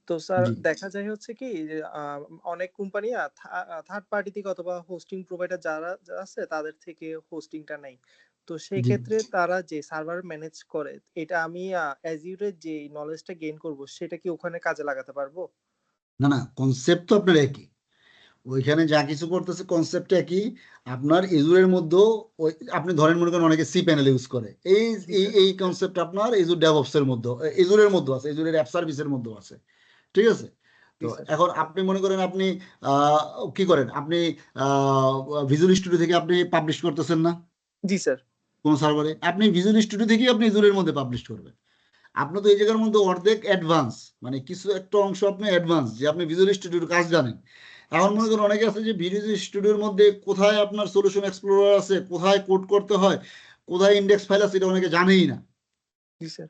তো স্যার জি দেখা যায় হচ্ছে কি যে অনেক কোম্পানি থার্ড পার্টি থেকে অথবা হোস্টিং প্রোভাইডার যারা আছে তাদের থেকে হোস্টিংটা নেয়। তো সেই জি, ক্ষেত্রে তারা যে সার্ভার ম্যানেজ করে, এটা আমি Azure যে নলেজটা গেইন করব সেটা কি ওখানে কাজে লাগাতে পারবো? না না, কনসেপ্ট তো আপনার একই। ওইখানে যা কিছু করতেছে কনসেপ্ট একই। আপনার এজুরের মধ্যেও আপনি ধরেন মনে করেন অনেকে সি প্যানেল ইউজ করে, এই এই এই কনসেপ্ট আপনার এজুর ডেভঅপস এর মধ্যে, এজুরের মধ্যে আছে, এজুরের অ্যাপ সার্ভিসের মধ্যেও আছে, ঠিক আছে? তো এখন আপনি মনে করেন আপনি কি করেন, আপনি ভিজুয়াল স্টুডিও থেকে আপনি পাবলিশ করতেছেন না জি স্যার। কোন সার্ভারে, আপনি ভিজুয়াল স্টুডিও থেকেই আপনি এজুরের মধ্যে পাবলিশ করবেন। আপনি তো এই জায়গার মধ্যে অর্ধেক অ্যাডভান্স, মানে কিছু একটা অংশ আপনি অ্যাডভান্স, যে আপনি ভিজুয়াল স্টুডিওর কাজ জানেন। এখন মনে করেন অনেকে আছে যে ভিজুয়াল স্টুডিওর মধ্যে কোথায় আপনার সলিউশন এক্সপ্লোরার আছে, কোথায় কোড করতে হয়, কোথায় ইন্ডেক্স ফাইল আছে, এটা অনেকে জানেই না, জি স্যার।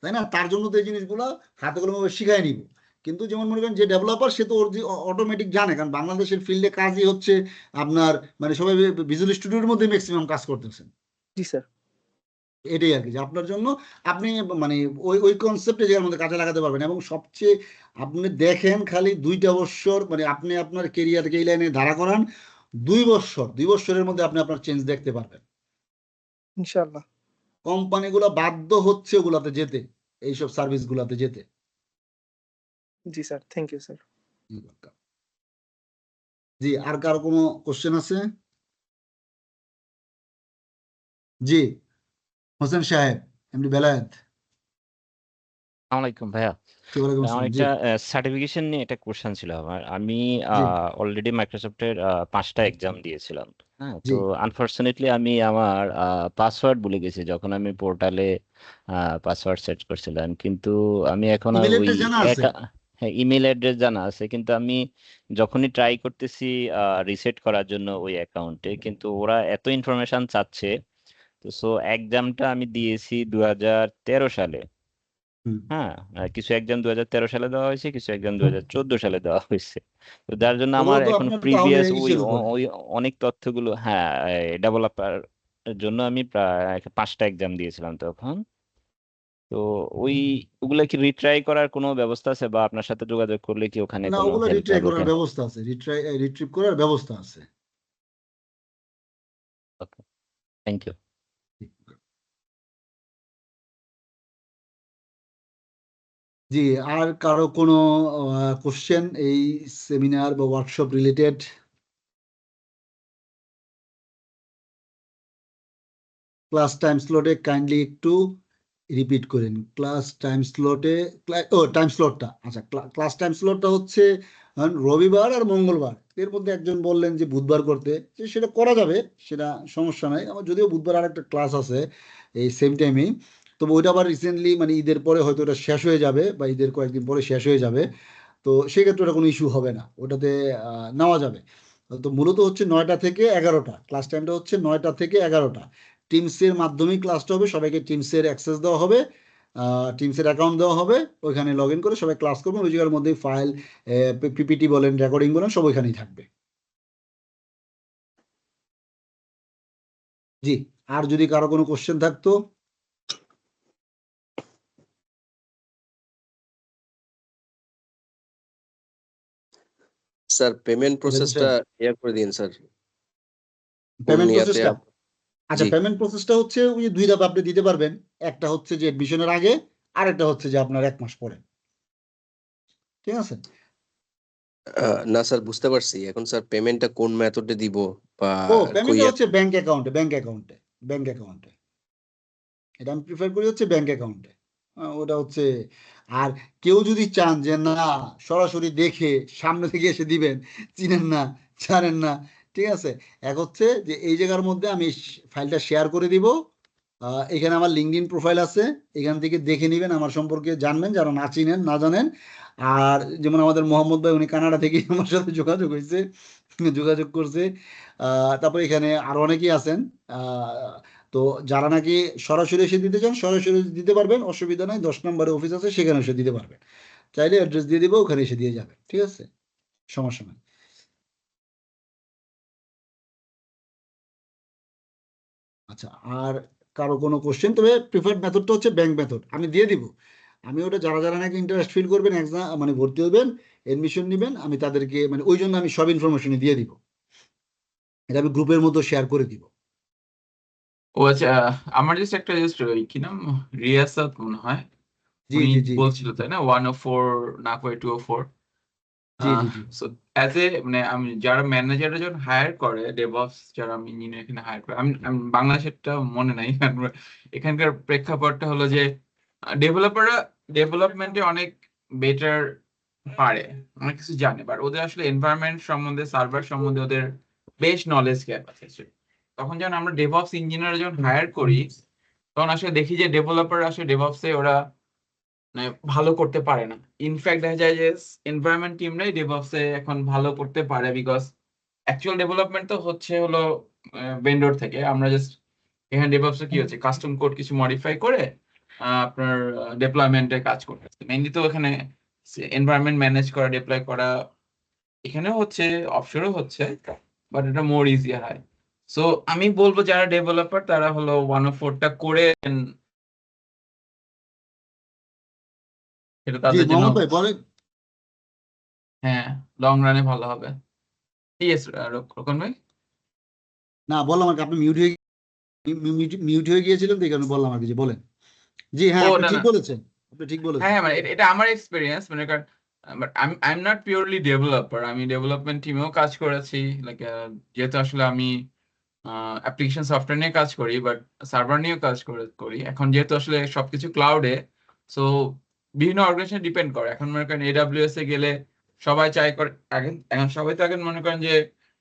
তাই না? তার জন্য তো এই জিনিসগুলো হাতে কলমে শিখাই নিব। কিন্তু যেমন মনে করেন যে ডেভেলপার, সে তো অটোমেটিক জানে, কারণ বাংলাদেশের ফিল্ডে কাজই হচ্ছে আপনার, মানে সবাই ভিজুয়াল স্টুডিওর মধ্যে ম্যাক্সিমাম কাজ করতেছেন। জি স্যার। এটাই আর কি, যে আপনার জন্য আপনি মানে ওই কনসেপ্টে জায়গার মধ্যে কাজে লাগাতে পারবেন। এবং সবচেয়ে আপনি দেখেন খালি 2টা বছর, মানে আপনি আপনার কেরিয়ারকে এই লাইনে দাঁড়া করান, 2 বছরের মধ্যে আপনি আপনার চেঞ্জ দেখতে পারবেন। ইনশাআল্লাহ। কোম্পানিগুলো বাধ্য হচ্ছে ওগুলাতে যেতে, এইসব সার্ভিস গুলাতে যেতে। জি স্যার, থ্যাংক ইউ স্যার। জি, আর কারো কোনো কোশ্চেন আছে? জি, হোসেন সাহেব, এমডি বেলায়েত। আসসালামু আলাইকুম ভাইয়া। ওয়ালাইকুম আমার আসসালাম। জি একটা সার্টিফিকেশন নিয়ে একটা কোশ্চেন ছিল আমার। আমি জি অলরেডি মাইক্রোসফটের 5টা এক্সাম দিয়েছিলাম। হ্যাঁ, জি তো আনফরচুনেটলি আমি আমার পাসওয়ার্ড ভুলে গেছি যখন আমি পোর্টালে পাসওয়ার্ড সেট করছিলাম, কিন্তু আমি এখন আর ইমেল ওই অ্যাড্রেস জানা আছে? হ্যাঁ, ইমেল অ্যাড্রেস জানা আছে, কিন্তু আমি যখনই ট্রাই করতেছি রিসেট করার জন্য ওই অ্যাকাউন্টে, কিন্তু ওরা এত ইনফরমেশন চাচ্ছে। তো সো এক্সামটা আমি দিয়েছি 2013 সালে। হুম। হ্যাঁ, কিছু এক্সাম 2013 সালে দেওয়া হয়েছে, কিছু এক্সাম 2014 সালে দেওয়া হয়েছে। তো যার জন্য ওগুলো আমার তো এখন আপনার তাহলে প্রিভিয়াস ইসের উপরে। ওই অনেক তথ্যগুলো, হ্যাঁ, ডেভেলপার জন্য আমি প্রায় 5টা এক্সাম দিয়েছিলাম তখন। তো ওই ওগুলা কি রিট্রাই করার কোনো ব্যবস্থা আছে, বা আপনার সাথে যোগাযোগ করলে কি ওখানে না, কোনো ওগুলো হেল্প রিট্রাই পাবো করার কেন? ব্যবস্থা আছে, রিট্রিভ করার ব্যবস্থা আছে। ওকে, থ্যাংক ইউ। জি, আর কারো কোনো কোশ্চেন এই সেমিনার বা ওয়ার্কশপ রিলেটেড? ক্লাস টাইম স্লটে কাইন্ডলি একটু রিপিট করেন। ক্লাস টাইম স্লটে, টাইম স্লটটা, আচ্ছা, ক্লাস টাইম স্লটটা হচ্ছে রবিবার আর মঙ্গলবার। এর মধ্যে একজন বললেন যে বুধবার করতে, যে সেটা করা যাবে, সেটা সমস্যা নাই। আমার যদিও বুধবার আর একটা ক্লাস আছে এই সেম টাইমেই, তবে ওইটা আবার রিসেন্টলি মানে ঈদের পরে হয়তো ওটা শেষ হয়ে যাবে, বা ঈদের কয়েকদিন পরে শেষ হয়ে যাবে। তো সেক্ষেত্রে ওটা কোনো ইস্যু হবে না, ওটাতে নেওয়া যাবে। তো মূলত হচ্ছে 9টা থেকে 11টা, ক্লাস টাইমটা হচ্ছে 9টা থেকে 11টা। টিমসের মাধ্যমেই ক্লাসটা হবে, সবাইকে টিমসের অ্যাক্সেস দেওয়া হবে, টিমসের অ্যাকাউন্ট দেওয়া হবে, ওইখানে লগ ইন করে সবাই ক্লাস করবেন। ওই জায়গার মধ্যেই ফাইল, পিপিটি বলেন, রেকর্ডিং বলেন, সব ওইখানেই থাকবে। জি, আর যদি কারো কোনো কোশ্চেন থাকতো? স্যার পেমেন্ট রেজা প্রসেসটা সাহেব, ইয়ে করে দিন স্যার, কোন পেমেন্ট ইয়াতে প্রসেসটা, আচ্ছা, জি পেমেন্ট প্রসেসটা হচ্ছে ওই 2 ধাপ আপনি দিতে পারবেন। একটা হচ্ছে যে এডমিশনের আগে, আর একটা হচ্ছে যে আপনার 1 মাস পরে, ঠিক আছে? না স্যার বুঝতে পারছি, এখন স্যার পেমেন্টটা কোন মেথডে দিব বা ও, কই পেমেন্টটা হচ্ছে ব্যাংক অ্যাকাউন্টে, ব্যাংক অ্যাকাউন্টে। এটা আমি প্রিফার করি হচ্ছে ব্যাংক অ্যাকাউন্টে। ওটা হচ্ছে, আর কেউ যদি চান যে না সরাসরি দেখে সামনে থেকে এসে দিবেন, চিনেন না, জানেন না, ঠিক আছে, এক হচ্ছে যে এই জায়গার মধ্যে আমি ফাইলটা শেয়ার করে দিব। এখানে আমার লিঙ্কডইন প্রোফাইল আছে, এখান থেকে দেখে নেবেন, আমার সম্পর্কে জানবেন যারা না চিনেন, না জানেন। আর যেমন আমাদের মোহাম্মদ ভাই, উনি কানাডা থেকে আমার সাথে যোগাযোগ হয়েছে, যোগাযোগ করছে। তারপরে এখানে আরো অনেকেই আছেন। তো যারা নাকি সরাসরি এসে দিতে চান, সরাসরি দিতে পারবেন, অসুবিধা নাই। 10 নম্বরে অফিস আছে, সেখানে এসে দিতে পারবেন। চাইলে অ্যাড্রেস দিয়ে দিব, ওখানে এসে দিয়ে যাবে, ঠিক আছে, সমস্যা নাই। আচ্ছা, আর কারো কোনো কোশ্চেন? তবে প্রিফার্ড মেথডটা হচ্ছে ব্যাংক মেথড, আমি দিয়ে দিব। আমি ওটা যারা যারা নাকি ইন্টারেস্ট ফিল করবেন, এক্সাম মানে ভর্তি হবেন, এডমিশন নেবেন, আমি তাদেরকে মানে ওই জন্য আমি সব ইনফরমেশনই দিয়ে দিব, এটা আমি গ্রুপের মধ্যে শেয়ার করে দিব। ও আচ্ছা, আমার জাস্ট ওই কি নাম, রিয়াসাত মনে হয়, জি উনি জি জি বলছিল তাই না 104 না করে 204? জি জি জি সো অ্যাজ এ মানে আমি যারা ম্যানেজাররা যখন হায়ার করে ডেভঅপস যারা আমি ইঞ্জিনিয়ার এখানে হায়ার করে আমি বাংলাদেশেরটা মনে নাই এখানকার প্রেক্ষাপটটা হলো যে ডেভেলপাররা ডেভেলপমেন্টে অনেক বেটার পারে, অনেক কিছু জানে, বাট ওদের আসলে এনভায়রনমেন্ট সম্বন্ধে সার্ভার সম্বন্ধে ওদের বেশ নলেজ গ্যাপ আছে। তখন যখন আমরা ডেভঅপস ইঞ্জিনিয়ার যখন হায়ার করি তখন আসলে দেখি যে ডেভেলপার আসলে ডেভঅপসে ওরা মানে ভালো করতে পারে না। ইনফ্যাক্ট দেখা যায় যে এনভায়রনমেন্ট টিমরাই ডেভঅপসে এখন ভালো করতে পারে, বিকজ অ্যাকচুয়াল ডেভেলপমেন্ট তো হচ্ছে হলো ভেন্ডর থেকে। আমরা জাস্ট এখানে ডেভঅপসে কি হচ্ছে কাস্টম কোড কিছু মডিফাই করে আপনার ডেপ্লয়মেন্টে কাজ করতেছে মেইনলি। তো এখানে এনভায়রনমেন্ট ম্যানেজ করা ডিপ্লয় করা এখানেও হচ্ছে, অফশোরও হচ্ছে, বাট এটা মোর ইজিয়ার হয়। সো আমি বলবো যারা ডেভেলপার তারা হলো 104টা করে এটা জি তাদের জন্য মোহাম্মদ ভাই বলেন। হ্যাঁ লং রানে ভালো হবে। ঠিক আছে রোকন ভাই। না বললাম আর কি, আপনি মিউট হয়ে গিয়েছিলেন তো এই কারণে বললাম আর কি, যে বলেন। জি হ্যাঁ ও আপনি না ঠিক না, বলেছেন, আপনি ঠিক বলেছেন। হ্যাঁ মানে এটা আমার এক্সপিরিয়েন্স, মানে কারণ but I am not purely developer, আমি ডেভেলপমেন্ট টিমেও কাজ করেছি, লাইক যেহেতু আসলে আমি অ্যাপ্লিকেশন সফটওয়্যার নিয়ে কাজ করি, বাট সার্ভার নিয়েও কাজ করি। এখন যেহেতু আসলে সবকিছু ক্লাউডে, সো বিভিন্ন অর্গানাইজেশন ডিপেন্ড করে। এখন মনে করেন AWS এ গেলে সবাই চাই করে, এখন সবাই তো এখন মনে করেন যে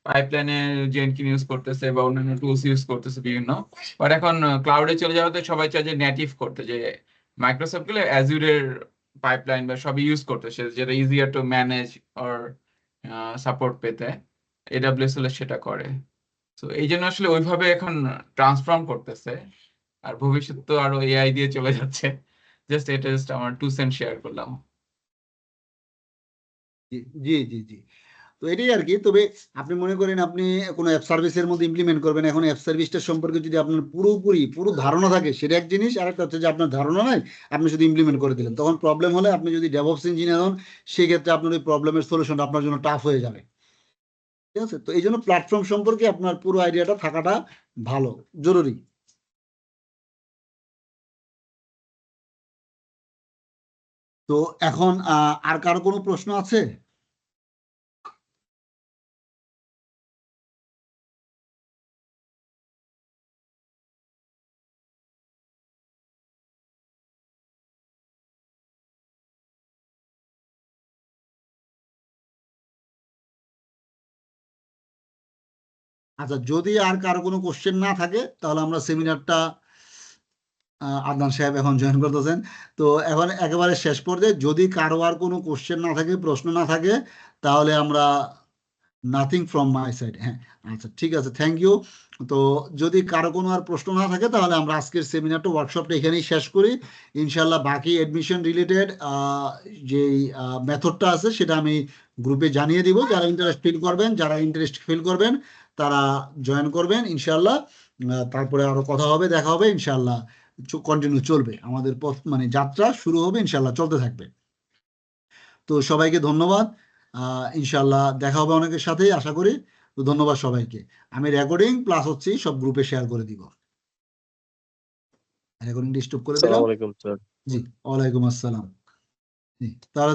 পাইপলাইনে জেনকিন ইউজ করতেছে বা অন্যান্য টুলস ইউজ করতেছে বিভিন্ন, বাট এখন ক্লাউডে চলে যাওয়াতে সবাই চায় যে নেটিভ করতে, যে মাইক্রোসফট গেলে অ্যাজুরের পাইপলাইন বা সবই ইউজ করতেছে, যেটা easier to manage or support পেতে। AWS হলে সেটা করে। তো এই জন্য আসলে ওইভাবে এখন ট্রান্সফর্ম করতেছে, আর ভবিষ্যৎ তো আরো AI দিয়ে চলে যাচ্ছে। এটা আমার 2 সেন্ট শেয়ার করলাম। জি জি জি জি। তো এটাই আর কি। তবে আপনি মনে করেন আপনি কোনো অ্যাপ সার্ভিসের মধ্যে ইমপ্লিমেন্ট করবেন, এখন অ্যাপ সার্ভিসটা সম্পর্কে যদি আপনার পুরো ধারণা থাকে সেটা এক জিনিস, আর একটা হচ্ছে যে আপনার ধারণা নাই, আপনি শুধু ইমপ্লিমেন্ট করে দিলেন, তখন প্রবলেম হলে আপনি যদি ডেভঅপস ইঞ্জিনিয়ার হন সেক্ষেত্রে আপনার ওই প্রবলেমের সলিউশনটা আপনার জন্য টাফ হয়ে যাবে। ঠিক আছে, তো এই জন্য প্ল্যাটফর্ম সম্পর্কে আপনার পুরো আইডিয়াটা থাকাটা ভালো, জরুরি। তো এখন আর কারো কোনো প্রশ্ন আছে? আচ্ছা, যদি আর কারো কোনো কোশ্চেন না থাকে তাহলে আমরা সেমিনারটা, আদনান সাহেব এখন জয়েন করতেছেন, তো এখন একেবারে শেষ পর্যায়ে যদি কারো আর কোনো কোশ্চেন না থাকে, প্রশ্ন না থাকে, তাহলে আমরা নাথিং ফ্রম মাই সাইড। হ্যাঁ আচ্ছা ঠিক আছে, থ্যাংক ইউ। তো যদি কারো কোনো আর প্রশ্ন না থাকে তাহলে আমরা আজকের সেমিনারটা, ওয়ার্কশপটা এখানেই শেষ করি। ইনশাল্লাহ বাকি অ্যাডমিশন রিলেটেড যেই মেথডটা আছে সেটা আমি গ্রুপে জানিয়ে দিব। যারা ইন্টারেস্ট ফিল করবেন তারা জয়েন করবেন ইনশাল্লাহ। তারপরে আরো কথা হবে, দেখা হবে ইনশাল্লাহ। কন্টিনিউ চলবে আমাদের পথ, মানে যাত্রা শুরু হবে ইনশাল্লাহ, চলতে থাকবে। তো সবাইকে ধন্যবাদ, ইনশাল্লাহ দেখা হবে অনেকের সাথেই আশা করি। তো ধন্যবাদ সবাইকে। আমি রেকর্ডিং প্লাস হচ্ছে সব গ্রুপে শেয়ার করে দিব। রেকর্ডিং স্টপ করে দিলাম। আসসালামু আলাইকুম স্যার। জি ওয়ালাইকুম আসসালাম। জি তাহলে